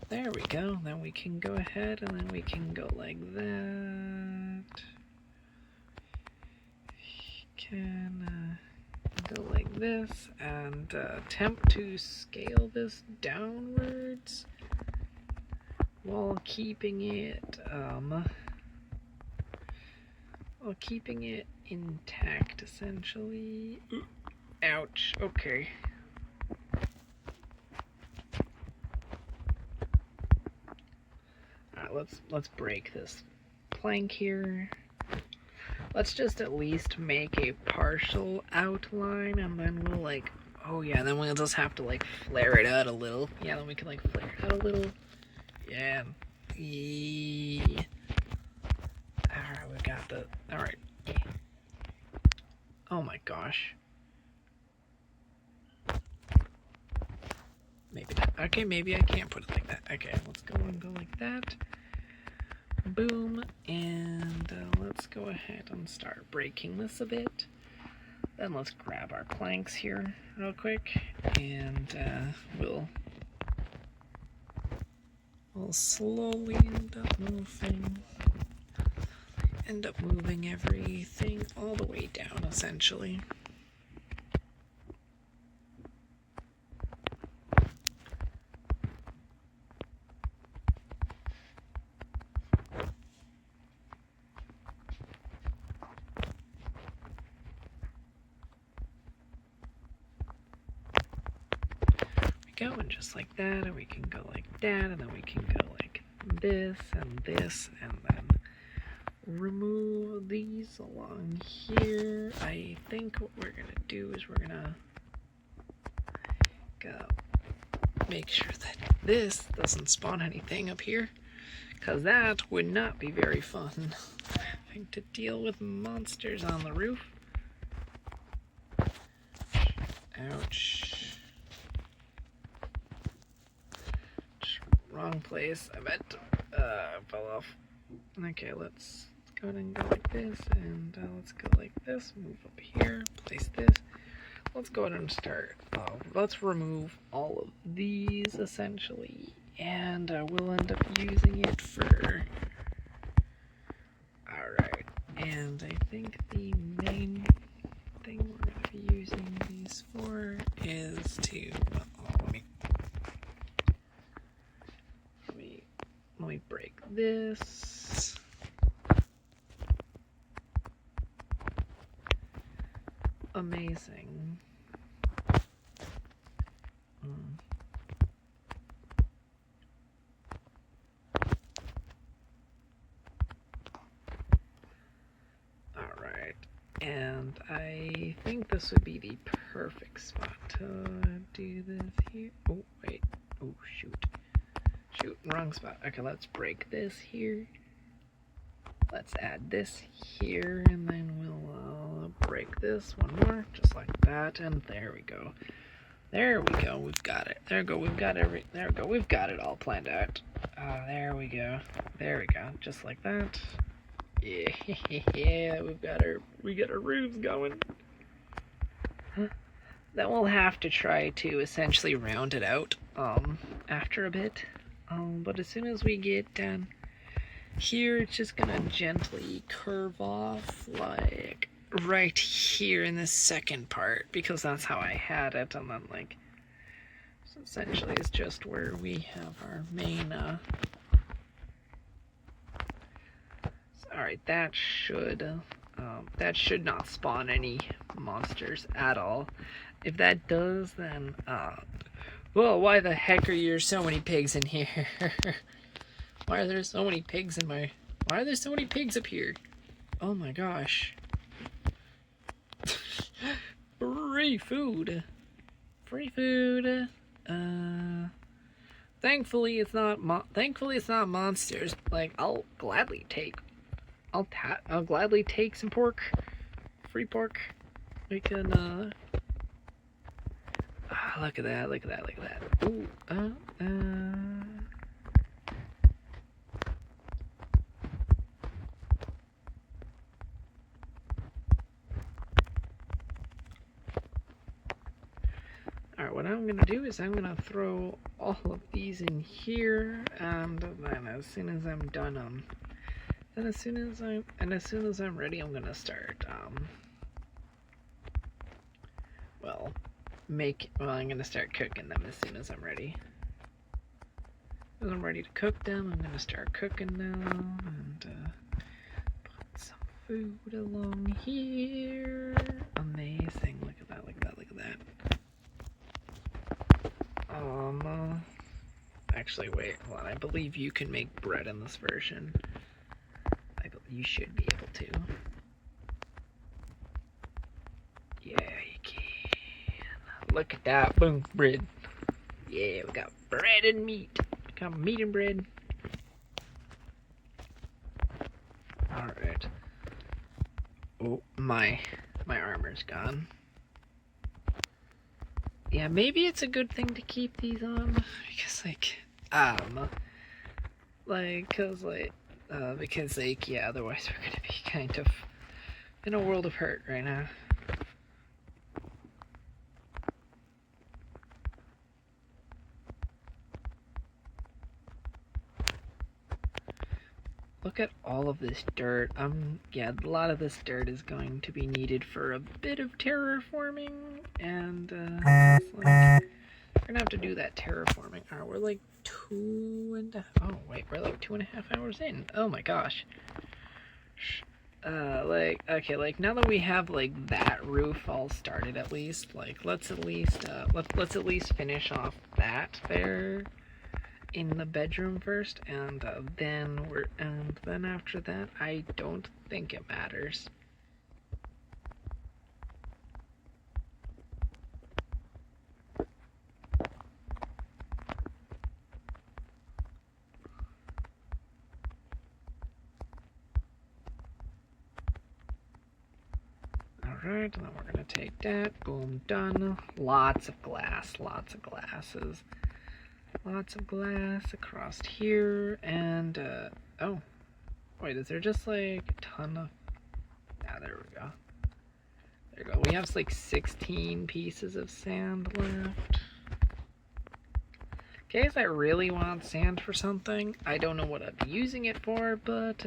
There we go. Then we can go ahead and then we can go like that. Can go like this and attempt to scale this downwards while keeping it intact essentially. Ouch. Okay. Alright, let's break this plank here. Let's just at least make a partial outline, and then we'll like, oh yeah, then we'll just have to like flare it out a little. Yeah, then we can like flare it out a little. Yeah. Alright, we got the, alright. Oh my gosh. Maybe not. Okay, maybe I can't put it like that. Okay, let's go and go like that. Boom, and let's go ahead and start breaking this a bit. Then let's grab our planks here real quick, and we'll slowly end up moving everything all the way down essentially. Go and just like that, and we can go like that, and then we can go like this and this, and then remove these along here. I think what we're gonna do is we're gonna go make sure that this doesn't spawn anything up here, because that would not be very fun having to deal with monsters on the roof. Ouch. Wrong place. I meant fell off. Okay, let's go ahead and go like this, and let's go like this, move up here, place this. Let's go ahead and start. Let's remove all of these essentially, and we'll end up using it for. Alright, and I think the main thing we're going to be using these for is to. Let me break this. Amazing. Alright, and I think this would be the perfect spot to do this here. Oh, wait. Oh, shoot. Shoot, wrong spot. Okay, let's break this here. Let's add this here, and then we'll break this one more, just like that, and there we go. There we go, we've got it. There we go, we've got there we go, we've got it all planned out. There we go. There we go, just like that. Yeah, yeah, we got our roofs going. Then we'll have to try to essentially round it out, after a bit. But as soon as we get done here, it's just gonna gently curve off, like, right here in this second part, because that's how I had it, and then, like, so essentially it's just where we have our main, alright, that should not spawn any monsters at all. If that does, then, well, why the heck are there so many pigs in here? Why are there so many pigs why are there so many pigs up here? Oh my gosh. Free food. Free food. Thankfully it's not monsters. Like, I'll gladly take some pork. Free pork. We can, look at that, look at that, look at that. Ooh, Alright, what I'm gonna do is I'm gonna throw all of these in here, and then as soon as I'm done, as soon as I'm ready, I'm gonna start, I'm gonna start cooking them as soon as I'm ready. As I'm ready to cook them, I'm gonna start cooking them, and, put some food along here. Amazing, look at that, look at that, look at that. Actually, wait, hold on, I believe you can make bread in this version. You should be able to. Yeah, you can. Look at that, boom, bread. Yeah, we got bread and meat. We got meat and bread. Alright. Oh, my armor's gone. Yeah, maybe it's a good thing to keep these on, because, yeah, otherwise we're gonna be kind of in a world of hurt right now. Look at all of this dirt. Yeah, a lot of this dirt is going to be needed for a bit of terraforming, and, we're gonna have to do that terraforming. Alright, we're like 2.5, oh wait, we're like 2.5 hours in. Oh my gosh. Okay, now that we have, that roof all started at least, let's at least finish off that there in the bedroom first, and then after that, I don't think it matters. Alright, and then we're gonna take that, boom, done. Lots of glass, lots of glasses. Lots of glass across here, and, oh. Wait, is there just like a ton of... Ah, there we go. There we go. We have like 16 pieces of sand left. In case I really want sand for something, I don't know what I'd be using it for, but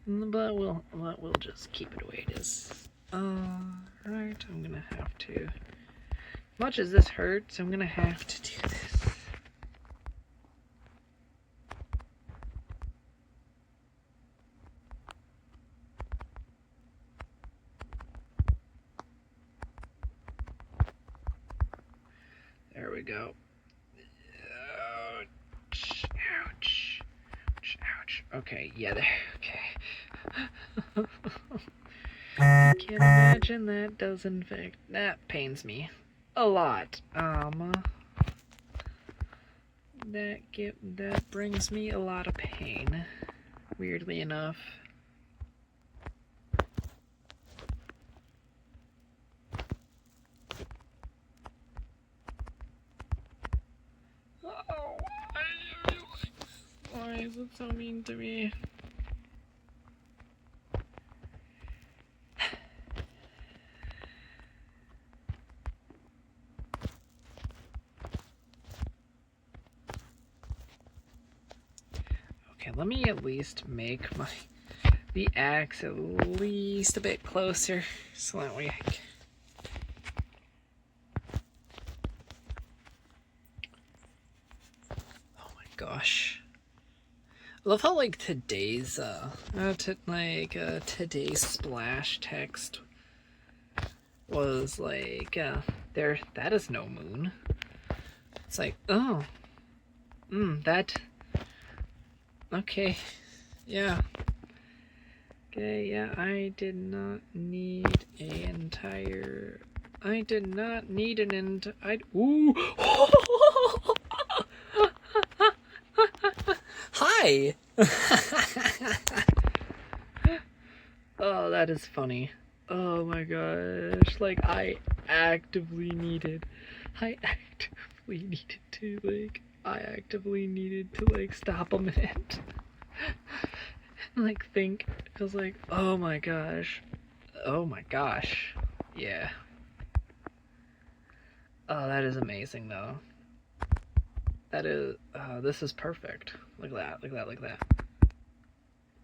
we'll just keep it the way it is. Right, I'm gonna have to. As much as this hurts, I'm gonna have to do this. There we go. Ouch, ouch, ouch, ouch. Okay, yeah, there. Okay. I can't imagine that does infect. That pains me a lot. That brings me a lot of pain. Weirdly enough. Oh, why is it so mean to me? Okay, let me at least make the axe at least a bit closer, so that way I can... Oh my gosh. I love how like today's today's splash text was like there, that is no moon. It's like, oh, that, okay, yeah, okay, yeah, I did not need an ooh. Hi. Oh, that is funny. Oh my gosh, like I actively needed to like stop a minute and like think. I was like, oh my gosh, yeah. Oh, that is amazing though. That is, this is perfect. Look at that.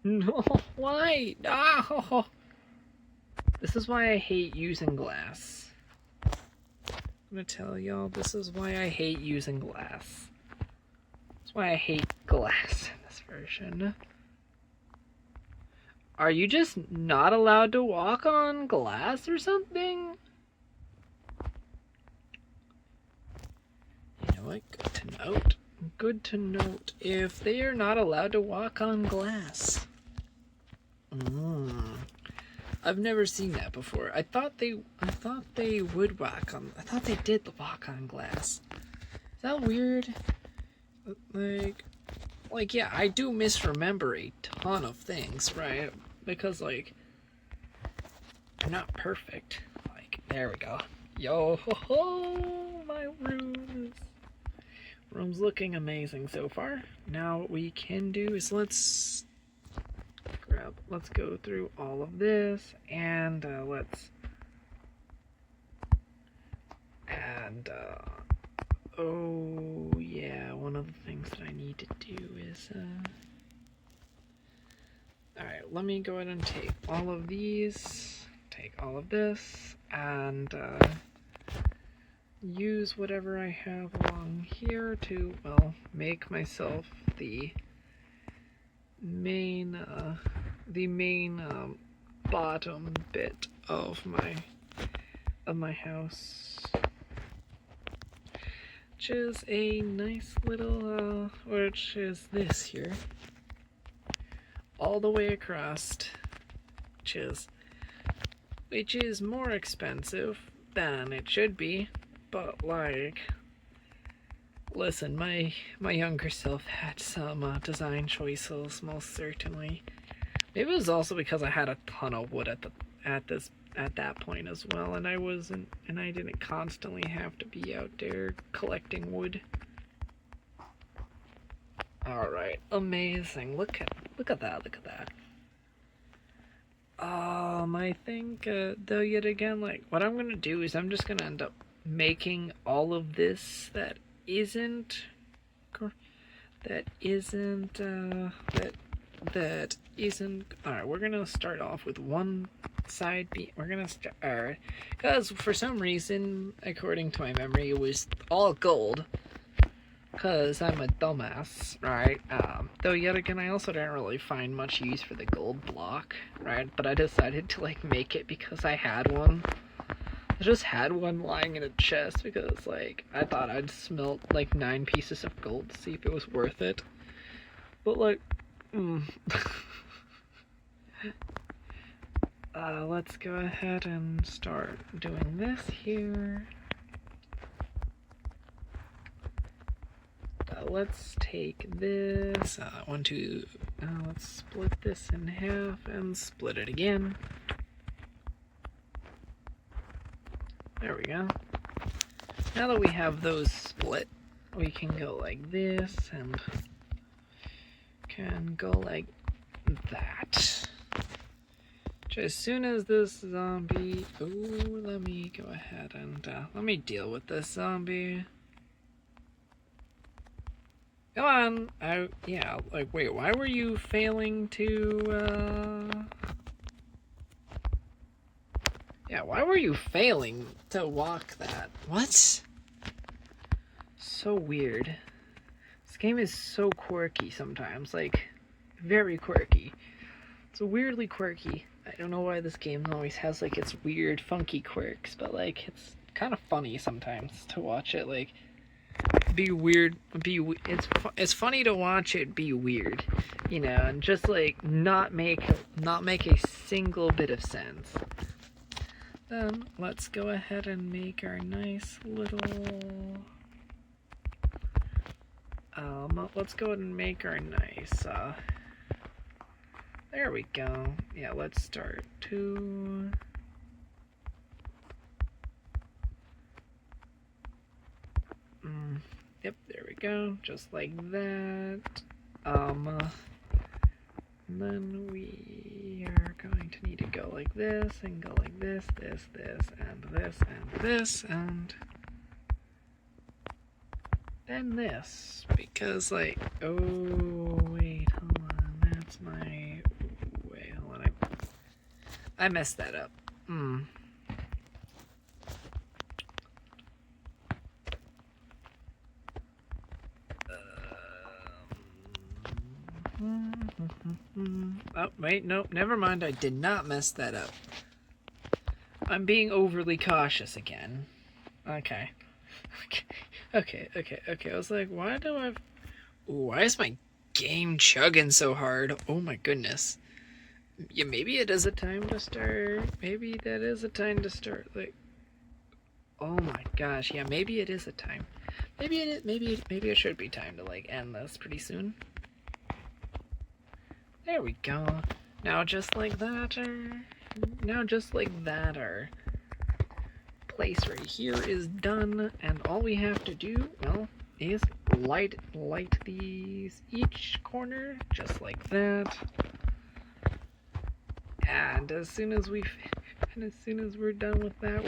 No, why? No! This is why I hate using glass. I'm gonna tell y'all, this is why I hate using glass. That's why I hate glass in this version. Are you just not allowed to walk on glass or something? You know what? Good to note if they are not allowed to walk on glass. I've never seen that before. I thought they would walk on. I thought they did walk on glass. Is that weird? Like yeah, I do misremember a ton of things, right? Because like they're not perfect. Like there we go. Yo ho ho, my room's looking amazing so far. Now what we can do is let's go through all of this and oh yeah, one of the things that I need to do is alright, let me go ahead and take all of these, take all of this, and use whatever I have along here to, well, make myself the main bottom bit of my house, which is a nice little which is this here, all the way across, which is more expensive than it should be, but like, listen, my younger self had some design choices, most certainly. Maybe it was also because I had a ton of wood at that point as well, and I didn't constantly have to be out there collecting wood. All right, amazing. Look at Look at that, look at that. I think, though, yet again, like, what I'm gonna do is I'm just gonna end up making all of this that isn't, alright, we're gonna start off with one side beam. We're gonna start, because for some reason, according to my memory, it was all gold. Because I'm a dumbass, right? Though yet again, I also didn't really find much use for the gold block, right? But I decided to like make it because I had one. I just had one lying in a chest because like I thought I'd smelt like 9 pieces of gold to see if it was worth it. But like, let's go ahead and start doing this here. Let's take this, let's split this in half and split it again. There we go. Now that we have those split, we can go like this and can go like that. As soon as this zombie, let me go ahead and let me deal with this zombie. Come on! Yeah, like, wait, why were you failing to, yeah, why were you failing to walk that? What? So weird. This game is so quirky sometimes, like, very quirky. It's weirdly quirky. I don't know why this game always has, like, its weird, funky quirks, but, like, it's kind of funny sometimes to watch it, like, be weird, it's funny to watch it be weird, you know, and just like not make a single bit of sense. Then let's go ahead and make our nice little let's go ahead and make our nice there we go. Yeah, let's start to yep, there we go, just like that. And then we are going to need to go like this, and go like this, this, and this, and this, and then this. Because, like, oh, wait, hold on, that's my, wait, hold on, I messed that up. Oh, wait, nope, never mind, I did not mess that up. I'm being overly cautious again. Okay. Okay. I was like, why is my game chugging so hard? Oh my goodness. Yeah, maybe it is a time to start. Maybe that is a time to start. Like, oh my gosh, yeah, maybe it is a time. Maybe it should be time to like end this pretty soon. There we go. Now just like that, our place right here is done, and all we have to do, well, is light these each corner just like that. And as soon as we're done with that,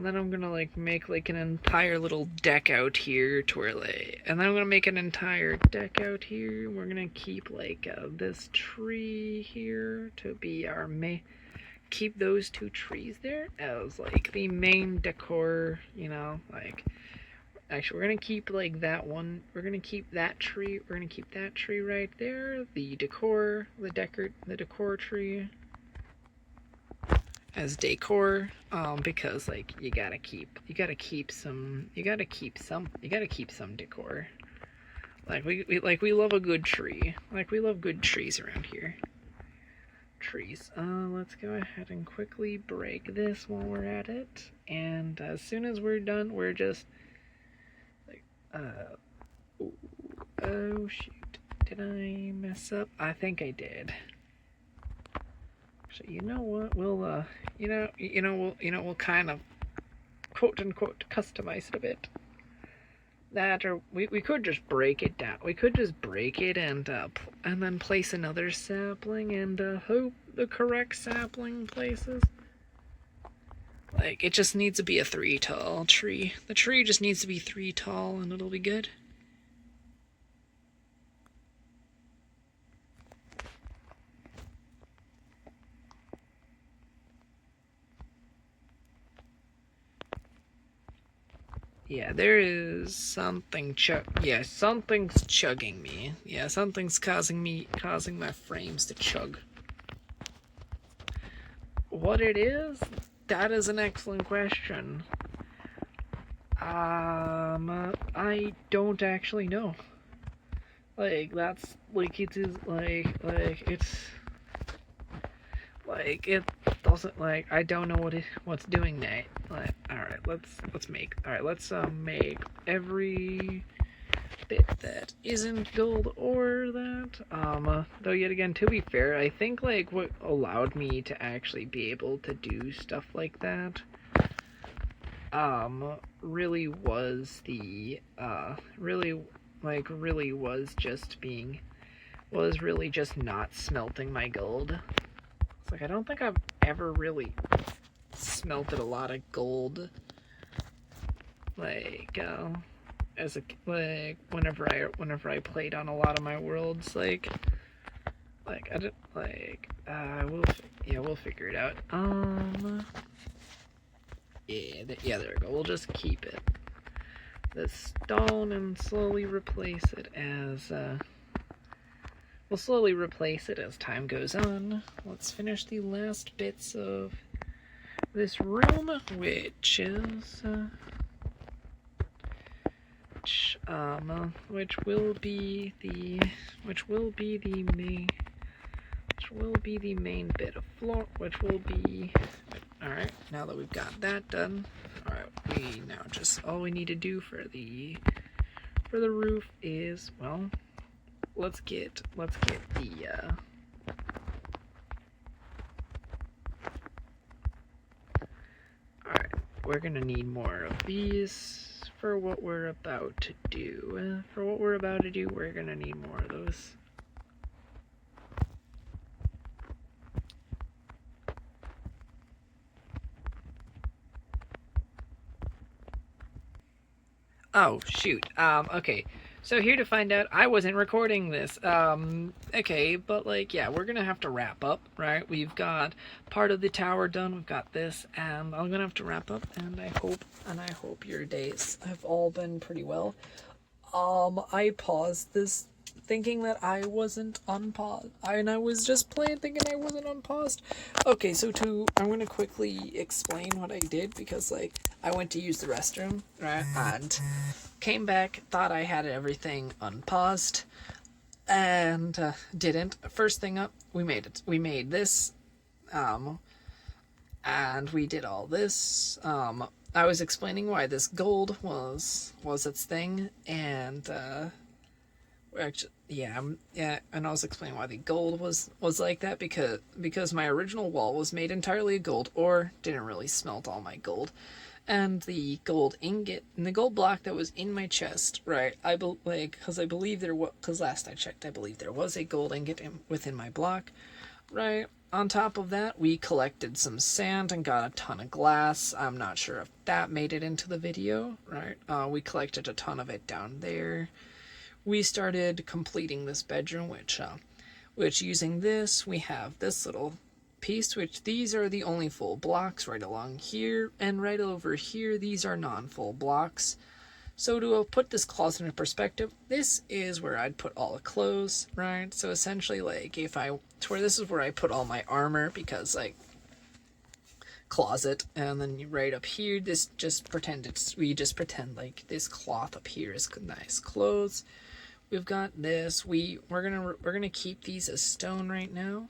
then I'm gonna like make like an entire little deck out here to where like, and then I'm gonna make an entire deck out here. We're gonna keep like this tree here to be our keep those 2 trees there as like the main decor, you know, like, actually we're gonna keep like that one, we're gonna keep that tree right there, the decor tree as decor, because like you gotta keep some decor. Like we love a good tree. Like we love good trees around here. Trees. Let's go ahead and quickly break this while we're at it. And as soon as we're done, we're just like, oh shoot, did I mess up? I think I did. So you know what? We'll we'll kind of quote unquote customize it a bit. That, or we could just break it down. We could just break it and then place another sapling and hope the correct sapling places. Like, it just needs to be a 3 tall tree. The tree just needs to be 3 tall and it'll be good. Yeah, there is something something's chugging me. Yeah, something's causing my frames to chug. What it is? That is an excellent question. I don't actually know. Like, that's like it is like it doesn't, like, I don't know what's doing that. Like, all right, let's make every bit that isn't gold or that. Though yet again, to be fair, I think like what allowed me to actually be able to do stuff like that really was really just not smelting my gold. It's like I don't think I've ever really smelted a lot of gold, like as a whenever I played on a lot of my worlds, I didn't we'll figure it out. Yeah, there we go. We'll just keep it the stone and slowly replace it as we'll slowly replace it as time goes on. Let's finish the last bits of this room, which is which will be the main bit of floor, which will be alright. Now that we've got that done, alright, we now just all we need to do for the roof is, well, let's get the alright, we're gonna need more of these for what we're about to do. We're gonna need more of those. Oh, shoot. Okay. So here to find out, I wasn't recording this. Okay, but like, yeah, we're gonna have to wrap up, right? We've got part of the tower done, we've got this, and I'm gonna have to wrap up, and I hope your days have all been pretty well. I paused this thinking that I wasn't unpaused, and I was just playing thinking I wasn't unpaused. Okay, so I'm gonna quickly explain what I did, because like I went to use the restroom, right, and came back, thought I had everything unpaused, and didn't. First thing up, we made this, and we did all this. I was explaining why this gold was its thing, and actually, yeah, and I was explaining why the gold was like that, because my original wall was made entirely of gold, or didn't really smelt all my gold, and the gold ingot and the gold block that was in my chest, right? Because last I checked, I believe there was a gold ingot within my block, right? On top of that, we collected some sand and got a ton of glass. I'm not sure if that made it into the video, right? We collected a ton of it down there. We started completing this bedroom, which using this, we have this little piece, which these are the only full blocks right along here, and right over here, these are non-full blocks. So to put this closet in perspective, this is where I'd put all the clothes, right? So essentially, like, this is where I put all my armor, because, like, closet, and then right up here, we just pretend like this cloth up here is nice clothes. We've got this. We're gonna keep these as stone right now.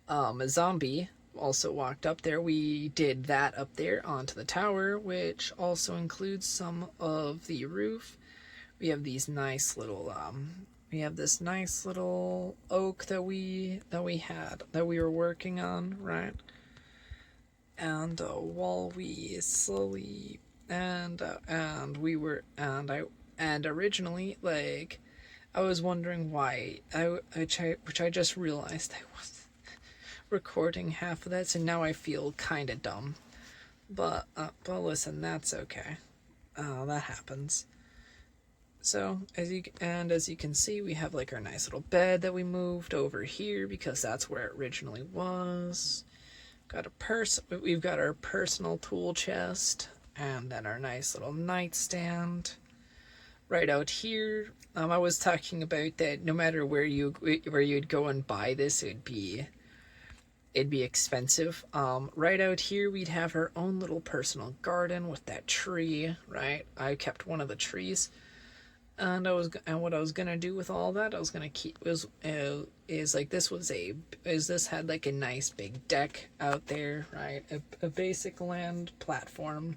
A zombie also walked up there. We did that up there onto the tower, which also includes some of the roof. We have these nice little we have this nice little oak that we were working on, right? And while we slowly and we were And originally, like, I was wondering why which I just realized I was recording half of that, so now I feel kind of dumb. But listen, that's okay. That happens. So as you can see, we have like our nice little bed that we moved over here because that's where it originally was. We've got our personal tool chest, and then our nice little nightstand. Right out here, I was talking about that. No matter where you'd go and buy this, it'd be expensive. Right out here, we'd have our own little personal garden with that tree. Right, I kept one of the trees. And what I was gonna do with all that, I was gonna keep this had like a nice big deck out there, right? A basic land platform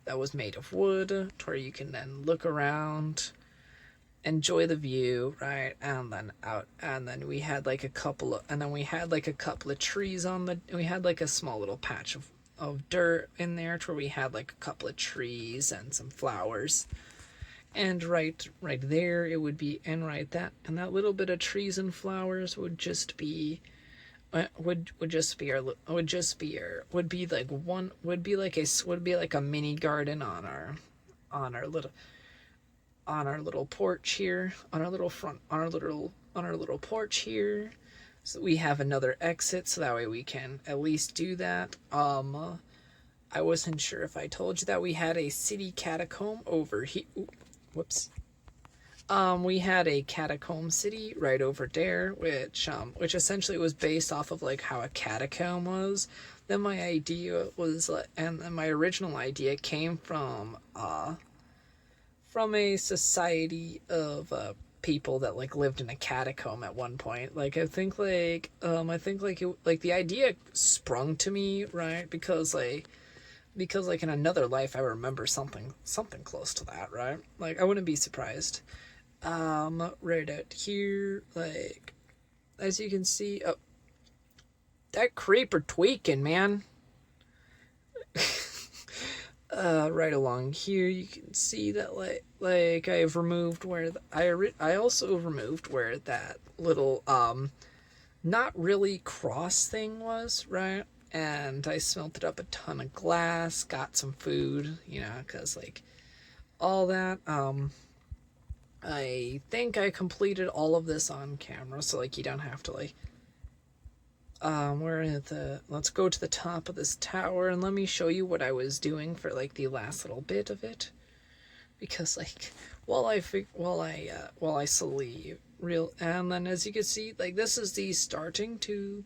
that was made of wood, to where you can then look around, enjoy the view, right? And then we had like a couple of trees we had like a small little patch of dirt in there, to where we had like a couple of trees and some flowers. And right there it would be, and that little bit of trees and flowers would be like a mini garden on our little porch here, on our little porch here. So we have another exit, so that way we can at least do that. I wasn't sure if I told you that we had a city catacomb over here. Whoops. We had a catacomb city right over there, which essentially was based off of like how a catacomb was. Then my idea was, and then my original idea came from a society of people that like lived in a catacomb at one point. Like I think the idea sprung to me, right? Because in another life I remember something close to that, right? Like I wouldn't be surprised. Right out here, like as you can see, that creeper tweaking, man. Right along here you can see that like I've removed where I also removed where that little not really cross thing was, right? And I smelted up a ton of glass, got some food, because like all that. I think I completed all of this on camera, so like you don't have to like. Let's go to the top of this tower and let me show you what I was doing for like the last little bit of it, because like while I slowly and then as you can see, like this is the starting to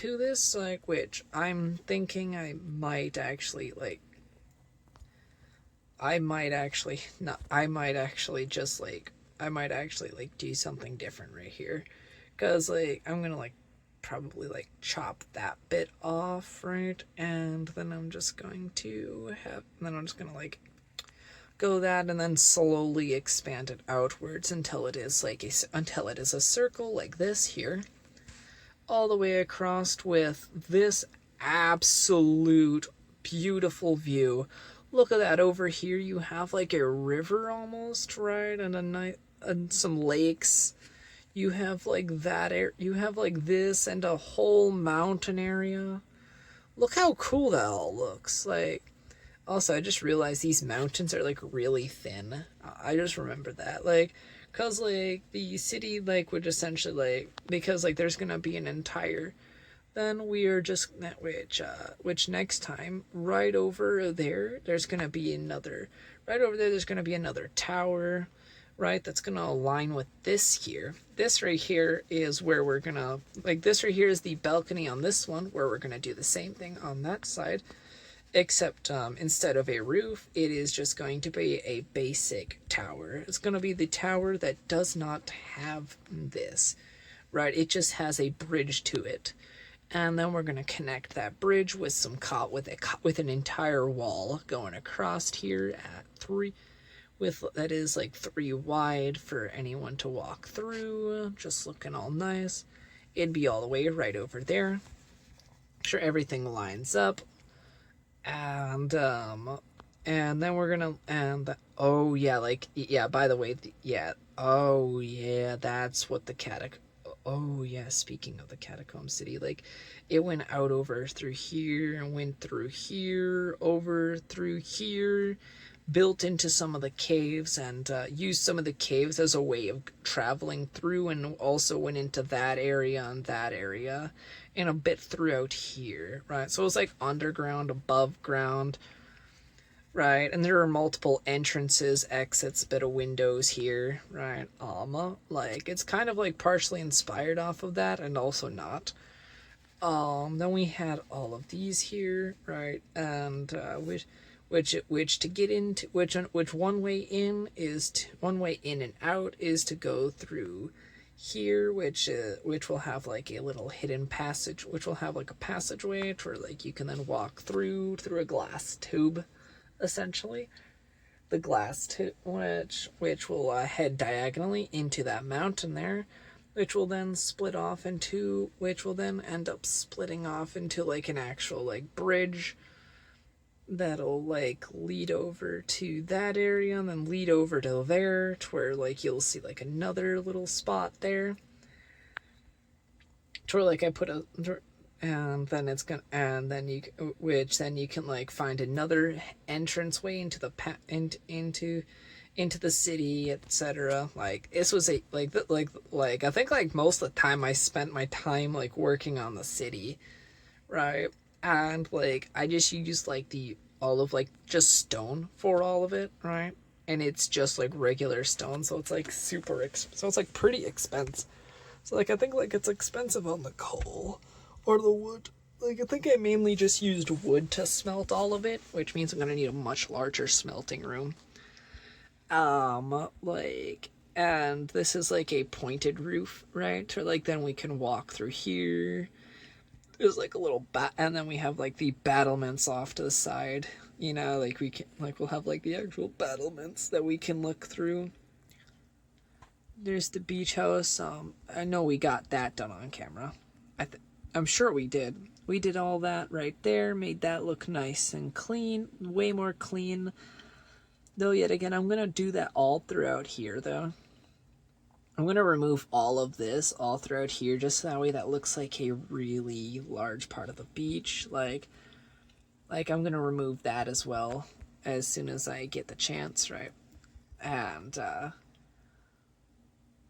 this, like, which I'm thinking I might actually do something different right here, because like I'm gonna like probably like chop that bit off, right? And then I'm just gonna like go that and then slowly expand it outwards until it is a circle like this here, all the way across, with this absolute beautiful view. Look at that over here. You have like a river almost, right? And some lakes. You have like you have like this and a whole mountain area. Look how cool that all looks. Like, also, I just realized these mountains are like really thin. I just remembered that. Like, cause like the city like would essentially like, because like there's gonna be an entire, then we are just which next time right over there there's gonna be another, right over there there's gonna be another tower, right, that's gonna align with this here. This right here is where we're gonna, like, this right here is the balcony on this one, where we're gonna do the same thing on that side, except instead of a roof, it is just going to be a basic tower. It's going to be the tower that does not have this, right? It just has a bridge to it, and then we're going to connect that bridge with with an entire wall going across here at 3, that is like 3 wide for anyone to walk through, just looking all nice. It'd be all the way right over there. Make sure everything lines up. And and then we're gonna oh yeah, like yeah. By the way, yeah. Oh yeah, that's what the Oh yeah, speaking of the catacomb city, like it went out over through here and went through here, over through here, built into some of the caves and used some of the caves as a way of traveling through, and also went into that area and a bit throughout here, right? So it was like underground, above ground, right? And there are multiple entrances, exits, bit of windows here, right? Like it's kind of like partially inspired off of that and also not. Then we had all of these here, right? And which to get into which one way in and out is to go through here, which will have like a little hidden passage, which will have like a passageway where like you can then walk through a glass tube, essentially. The glass tube, which will head diagonally into that mountain there, which will then end up splitting off into like an actual like bridge that'll like lead over to that area and then lead over to there, to where like you'll see like another little spot there, to where like I put a, and then it's gonna, and then you can like find another entrance way into the into the city, etc. Like this was a like I think like most of the time I spent my time like working on the city, right? And like I just used like all of like just stone for all of it, right? And it's just like regular stone, so it's like so it's like pretty expensive. So like I think like it's expensive on the coal or the wood. Like I think I mainly just used wood to smelt all of it, which means I'm gonna need a much larger smelting room. Like, and this is like a pointed roof, right? Or like then we can walk through here. There's like a little and then we have like the battlements off to the side. You know, like we can, like we'll have like the actual battlements that we can look through. There's the beach house. I know we got that done on camera. I'm sure we did. We did all that right there, made that look nice and clean, way more clean. Though yet again, I'm gonna do that all throughout here though. I'm gonna remove all of this all throughout here, just so that way that looks like a really large part of the beach. Like I'm gonna remove that as well as soon as I get the chance, right? And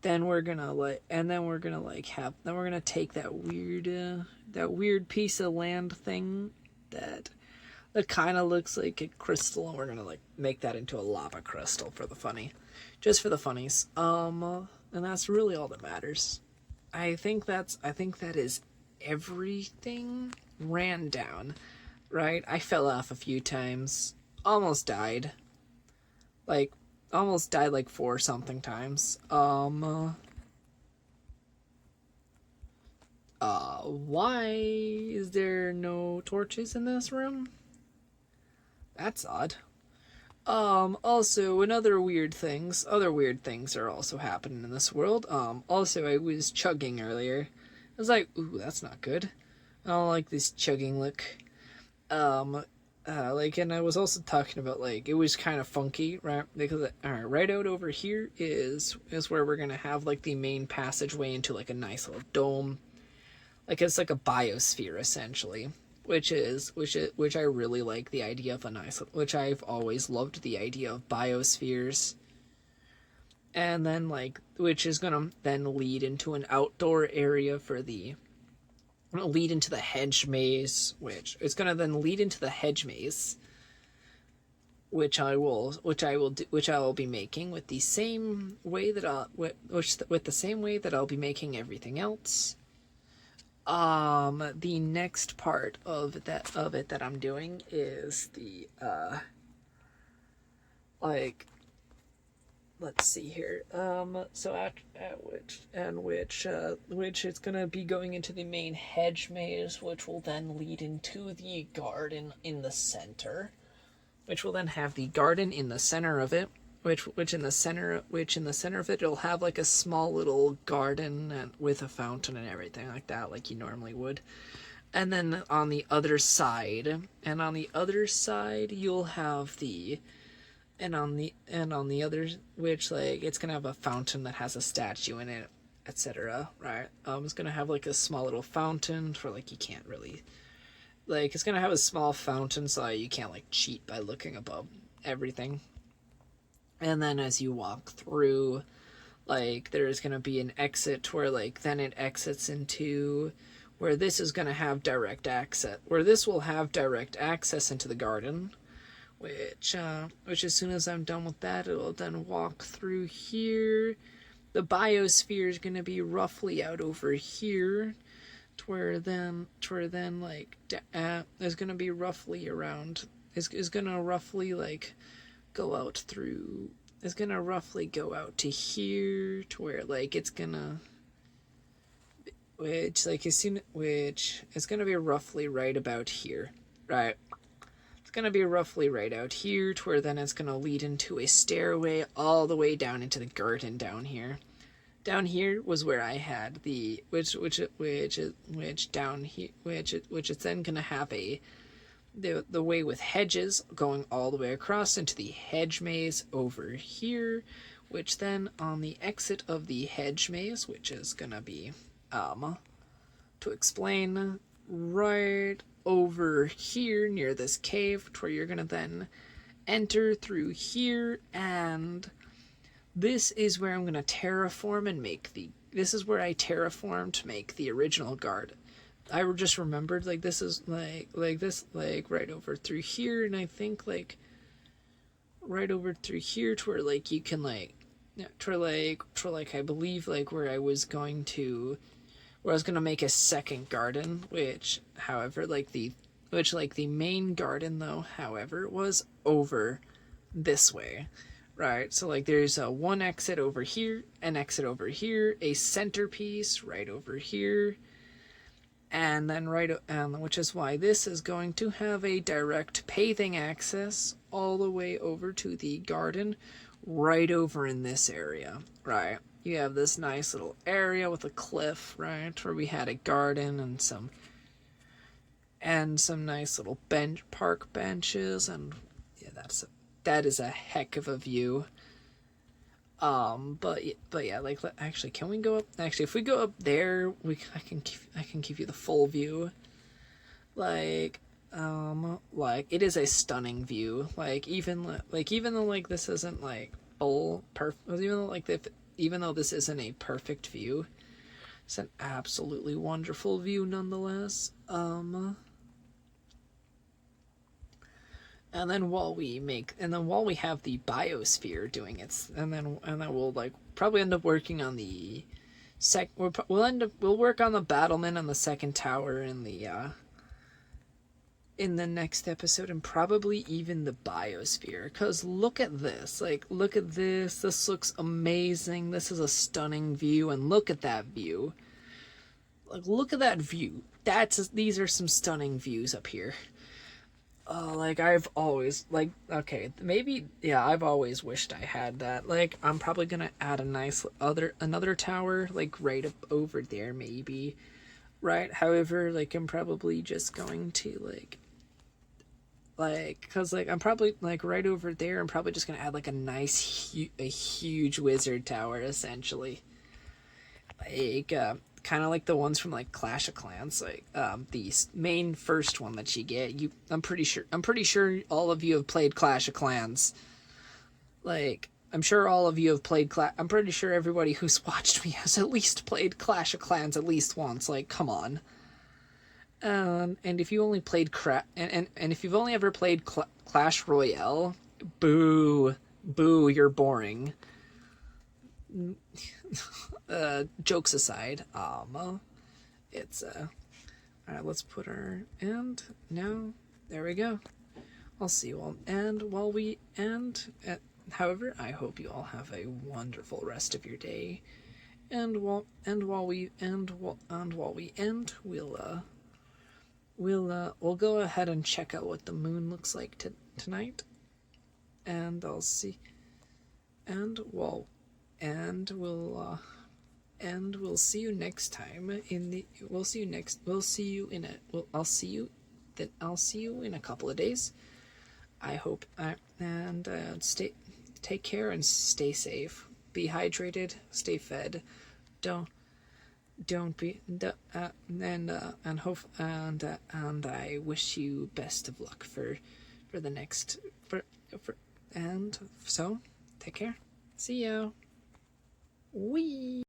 then we're gonna take that weird piece of land thing that kind of looks like a crystal, and we're gonna like make that into a lava crystal for the funnies. And that's really all that matters. I think that is everything ran down, right? I fell off a few times, almost died like 4 something times. Why is there no torches in this room? That's odd. Also, other weird things are also happening in this world. Also, I was chugging earlier. I was like, ooh, that's not good. I don't like this chugging look. And I was also talking about, like, it was kind of funky, right? Because, right out over here is where we're gonna have, like, the main passageway into, like, a nice little dome. Like, it's like a biosphere, essentially. Which I really like the idea of which I've always loved the idea of biospheres. And then, like, which is gonna then lead into an outdoor area lead into the hedge maze, which I will be making with the same way that I'll be making everything else. The next part of it that I'm doing is the let's see here. So which it's gonna be going into the main hedge maze, which will then lead into the garden in the center, which will then have the garden in the center of it. Which in the center of it, it'll have like a small little garden and with a fountain and everything like that, like you normally would. And then on the other side, you'll have the and on the other, which like it's gonna have a fountain that has a statue in it, etc. Right? It's gonna have like a small little fountain for like you can't really like it's gonna have a small fountain so you can't like cheat by looking above everything. And then as you walk through, like there's gonna be an exit where like then it exits into where this is gonna have direct access, where this will have direct access into the garden. Which as soon as I'm done with that, it'll then walk through here. The biosphere is gonna be roughly out over here, to where then like there's gonna be roughly around is gonna roughly like go out through. Is gonna roughly go out to here, to where like it's gonna, which like as soon which is gonna be roughly right about here, right? It's going to be roughly right out here, to where then it's going to lead into a stairway all the way down into the garden down here. Down here was where I had the which down here which is then going to have the way with hedges going all the way across into the hedge maze over here, which then on the exit of the hedge maze, which is going to be to explain right over here near this cave, where you're gonna then enter through here, and this is where I'm gonna terraform and make this is where I terraformed to make the original guard. I just remembered like this is like this like right over through here, and I think like right over through here to where like you can like to like I believe like where I was going to make a second garden, which the main garden though, however, was over this way, right? So like there's a one exit over here, an exit over here, a centerpiece right over here, and then which is why this is going to have a direct paving access all the way over to the garden, right over in this area, right? You have this nice little area with a cliff, right, where we had a garden and some nice little park benches, and yeah, that is a heck of a view. But yeah, like actually, can we go up? Actually, if we go up there, I can give you the full view. Like it is a stunning view. Even though like this isn't like full perfect, even though this isn't a perfect view, it's an absolutely wonderful view nonetheless. And then while we have the biosphere doing its, and then we'll like probably end up working on the we'll work on the battlement and the second tower in the next episode, and probably even the biosphere, because look at this, this looks amazing. This is a stunning view, and look at that view. Look at that view. These are some stunning views up here. I've always I've always wished I had that. I'm probably gonna add another tower right up over there maybe, right? However, I'm probably just going to because I'm probably right over there. I'm probably just gonna add a huge wizard tower essentially, kind of like the ones from Clash of Clans, the main first one that you get. I'm pretty sure all of you have played Clash of Clans. I'm sure all of you have played I'm pretty sure everybody who's watched me has at least played Clash of Clans at least once. Come on. And if you only played and if you've only ever played Clash Royale, boo, you're boring. Jokes aside, it's alright, let's put our and now there we go. I'll see you all while we end. However, I hope you all have a wonderful rest of your day. And while we end, we'll go ahead and check out what the moon looks like tonight. And I'll see. And we'll and we'll see you next time I'll see you in a couple of days. I hope and take care and stay safe. Be hydrated, stay fed. Don't be and hope and I wish you best of luck for the next for and so take care. See ya. Wee.